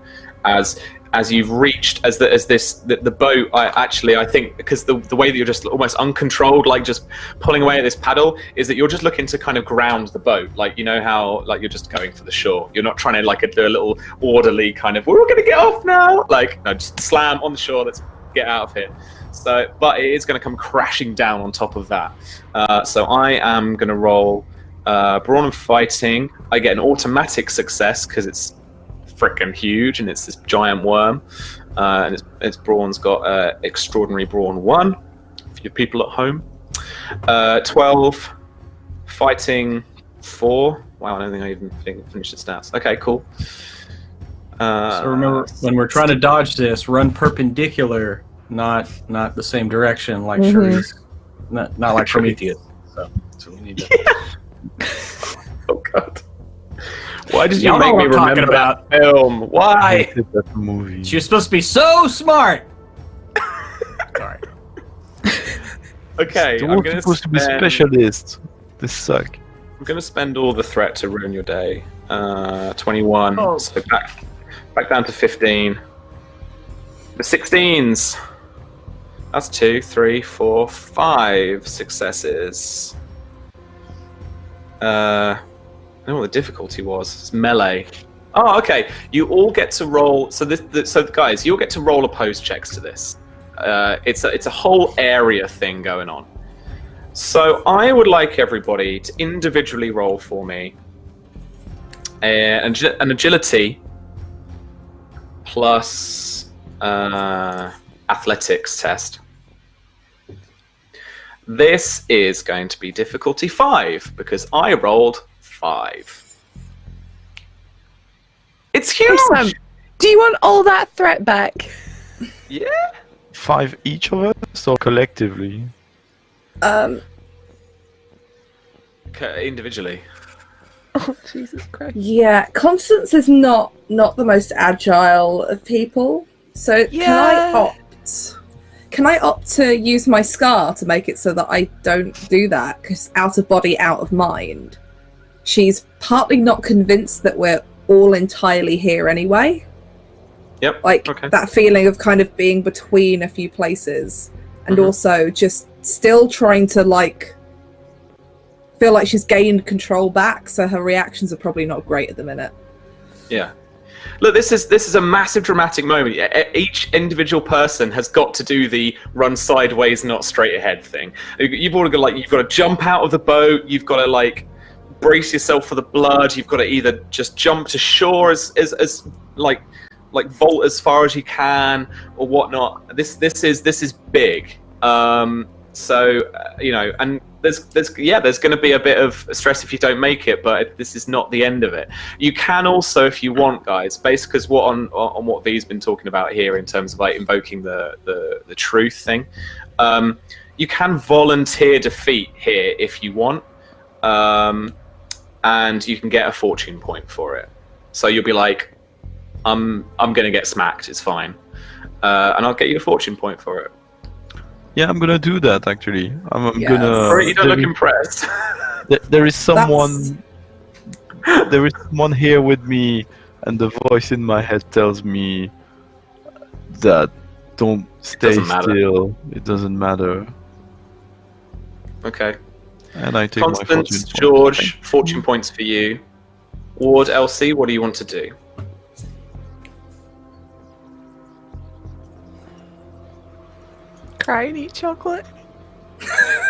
As you've reached, the boat, I think, because the way that you're just almost uncontrolled, like just pulling away at this paddle, is that you're just looking to kind of ground the boat. Like, you know how, like, you're just going for the shore. You're not trying to, like, do a little orderly kind of, we're all going to get off now. Like, no, just slam on the shore, let's get out of here. So, but it is going to come crashing down on top of that. So I am going to roll Brawn and Fighting. I get an automatic success because it's freaking huge and it's this giant worm, and its brawn's got extraordinary brawn 1 for your people at home. 12 fighting 4. Wow, I don't think I even finished the stats. Okay, cool. So remember, when we're trying to dodge this, run perpendicular, not the same direction like Charisse, not like Prometheus. So we need to. Oh god. Why did you Y'all make know me what I'm talking remember about. that film? Why? That movie. You're supposed to be so smart. Sorry. Okay, They I'm were gonna supposed to be spend, specialists. They suck. I'm gonna spend all the threat to ruin your day. 21. Oh. So back down to 15. The 16s. That's 2, 3, 4, 5 successes. I don't know what the difficulty was. It's melee. Oh, okay. You all get to roll. So guys, you'll get to roll opposed checks to this. It's a whole area thing going on. So I would like everybody to individually roll for me an agility plus athletics test. This is going to be difficulty 5 because I rolled 5. It's huge. Sam, do you want all that threat back? Yeah. 5 each of us or collectively? Individually. Oh, Jesus Christ. Yeah, Constance is not the most agile of people. So can I opt to use my scar to make it so that I don't do that? Because out of body, out of mind. She's partly not convinced that we're all entirely here anyway. Yep. Like, okay. that feeling of kind of being between a few places. And also just still trying to, like, feel like she's gained control back, so her reactions are probably not great at the minute. Yeah. Look, this is a massive dramatic moment. Each individual person has got to do the run sideways, not straight ahead thing. You've all got you've got to jump out of the boat. You've got to like brace yourself for the blood. You've got to either just jump to shore as like vault as far as you can or whatnot. This is big. So you know, and there's going to be a bit of stress if you don't make it, but this is not the end of it. You can also, if you want, guys, based because on what V's been talking about here in terms of like invoking the truth thing, you can volunteer defeat here if you want, and you can get a fortune point for it. So you'll be like, I'm going to get smacked. It's fine, and I'll get you a fortune point for it. Yeah, I'm gonna do that actually. I'm Yes. gonna. You don't look impressed. There is someone. There is someone here with me, and the voice in my head tells me that don't stay still. It doesn't matter. Okay. And I take my fortune Constance, point. George, fortune points for you. Ward, Elsie, what do you want to do? Cry and eat chocolate?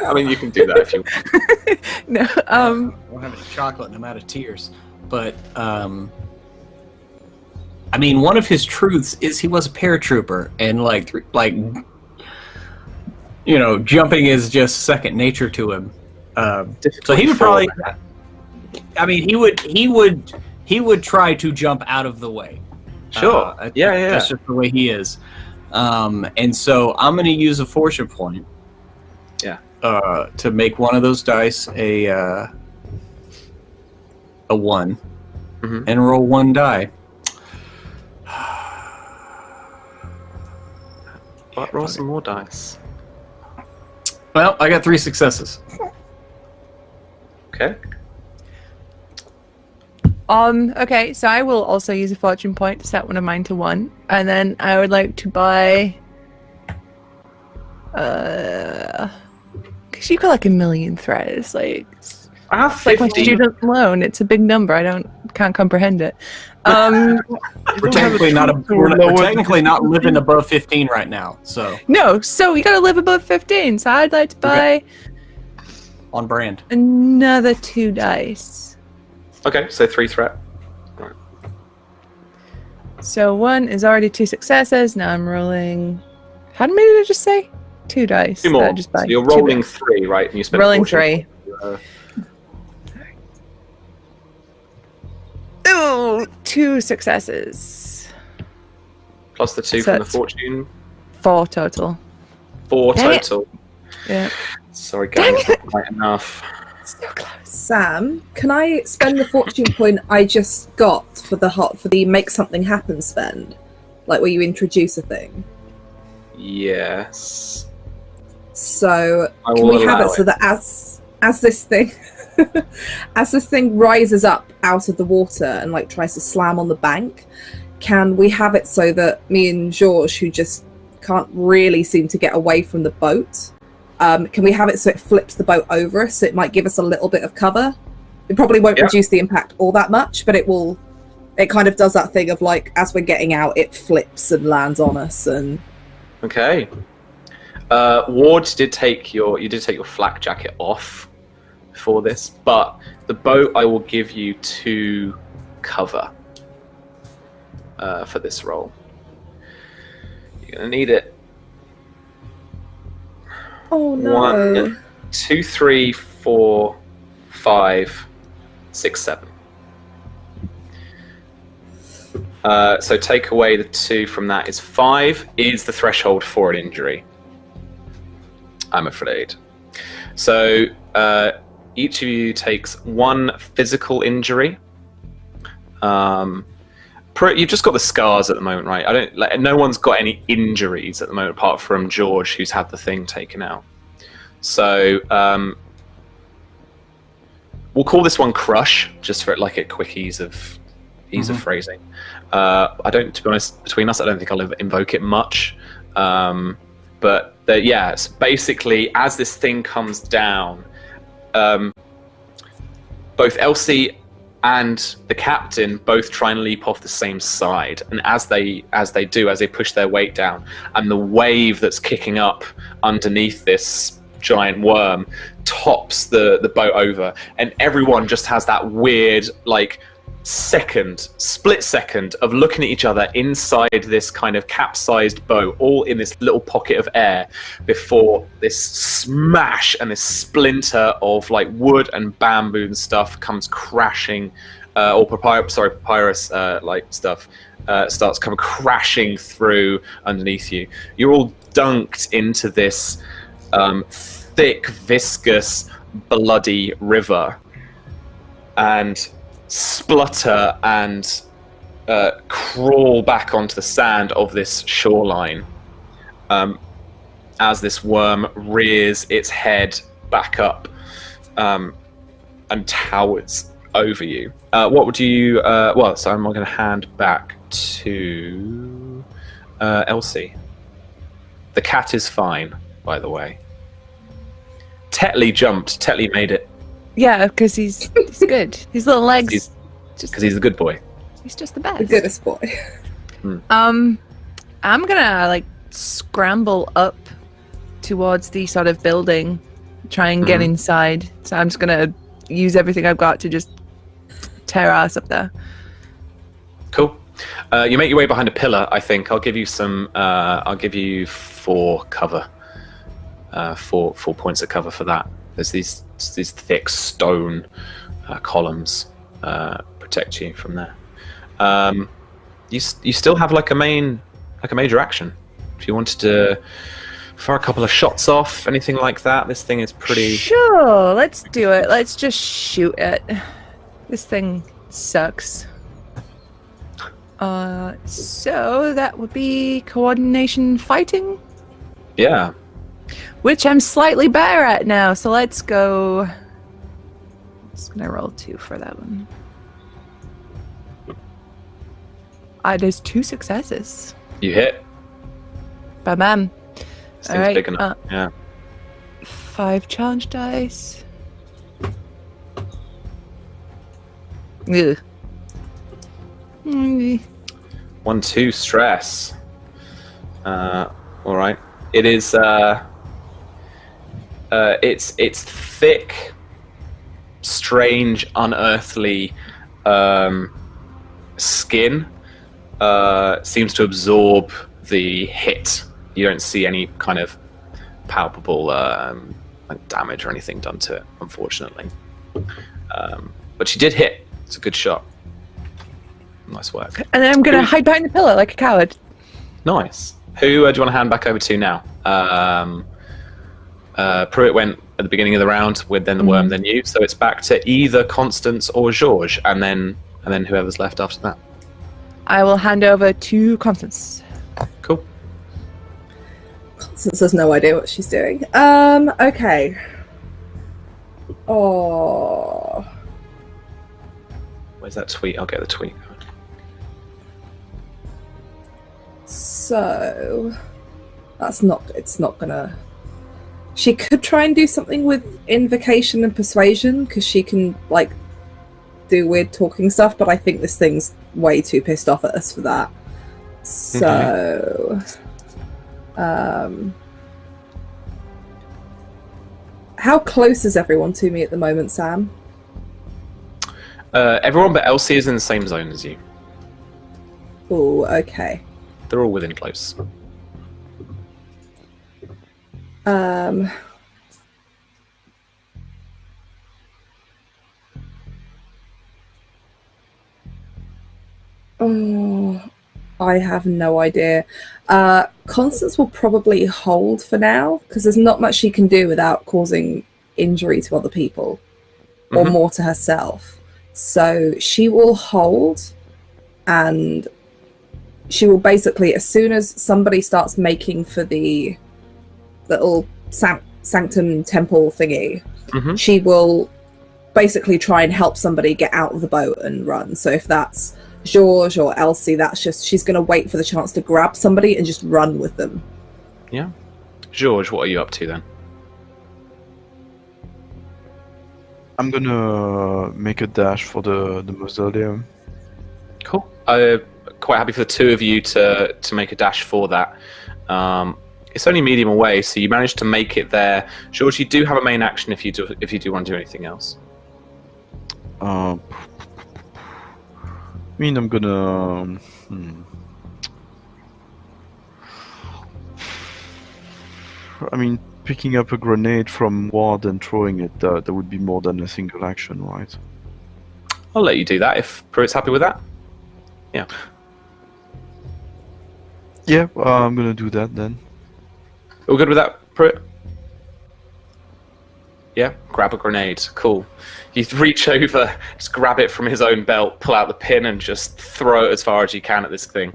I mean, you can do that if you want. No, I don't have any chocolate and I'm out of tears. But, I mean, one of his truths is he was a paratrooper, and you know, jumping is just second nature to him. So he would probably, I mean, he would try to jump out of the way. Sure. Yeah. That's just the way he is. And so I'm going to use a fortune point. Yeah. To make one of those dice a 1, and roll 1 die. But roll some more dice. Well, I got 3 successes. Okay. Okay, so I will also use a fortune point to set one of mine to 1, and then I would like to buy. Because you've got like 1 million threads, like. I have Like my 50. student loan, it's a big number. Can't comprehend it. We're technically not living above 15 right now, so No, so you gotta live above 15. So I'd like to buy on brand. another 2 dice. Okay, so 3 threat. So 1 is already 2 successes. Now I'm rolling. How many did I just say? 2 dice. 2 more. Just buy So you're 2 rolling dice. 3, right? And you spend Rolling 14. 3. Ooh, 2 successes. Plus the 2 So from the it's fortune. 4 total. 4 Dang it. total. Yeah. Sorry, guys, it's not quite enough. So close. Sam, can I spend the fortune point I just got for the make something happen spend, like where you introduce a thing? Yes. So I can will we have allow it so that as this thing as this thing rises up out of the water and like tries to slam on the bank, can we have it so that me and George, who just can't really seem to get away from the boat, can we have it so it flips the boat over us, so it might give us a little bit of cover? It probably won't reduce the impact all that much, but it kind of does that thing of like, as we're getting out, it flips and lands on us. And Okay. Ward did take your flak jacket off for this, but the boat I will give you 2 cover for this roll. You're gonna need it. oh no. 1, 2, 3, 4, 5, 6, 7. So take away the 2 from that is 5 is the threshold for an injury, I'm afraid. So each of you takes 1 physical injury. You've just got the scars at the moment, right? No one's got any injuries at the moment apart from George, who's had the thing taken out. So we'll call this one Crush, just for like a quick ease of phrasing. To be honest, between us, I don't think I'll invoke it much. But it's basically, as this thing comes down, both Elsie and the captain both try and leap off the same side, and as they push their weight down, and the wave that's kicking up underneath this giant worm tops the boat over, and everyone just has that weird like split second of looking at each other inside this kind of capsized boat, all in this little pocket of air, before this smash and this splinter of like wood and bamboo and stuff comes crashing, or papyrus like stuff starts coming crashing through underneath you. You're all dunked into this thick, viscous, bloody river, and splutter and crawl back onto the sand of this shoreline as this worm rears its head back up and towers over you. What would you... so I'm going to hand back to Elsie. The cat is fine, by the way. Tetley jumped. Tetley made it. Yeah, because he's good. His little legs. Because he's a good boy. He's just the best. The goodest boy. I'm gonna like scramble up towards the sort of building, try and get inside. So I'm just gonna use everything I've got to just tear ass up there. Cool. You make your way behind a pillar. I think I'll give you some. I'll give you 4 cover. 4 points of cover for that. There's these thick stone columns protect you from there. You still have like a major action. If you wanted to fire a couple of shots off, anything like that, this thing is pretty... Sure, let's do it. Let's just shoot it. This thing sucks. So that would be coordination fighting. Yeah. which I'm slightly better at now. So let's go. Just gonna roll 2 for that one. There's 2 successes. You hit. Bam. Seems Alright, big enough. Yeah. 5 challenge dice. Ugh. 1-2 stress. All right. It is. It's thick, strange, unearthly skin seems to absorb the hit. You don't see any kind of palpable like damage or anything done to it, unfortunately. But she did hit. It's a good shot. Nice work. And then I'm gonna hide behind the pillar like a coward. Nice. Who do you want to hand back over to now? Pruitt went at the beginning of the round with then the worm, then you. So it's back to either Constance or Georges, and then whoever's left after that. I will hand over to Constance. Cool. Constance has no idea what she's doing. Okay. Oh. Where's that tweet? I'll get the tweet. So it's not gonna. She could try and do something with invocation and persuasion because she can like do weird talking stuff, but I think this thing's way too pissed off at us for that. So, how close is everyone to me at the moment, Sam? Everyone but Elsie is in the same zone as you. Oh, okay. They're all within close. Oh, I have no idea. Constance will probably hold for now because there's not much she can do without causing injury to other people or more to herself. So she will hold, and she will basically, as soon as somebody starts making for the little sanctum temple thingy, she will basically try and help somebody get out of the boat and run. So if that's Georges or Elsie, that's just, she's going to wait for the chance to grab somebody and just run with them. Yeah. Georges, what are you up to then? I'm gonna make a dash for the mausoleum. Cool. Quite happy for the two of you to make a dash for that. It's only medium away, so you managed to make it there. Georges, you do have a main action if you do want to do anything else. I mean, I'm gonna. I mean, picking up a grenade from ward and throwing it, that would be more than a single action, right? I'll let you do that if Pruitt's happy with that. Yeah. Yeah, I'm gonna do that then. All good with that, Pruitt? Yeah, grab a grenade. Cool. You reach over, just grab it from his own belt, pull out the pin, and just throw it as far as you can at this thing.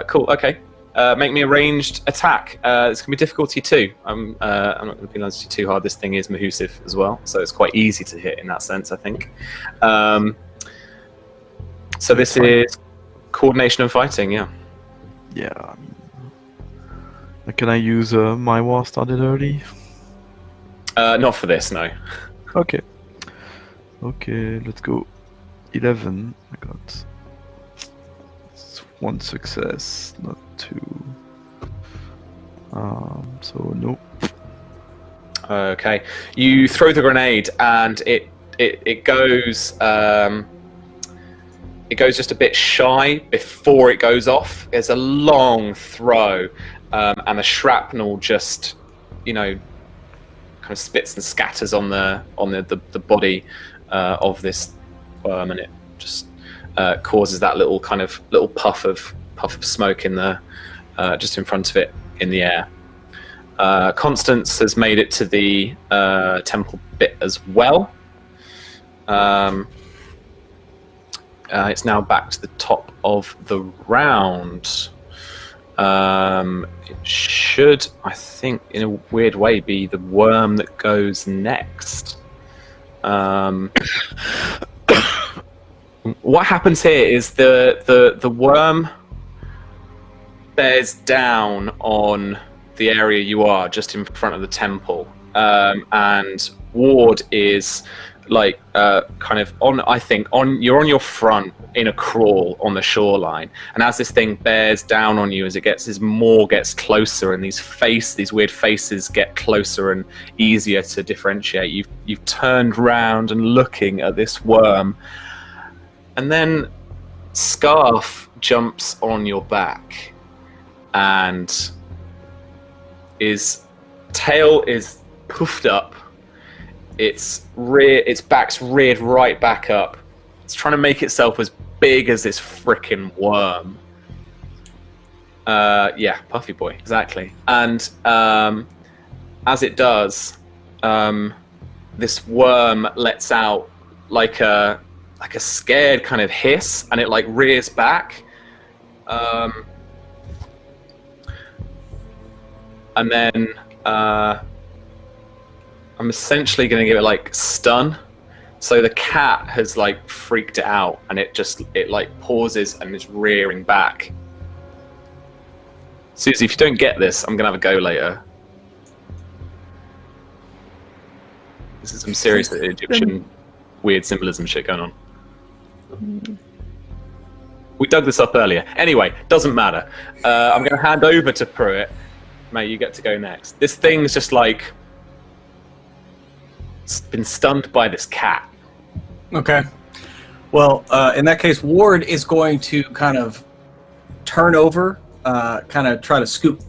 Cool. Okay. Make me a ranged attack. It's gonna be difficulty 2. I'm not gonna penalise you too hard. This thing is Mahusiv as well, so it's quite easy to hit in that sense, I think. So this is coordination and fighting. Yeah. Yeah. I mean, can I use my war started early? Not for this, no. Okay. Okay, let's go. 11. I got 1 success, not 2. So no. Okay. You throw the grenade, and it goes. It goes just a bit shy before it goes off. There's a long throw, and the shrapnel just, kind of spits and scatters on the body of this worm, and it just causes that little puff of smoke in the just in front of it in the air. Constance has made it to the temple bit as well. It's now back to the top of the round. It should, I think, in a weird way, be the worm that goes next. What happens here is the worm bears down on the area you are, just in front of the temple, and Ward is like kind of on. I think you're on your front in a crawl on the shoreline, and as this thing bears down on you, as it gets closer, and these weird faces get closer and easier to differentiate. You've turned round and looking at this worm, and then Scarf jumps on your back, and his tail is puffed up. Its back's reared right back up. It's trying to make itself as big as this frickin' worm. Yeah, Puffy Boy, exactly. And as it does, this worm lets out like a scared kind of hiss, and it like rears back. And then I'm essentially going to give it like stun. So the cat has like freaked it out, and it like pauses and is rearing back. Susie, if you don't get this, I'm going to have a go later. This is some serious Egyptian weird symbolism shit going on. We dug this up earlier. Anyway, doesn't matter. I'm going to hand over to Pruitt. Mate, you get to go next. This thing's just like been stunned by this cat. Okay. Well, in that case, Ward is going to kind of turn over, kind of try to scoop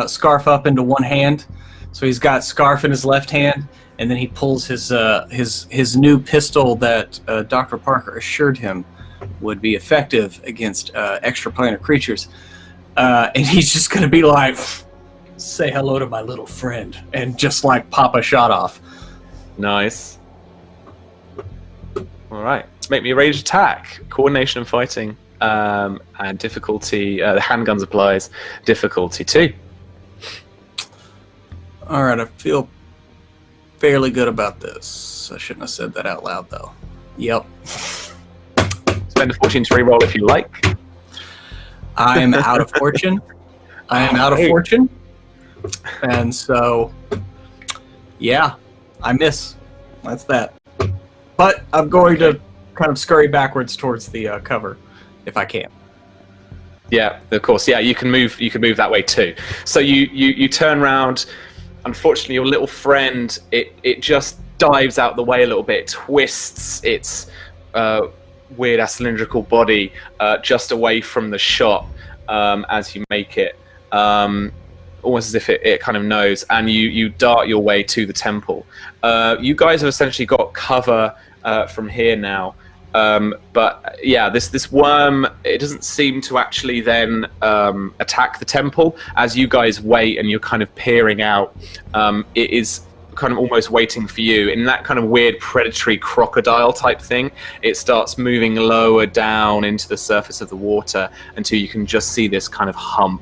Scarf up into one hand. So he's got Scarf in his left hand, and then he pulls his new pistol that Dr. Parker assured him would be effective against extraplanar creatures. And he's just going to be like, say hello to my little friend, and just like pop a shot off. Nice. All right. Make me a ranged attack. Coordination and fighting. And difficulty, the handguns applies. Difficulty 2. All right, I feel fairly good about this. I shouldn't have said that out loud, though. Yep. Spend a fortune to reroll if you like. I am out of fortune. And so, yeah, I miss. That's that. But I'm going to kind of scurry backwards towards the cover, if I can. Yeah, of course. Yeah, you can move that way too. So you turn around. Unfortunately, your little friend, it just dives out the way a little bit. It twists its weird cylindrical body just away from the shot as you make it, almost as if it kind of knows, and you dart your way to the temple. You guys have essentially got cover from here now. But yeah, this worm, it doesn't seem to actually then attack the temple. As you guys wait and you're kind of peering out, it is kind of almost waiting for you in that kind of weird predatory crocodile type thing. It starts moving lower down into the surface of the water until you can just see this kind of hump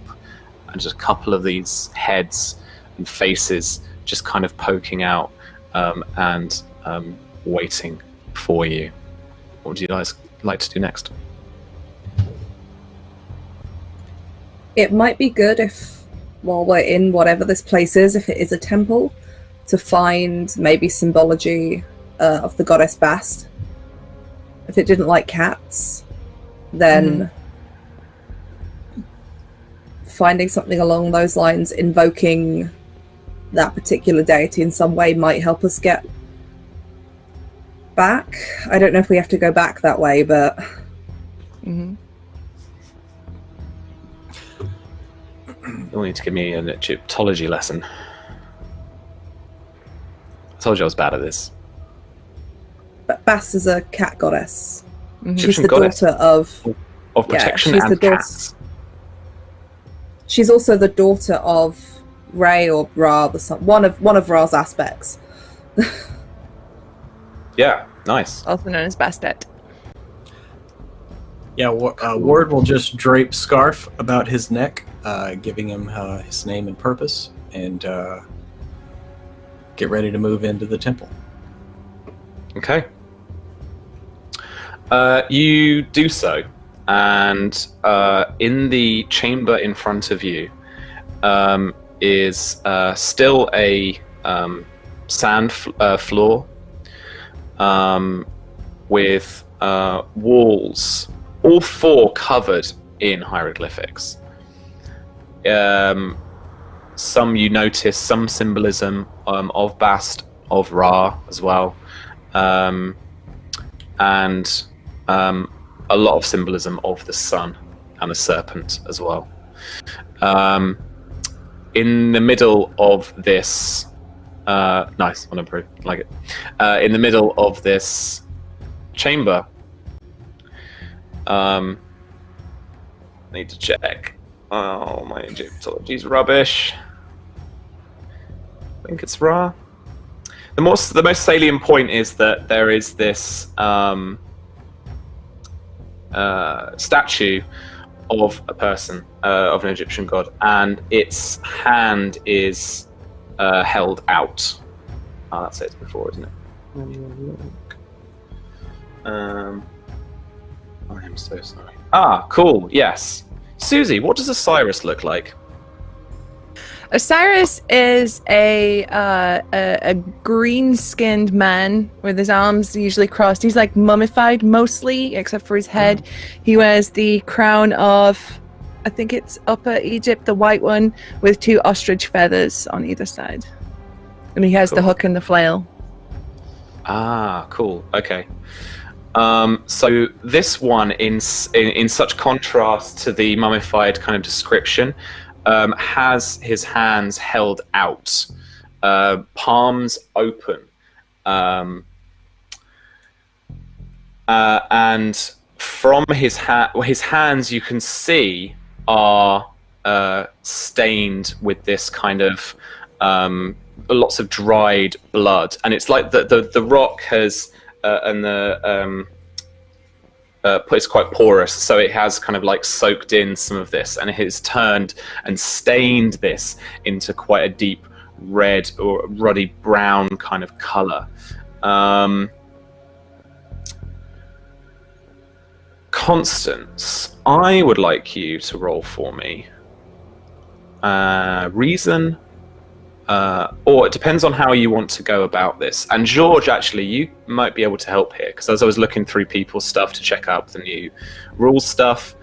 and just a couple of these heads and faces just kind of poking out and waiting for you. What would you guys like to do next? It might be good if, while we're in whatever this place is, if it is a temple, to find maybe symbology of the goddess Bast. If it didn't like cats, then finding something along those lines, invoking that particular deity in some way might help us get back. I don't know if we have to go back that way, but You'll need to give me an Egyptology lesson. I told you I was bad at this. But Bast is a cat goddess. She's Egyptian the goddess daughter of protection she's the and daughter- cats. She's also the daughter of Re or Ra, one of Ra's aspects. Yeah, nice. Also known as Bastet. Yeah, Ward will just drape Scarf about his neck giving him his name and purpose, and get ready to move into the temple. Okay. You do so, and in the chamber in front of you is still a sand floor with walls, all four covered in hieroglyphics. Some you notice some symbolism of Bast, of Ra as well, and a lot of symbolism of the sun and the serpent as well. In the middle of this, nice, want to improve, like it. In the middle of this chamber, need to check. Oh, my Egyptology's rubbish. I think it's Ra. The most salient point is that there is this statue of a person, of an Egyptian god, and its hand is held out. Oh, that's it before, isn't it? I am so sorry. Ah, cool. Yes, Susie. What does Osiris look like? Osiris is a green-skinned man with his arms usually crossed. He's like mummified mostly, except for his head. He wears the crown of, I think it's Upper Egypt, the white one, with two ostrich feathers on either side. And he has the hook and the flail. Ah, cool. Okay. So this one, in such contrast to the mummified kind of description, has his hands held out, palms open, and from his hands you can see are stained with this kind of lots of dried blood, and it's like the rock has and the it's quite porous, so it has kind of like soaked in some of this, and it has turned and stained this into quite a deep red or ruddy brown kind of color. Constance, I would like you to roll for me reason, or it depends on how you want to go about this. And George, actually, you might be able to help here, because as I was looking through people's stuff to check out the new rules stuff,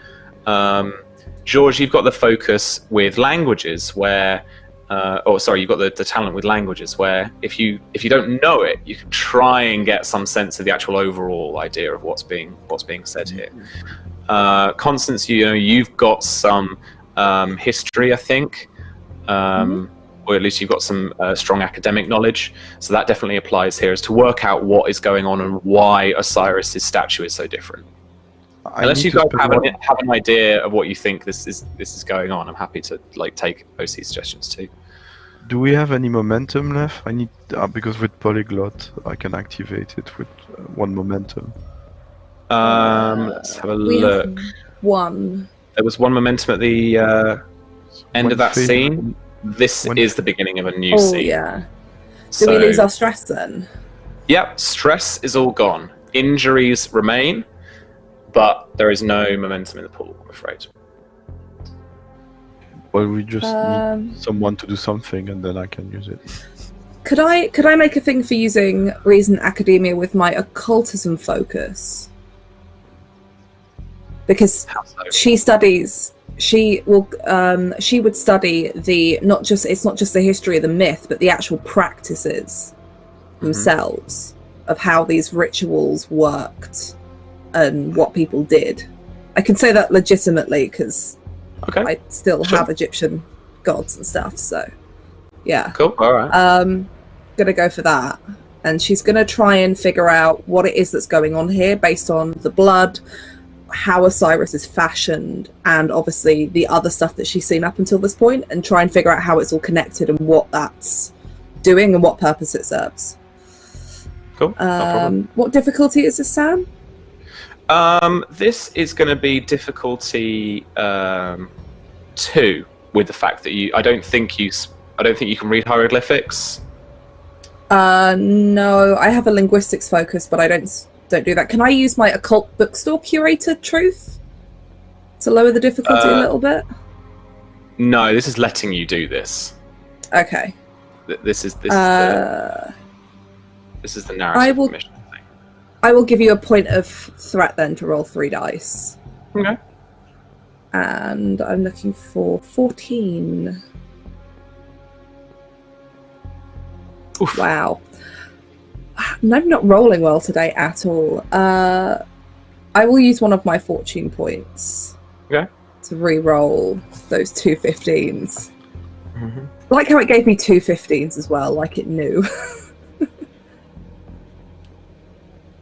George, you've got the focus with languages where, you've got the talent with languages where if you don't know it, you can try and get some sense of the actual overall idea of what's being said here. Constance, you've got some history, I think. Or at least you've got some strong academic knowledge. So that definitely applies here, is to work out what is going on and why Osiris's statue is so different. Unless you guys have an idea of what you think this is going on, I'm happy to take OC suggestions too. Do we have any momentum left? I need because with Polyglot I can activate it with one momentum. Let's have a look. Have one. There was one momentum at the end of that scene. This is the beginning of a new scene. Oh, yeah. Do we lose our stress then? Yep, stress is all gone. Injuries remain, but there is no momentum in the pool, I'm afraid. Well, we just need someone to do something, and then I can use it. Could I make a thing for using Reason Academia with my occultism focus? Because she would study it's not just the history of the myth, but the actual practices themselves of how these rituals worked and what people did. I can say that legitimately because I still have Egyptian gods and stuff, so yeah. Cool, alright. Gonna go for that. And she's gonna try and figure out what it is that's going on here based on the blood, how Osiris is fashioned, and obviously the other stuff that she's seen up until this point, and try and figure out how it's all connected and what that's doing and what purpose it serves. Cool. No problem. What difficulty is this, Sam? This is going to be difficulty 2 with the fact that I don't think you can read hieroglyphics. No, I have a linguistics focus, but I don't do that. Can I use my occult bookstore curator truth to lower the difficulty a little bit? No, this is letting you do this. Okay. This is the narrative mission thing. I will give you a point of threat then to roll 3 dice. Okay. And I'm looking for 14. Oof. Wow. I'm not rolling well today at all. I will use one of my fortune points. Okay. To re-roll those 2 15s. Mm-hmm. I like how it gave me 2 15s as well, like it knew.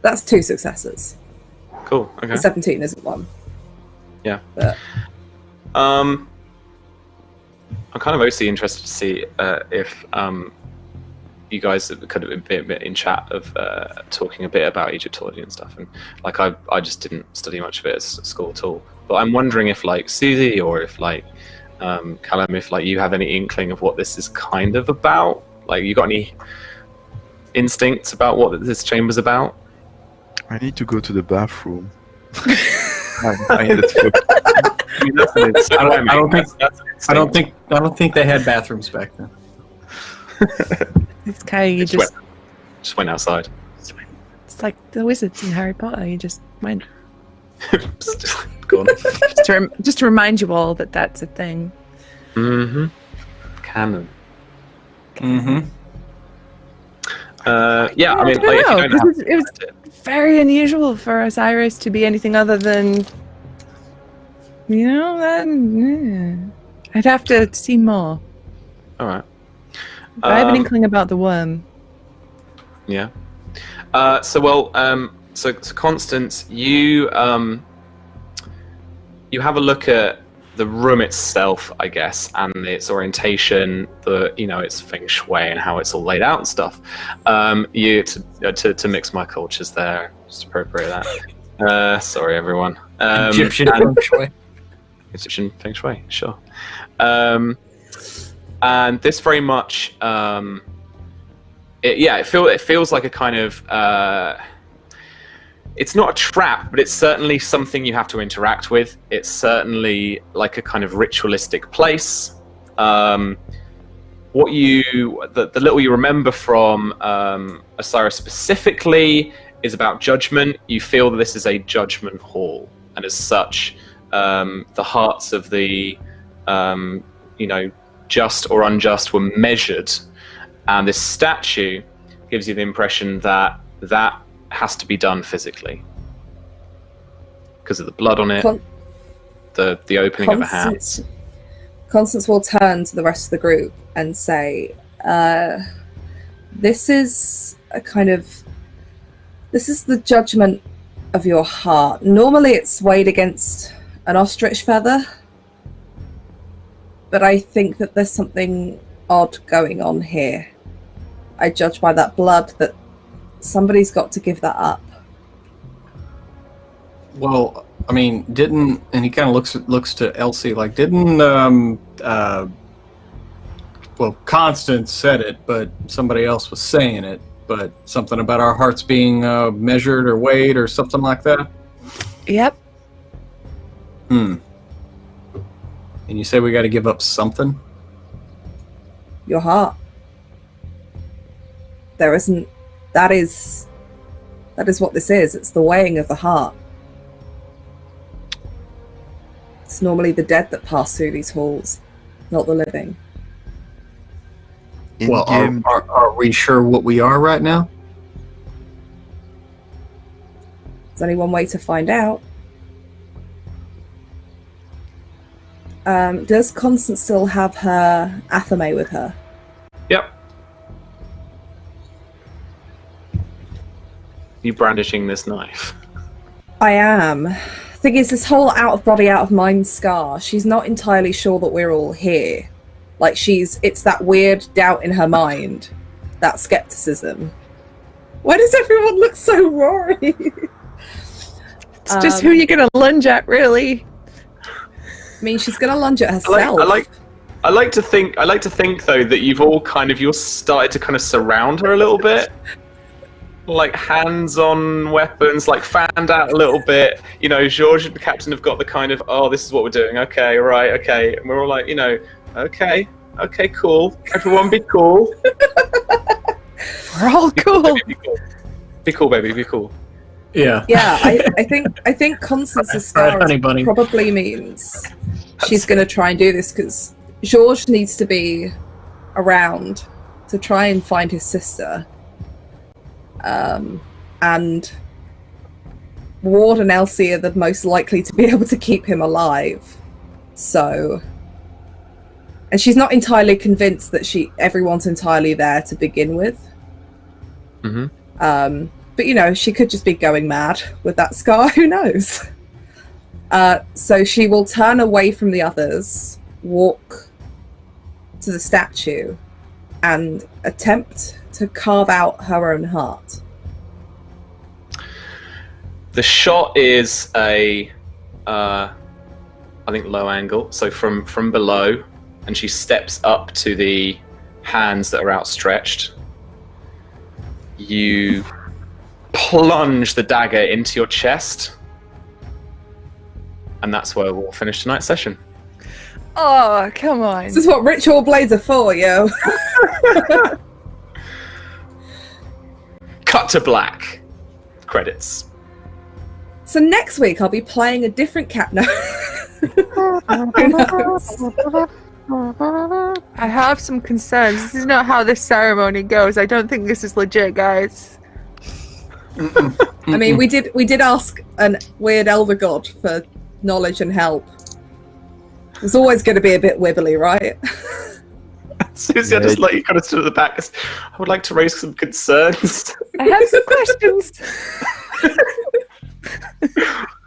That's 2 successes. Cool. Okay. The 17 isn't one. Yeah. But... I'm kind of mostly interested to see if you guys could have been a bit in chat of talking a bit about Egyptology and stuff, and like I just didn't study much of it at school at all. But I'm wondering if like Susie or if like Callum, if like you have any inkling of what this is kind of about. Like, you got any instincts about what this chamber's about? I need to go to the bathroom. I need to I don't think they had bathrooms back then. It's kind of, you just went outside. It's like the wizards in Harry Potter. You just went. Go on. just to remind you all that that's a thing. Mm-hmm. Canon. Mm-hmm. Yeah, I mean, I like, don't if know. you don't have It was very unusual for Osiris to be anything other than, I'd have to see more. all right. But I have an inkling about the worm. Yeah. So Constance, you have a look at the room itself, I guess, and its orientation, its feng shui and how it's all laid out and stuff. To mix my cultures there, just appropriate that. Sorry, everyone. Egyptian feng shui. Egyptian feng shui, sure. And this very much, it feels like a kind of. It's not a trap, but it's certainly something you have to interact with. It's certainly like a kind of ritualistic place. The little you remember from Osiris specifically is about judgment. You feel that this is a judgment hall, and as such, the hearts of the, just or unjust were measured, and this statue gives you the impression that that has to be done physically because of the blood on it, the opening of a hand. Constance will turn to the rest of the group and say, this is the judgment of your heart. Normally it's weighed against an ostrich feather, but I think that there's something odd going on here. I judge by that blood that somebody's got to give that up. Well, I mean, and he kind of looks to Elsie, like, Constance said it, but somebody else was saying it, but something about our hearts being measured or weighed or something like that? Yep. And you say we got to give up something? Your heart. That is what this is. It's the weighing of the heart. It's normally the dead that pass through these halls, not the living. Well, are we sure what we are right now? There's only one way to find out. Does Constance still have her Athame with her? Yep. You brandishing this knife? I am. Thing is, this whole out of body, out of mind scar, she's not entirely sure that we're all here. Like, it's that weird doubt in her mind, that skepticism. Why does everyone look so Rory? It's just who you're gonna lunge at, really. mean, she's gonna lunge at I herself. like to think though that you've all you're started to kind of surround her a little bit. Like hands on weapons, like fanned out a little bit. You know, George and the captain have got the kind of, oh, this is what we're doing. Okay, right, okay. And we're all like, you know, okay, cool. Everyone be cool. We're all cool. Be cool, baby, be cool. Yeah. Yeah, I think Constance's scar Honey bunny. probably means she's going to try and do this because George needs to be around to try and find his sister. And Ward and Elsie are the most likely to be able to keep him alive. So, and she's not entirely convinced that everyone's entirely there to begin with. Mm-hmm. But you know, she could just be going mad with that scar. Who knows? So she will turn away from the others, walk to the statue, and attempt to carve out her own heart. The shot is I think low angle, so from below, and she steps up to the hands that are outstretched. You plunge the dagger into your chest, and that's where we'll finish tonight's session. Oh, come on. This is what ritual blades are for, yo. Cut to black. Credits. So next week I'll be playing a different cat. No. Who knows? I have some concerns. This is not how this ceremony goes. I don't think this is legit, guys. I mean, we did ask a weird elder god for knowledge and help. It's always going to be a bit wibbly, right? Susie, I just like you kind of stood at the back. I would like to raise some concerns. I have some questions.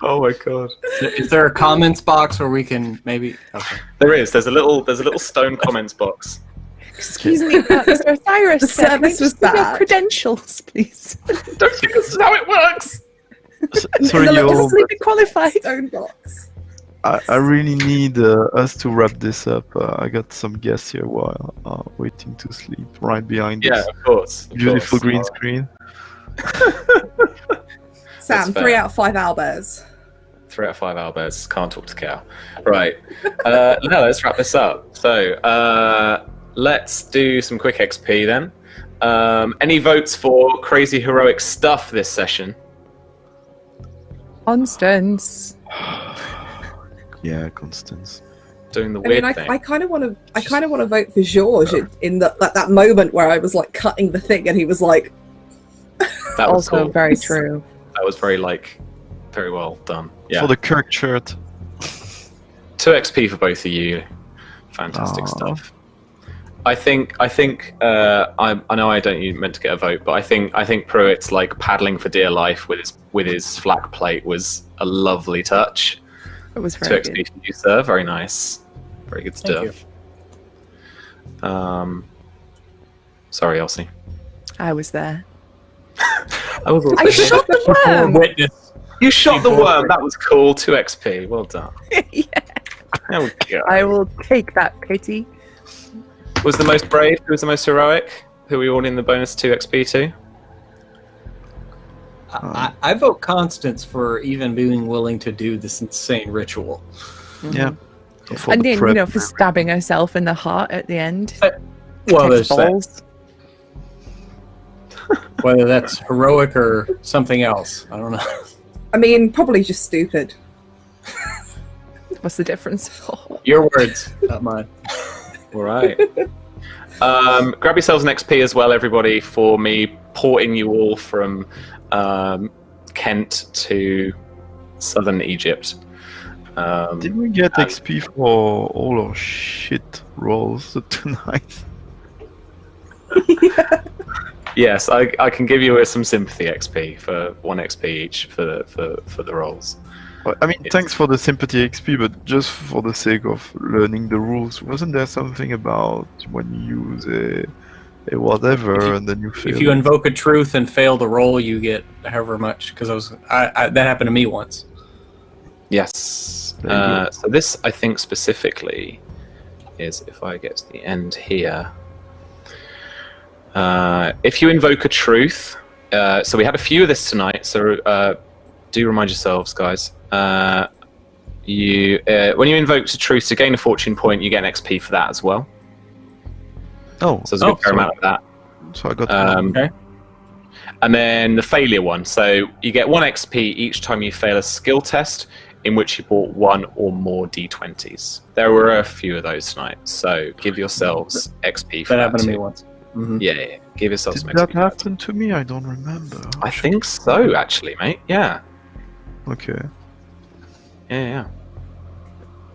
Oh my god! Is there a comments box where we can maybe? Okay. There is. There's a little stone comments box. Excuse me, Mr. Osiris. The service was Your bad. credentials, please. Don't think this is how it works. Sorry, The yo, little Sleepy qualified. stone box. I really need us to wrap this up. I got some guests here while waiting to sleep right behind Yeah, this of course. beautiful green screen. Sam, fair. 3 out of 5 owlbears. 3 out of 5 owlbears. Can't talk to cow. Right. Now let's wrap this up. So let's do some quick XP then. Any votes for crazy heroic stuff this session? Constance. Yeah, Constance. Doing the I weird mean, thing. I kind of want to vote for Georges in that moment where I was like cutting the thing and he was like, That was Also cool. very true. That was very well done. Yeah. For the Kirk shirt. 2 XP for both of you. Fantastic Aw. stuff. I think I know I don't meant to get a vote, but I think Pruitt's like paddling for dear life with his flak plate was a lovely touch. It was 2 very XP good. for you, sir. Very nice. Very good Thank stuff. Sorry, Elsie. I was there. I was I shot the worm. Witness. You shot the worm. That was cool. 2 XP. Well done. Yeah. There we go. I will take that pity. Who was the most brave? Who was the most heroic? Who are we all in the bonus 2 XP to? I vote Constance for even being willing to do this insane ritual. Yeah. For And the then, prep. you know, for stabbing herself in the heart at the end. Well, Catch there's that. balls. Whether that's heroic or something else, I don't know. I mean, probably just stupid. What's the difference? Your words, not mine. All right. Grab yourselves an XP as well, everybody, for me porting you all from Kent to southern Egypt. Did we get XP for all our shit rolls tonight? Yes, I can give you some sympathy XP for 1 XP each for the rolls. Well, I mean, thanks for the sympathy XP, but just for the sake of learning the rules, wasn't there something about when you use a whatever and then you fail? If you invoke a truth and fail the roll, you get however much. Because that happened to me once. Yes. There you go. So this, I think, specifically is, if I get to the end here, if you invoke a truth, so we had a few of this tonight, so do remind yourselves, guys. When you invoke a truth to gain a fortune point, you get an XP for that as well. Oh, So there's a good fair amount of that. so I got Okay. And then the failure one. So you get 1 XP each time you fail a skill test in which you bought 1 or more D20s. There were a few of those tonight, so give yourselves XP for That that happened to me too. once. Yeah, give yourselves Did some that XP. for that. happen to me? I don't remember. I think so, actually, mate. Yeah. Okay. Yeah.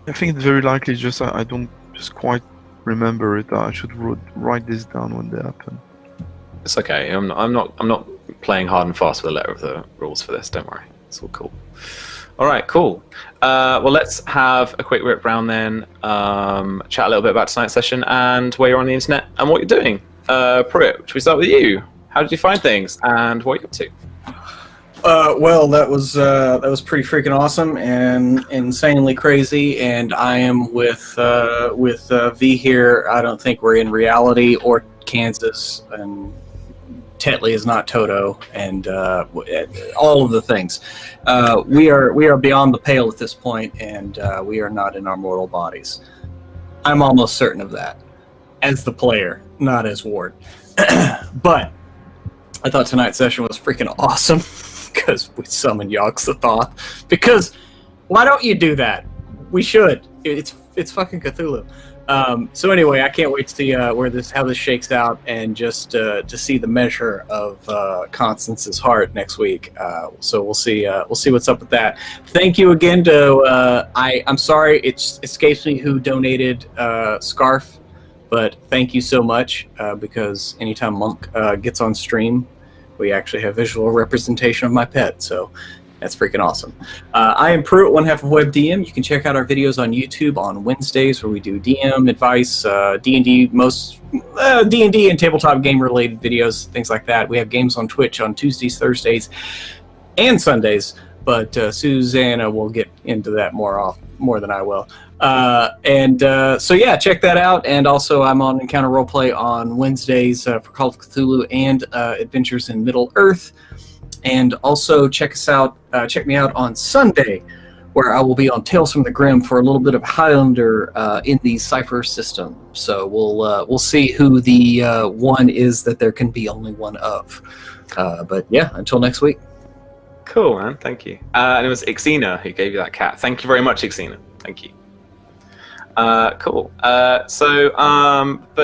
I think it's very likely. Just I don't just quite remember it. I should write this down when they happen. It's okay. I'm not playing hard and fast with the letter of the rules for this. Don't worry. It's all cool. All right, cool. Well, let's have a quick rip round then. Chat a little bit about tonight's session and where you're on the internet and what you're doing. Pruitt, should we start with you? How did you find things and what are you up to? Well, that was pretty freaking awesome and insanely crazy. And I am with V here. I don't think we're in reality or Kansas, and Tetley is not Toto, and all of the things. We are beyond the pale at this point, and we are not in our mortal bodies. I'm almost certain of that, as the player, not as Ward. But I thought tonight's session was freaking awesome because we summoned Yogg-Sothoth. Because why don't you do that? We should. It's fucking Cthulhu. So anyway, I can't wait to see how this shakes out, and just to see the measure of Constance's heart next week. So we'll see what's up with that. Thank you again to I'm sorry it escapes me who donated Scarf, but thank you so much because anytime Monk gets on stream, we actually have visual representation of my pet. So. That's freaking awesome. I am Pruitt, one half of WebDM. You can check out our videos on YouTube on Wednesdays where we do DM advice, D&D, most D&D and tabletop game related videos, things like that. We have games on Twitch on Tuesdays, Thursdays, and Sundays. But Susanna will get into that more than I will. So yeah, check that out. And also, I'm on Encounter Roleplay on Wednesdays for Call of Cthulhu and Adventures in Middle Earth. And also check me out on Sunday, where I will be on Tales from the Grim for a little bit of Highlander in the Cypher system. So we'll see who the one is that there can be only one of. But yeah, until next week. Cool, man. Thank you. And it was Ixina who gave you that cat. Thank you very much, Ixina. Thank you. Cool. But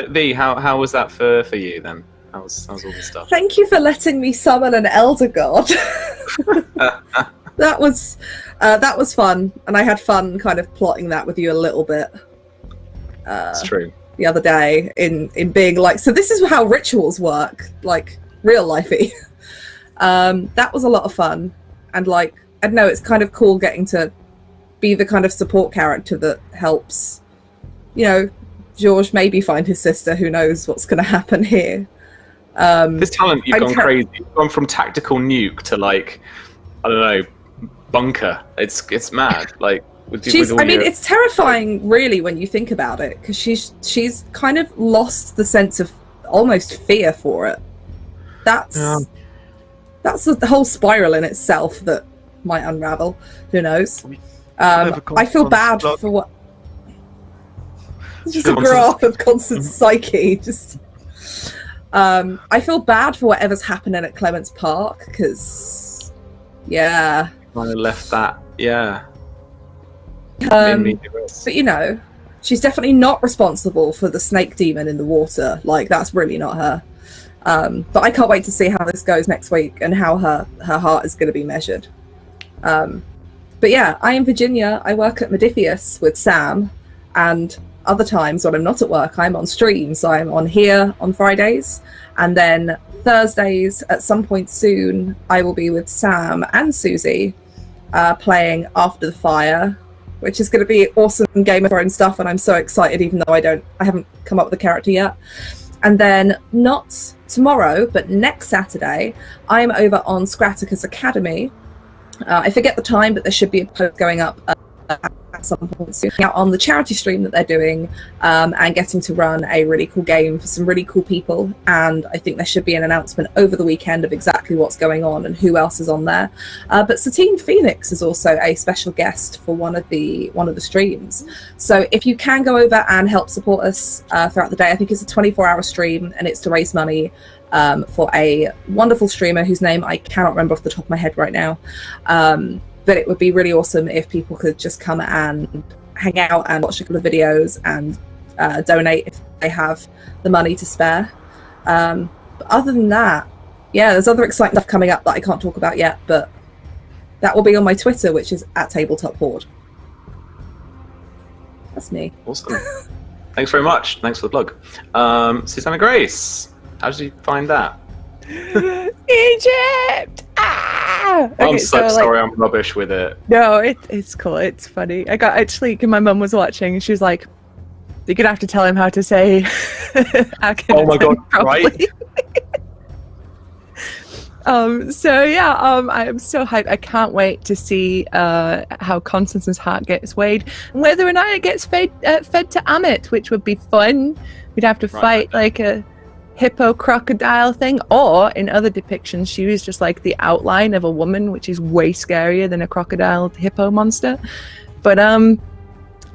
V, how was that for you then? How was all this stuff? Thank you for letting me summon an elder god. That was fun, and I had fun kind of plotting that with you a little bit. It's true. The other day in being like, so this is how rituals work, like real lifey. That was a lot of fun, and like I don't know, it's kind of cool getting to be the kind of support character that helps, George maybe find his sister. Who knows what's going to happen here. This talent, you've gone crazy. You've gone from tactical nuke to like, I don't know, bunker. It's mad. Like it's terrifying, really, when you think about it, because she's kind of lost the sense of almost fear for it. That's the whole spiral in itself that might unravel. Who knows? I feel bad for what. It's just a graph of constant psyche. Just. I feel bad for whatever's happening at Clements Park, because, yeah. I left that, yeah. But, she's definitely not responsible for the snake demon in the water. Like, that's really not her. But I can't wait to see how this goes next week and how her heart is going to be measured. But yeah, I am Virginia. I work at Modiphius with Sam, and other times when I'm not at work, I'm on stream. So I'm on here on Fridays, and then Thursdays at some point soon, I will be with Sam and Susie playing After the Fire, which is going to be awesome Game of Thrones stuff, and I'm so excited, even though I haven't come up with a character yet. And then not tomorrow, but next Saturday, I'm over on Scraticus Academy, I forget the time, but there should be a post going up at some point soon out on the charity stream that they're doing, and getting to run a really cool game for some really cool people. And I think there should be an announcement over the weekend of exactly what's going on and who else is on there. But Satine Phoenix is also a special guest for one of the streams. So if you can go over and help support us throughout the day, I think it's a 24-hour stream, and it's to raise money for a wonderful streamer whose name I cannot remember off the top of my head right now. But it would be really awesome if people could just come and hang out and watch a couple of videos and donate if they have the money to spare. But other than that, yeah, there's other exciting stuff coming up that I can't talk about yet, but that will be on my Twitter, which is @TabletopHorde. That's me. Awesome. Thanks very much. Thanks for the plug. Susanna Grace, how did you find that? Egypt! Ah! Okay, I'm so sorry, I'm rubbish with it. No, it's cool. It's funny. I got actually, my mum was watching, and she was like, "You're gonna have to tell him how to say." Oh my god! Right. So yeah, I am so hyped. I can't wait to see how Constance's heart gets weighed, and whether or not it gets fed to Amit, which would be fun. We'd have to fight like a hippo crocodile thing, or in other depictions she was just like the outline of a woman, which is way scarier than a crocodile hippo monster. But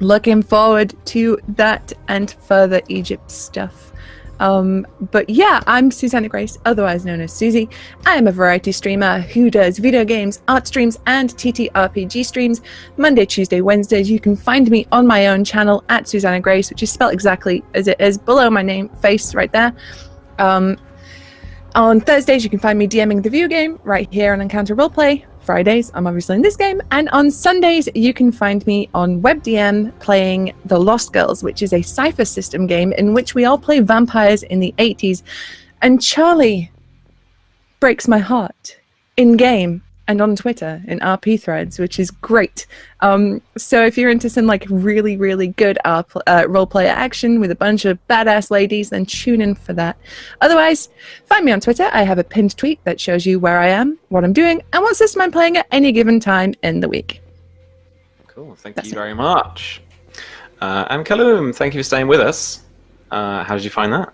looking forward to that and further Egypt stuff. But yeah, I'm Susanna Grace, otherwise known as Susie. I am a variety streamer who does video games, art streams, and TTRPG streams Monday, Tuesday, Wednesdays. You can find me on my own channel @Susanna Grace, which is spelled exactly as it is below my name face right there. On Thursdays, you can find me DMing the video game right here on Encounter Roleplay. Fridays, I'm obviously in this game. And on Sundays, you can find me on WebDM playing The Lost Girls, which is a cipher system game in which we all play vampires in the 80s. And Charlie breaks my heart in-game and on Twitter in RP threads, which is great. So if you're into some like really, really good roleplay action with a bunch of badass ladies, then tune in for that. Otherwise, find me on Twitter. I have a pinned tweet that shows you where I am, what I'm doing, and what system I'm playing at any given time in the week. Cool, thank you very much. And Kaloum, thank you for staying with us. How did you find that?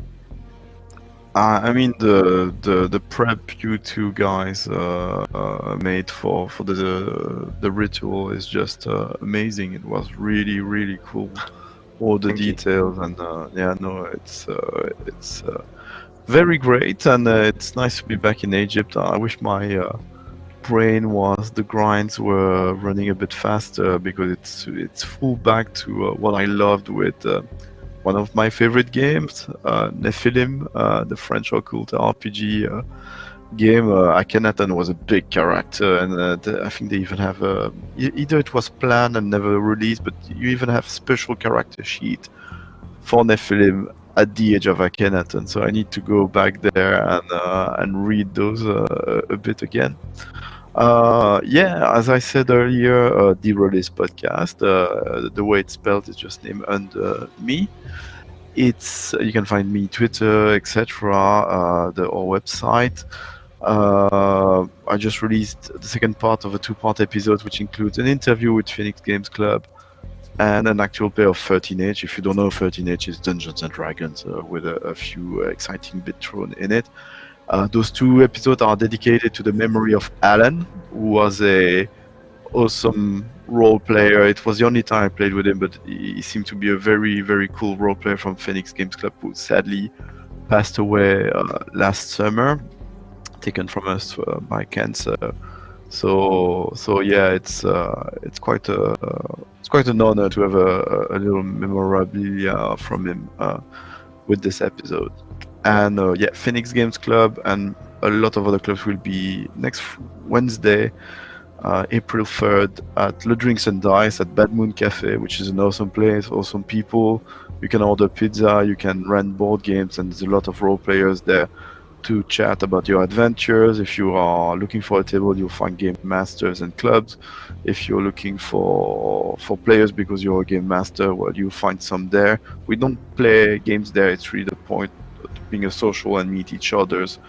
I mean, the prep you two guys made for the ritual is just amazing. It was really, really cool. All the details and yeah, no, it's very great, and it's nice to be back in Egypt. I wish my the grinds were running a bit faster, because it's full back to what I loved with one of my favorite games, Nephilim, the French occult RPG game. Akhenaten was a big character, and I think they even have either it was planned and never released, but you even have special character sheet for Nephilim at the age of Akhenaten. So I need to go back there and read those a bit again. Yeah, as I said earlier, the Release podcast, the way it's spelled is just named under me. You can find me Twitter, etc. Our website. I just released the second part of a 2-part episode, which includes an interview with Phoenix Games Club and an actual play of 13H. If you don't know, 13H is Dungeons and Dragons with a few exciting bits thrown in it. Those 2 episodes are dedicated to the memory of Alan, who was a awesome role player. It was the only time I played with him, but he seemed to be a very, very cool role player from Phoenix Games Club, who sadly passed away last summer, taken from us by cancer. So yeah, it's quite an honor to have a little memorabilia from him with this episode. And yeah, Phoenix Games Club and a lot of other clubs will be next Wednesday, April 3rd, at Le Drinks and Dice at Bad Moon Cafe, which is an awesome place, awesome people. You can order pizza, you can rent board games, and there's a lot of role players there to chat about your adventures. If you are looking for a table, you'll find game masters and clubs. If you're looking for players because you're a game master, well, you'll find some there. We don't play games there, it's really the point, being a social and meet each other's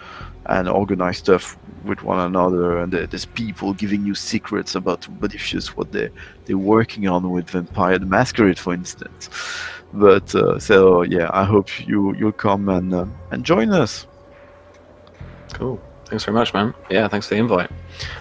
and organize stuff with one another, and there's people giving you secrets about Bonifacius, what they're working on with Vampire the Masquerade, for instance. But so yeah, I hope you'll come and join us. Cool. Thanks very much, man. Yeah, thanks for the invite.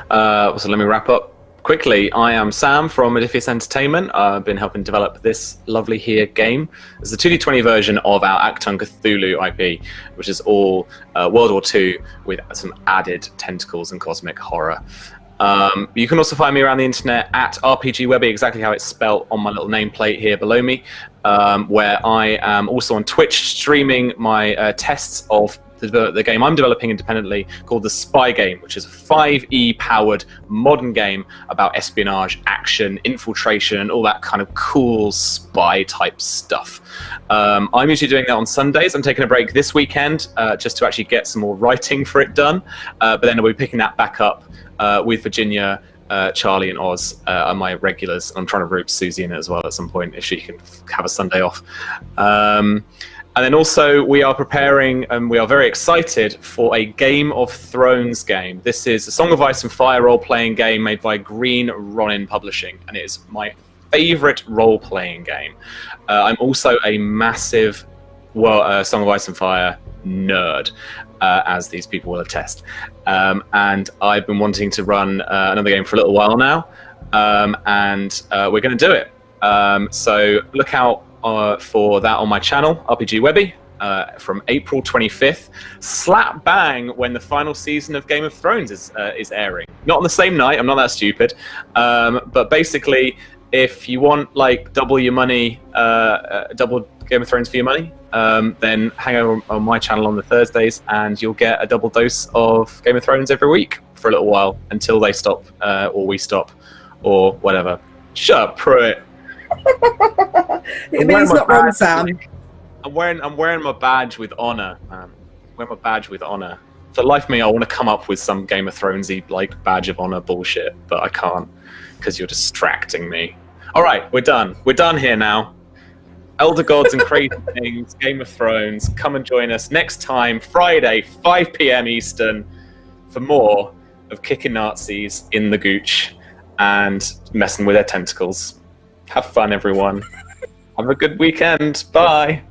So let me wrap up quickly. I am Sam from Modifius Entertainment. I've been helping develop this lovely here game. It's the 2D20 version of our Achtung Cthulhu IP, which is all World War II with some added tentacles and cosmic horror. You can also find me around the internet at RPGWebby, exactly how it's spelt on my little nameplate here below me, where I am also on Twitch streaming my tests of the game I'm developing independently called The Spy Game, which is a 5e powered modern game about espionage, action, infiltration, all that kind of cool spy type stuff. I'm usually doing that on Sundays. I'm taking a break this weekend just to actually get some more writing for it done, but then I'll be picking that back up with Virginia, Charlie and Oz are my regulars. I'm trying to rope Susie in it as well at some point if she can have a Sunday off. And then also we are preparing, and we are very excited for a Game of Thrones game. This is a Song of Ice and Fire role-playing game made by Green Ronin Publishing, and it is my favorite role-playing game. I'm also a massive Song of Ice and Fire nerd, as these people will attest. And I've been wanting to run another game for a little while now, and we're going to do it. So look out for that on my channel, RPGWebby, from April 25th, slap bang when the final season of Game of Thrones is airing. Not on the same night, I'm not that stupid, but basically, if you want like double your money, double Game of Thrones for your money, then hang over on my channel on the Thursdays and you'll get a double dose of Game of Thrones every week for a little while until they stop, or we stop, or whatever. Shut up, Pruitt. It means not wrong, Sam. I'm wearing my badge with honor, man. I'm wearing my badge with honor. For the life of me, I want to come up with some Game of Thronesy like badge of honor bullshit, but I can't because you're distracting me. All right, we're done. We're done here now. Elder Gods and Crazy Things, Game of Thrones. Come and join us next time, Friday, 5 p.m. Eastern, for more of kicking Nazis in the gooch and messing with their tentacles. Have fun, everyone. Have a good weekend. Bye.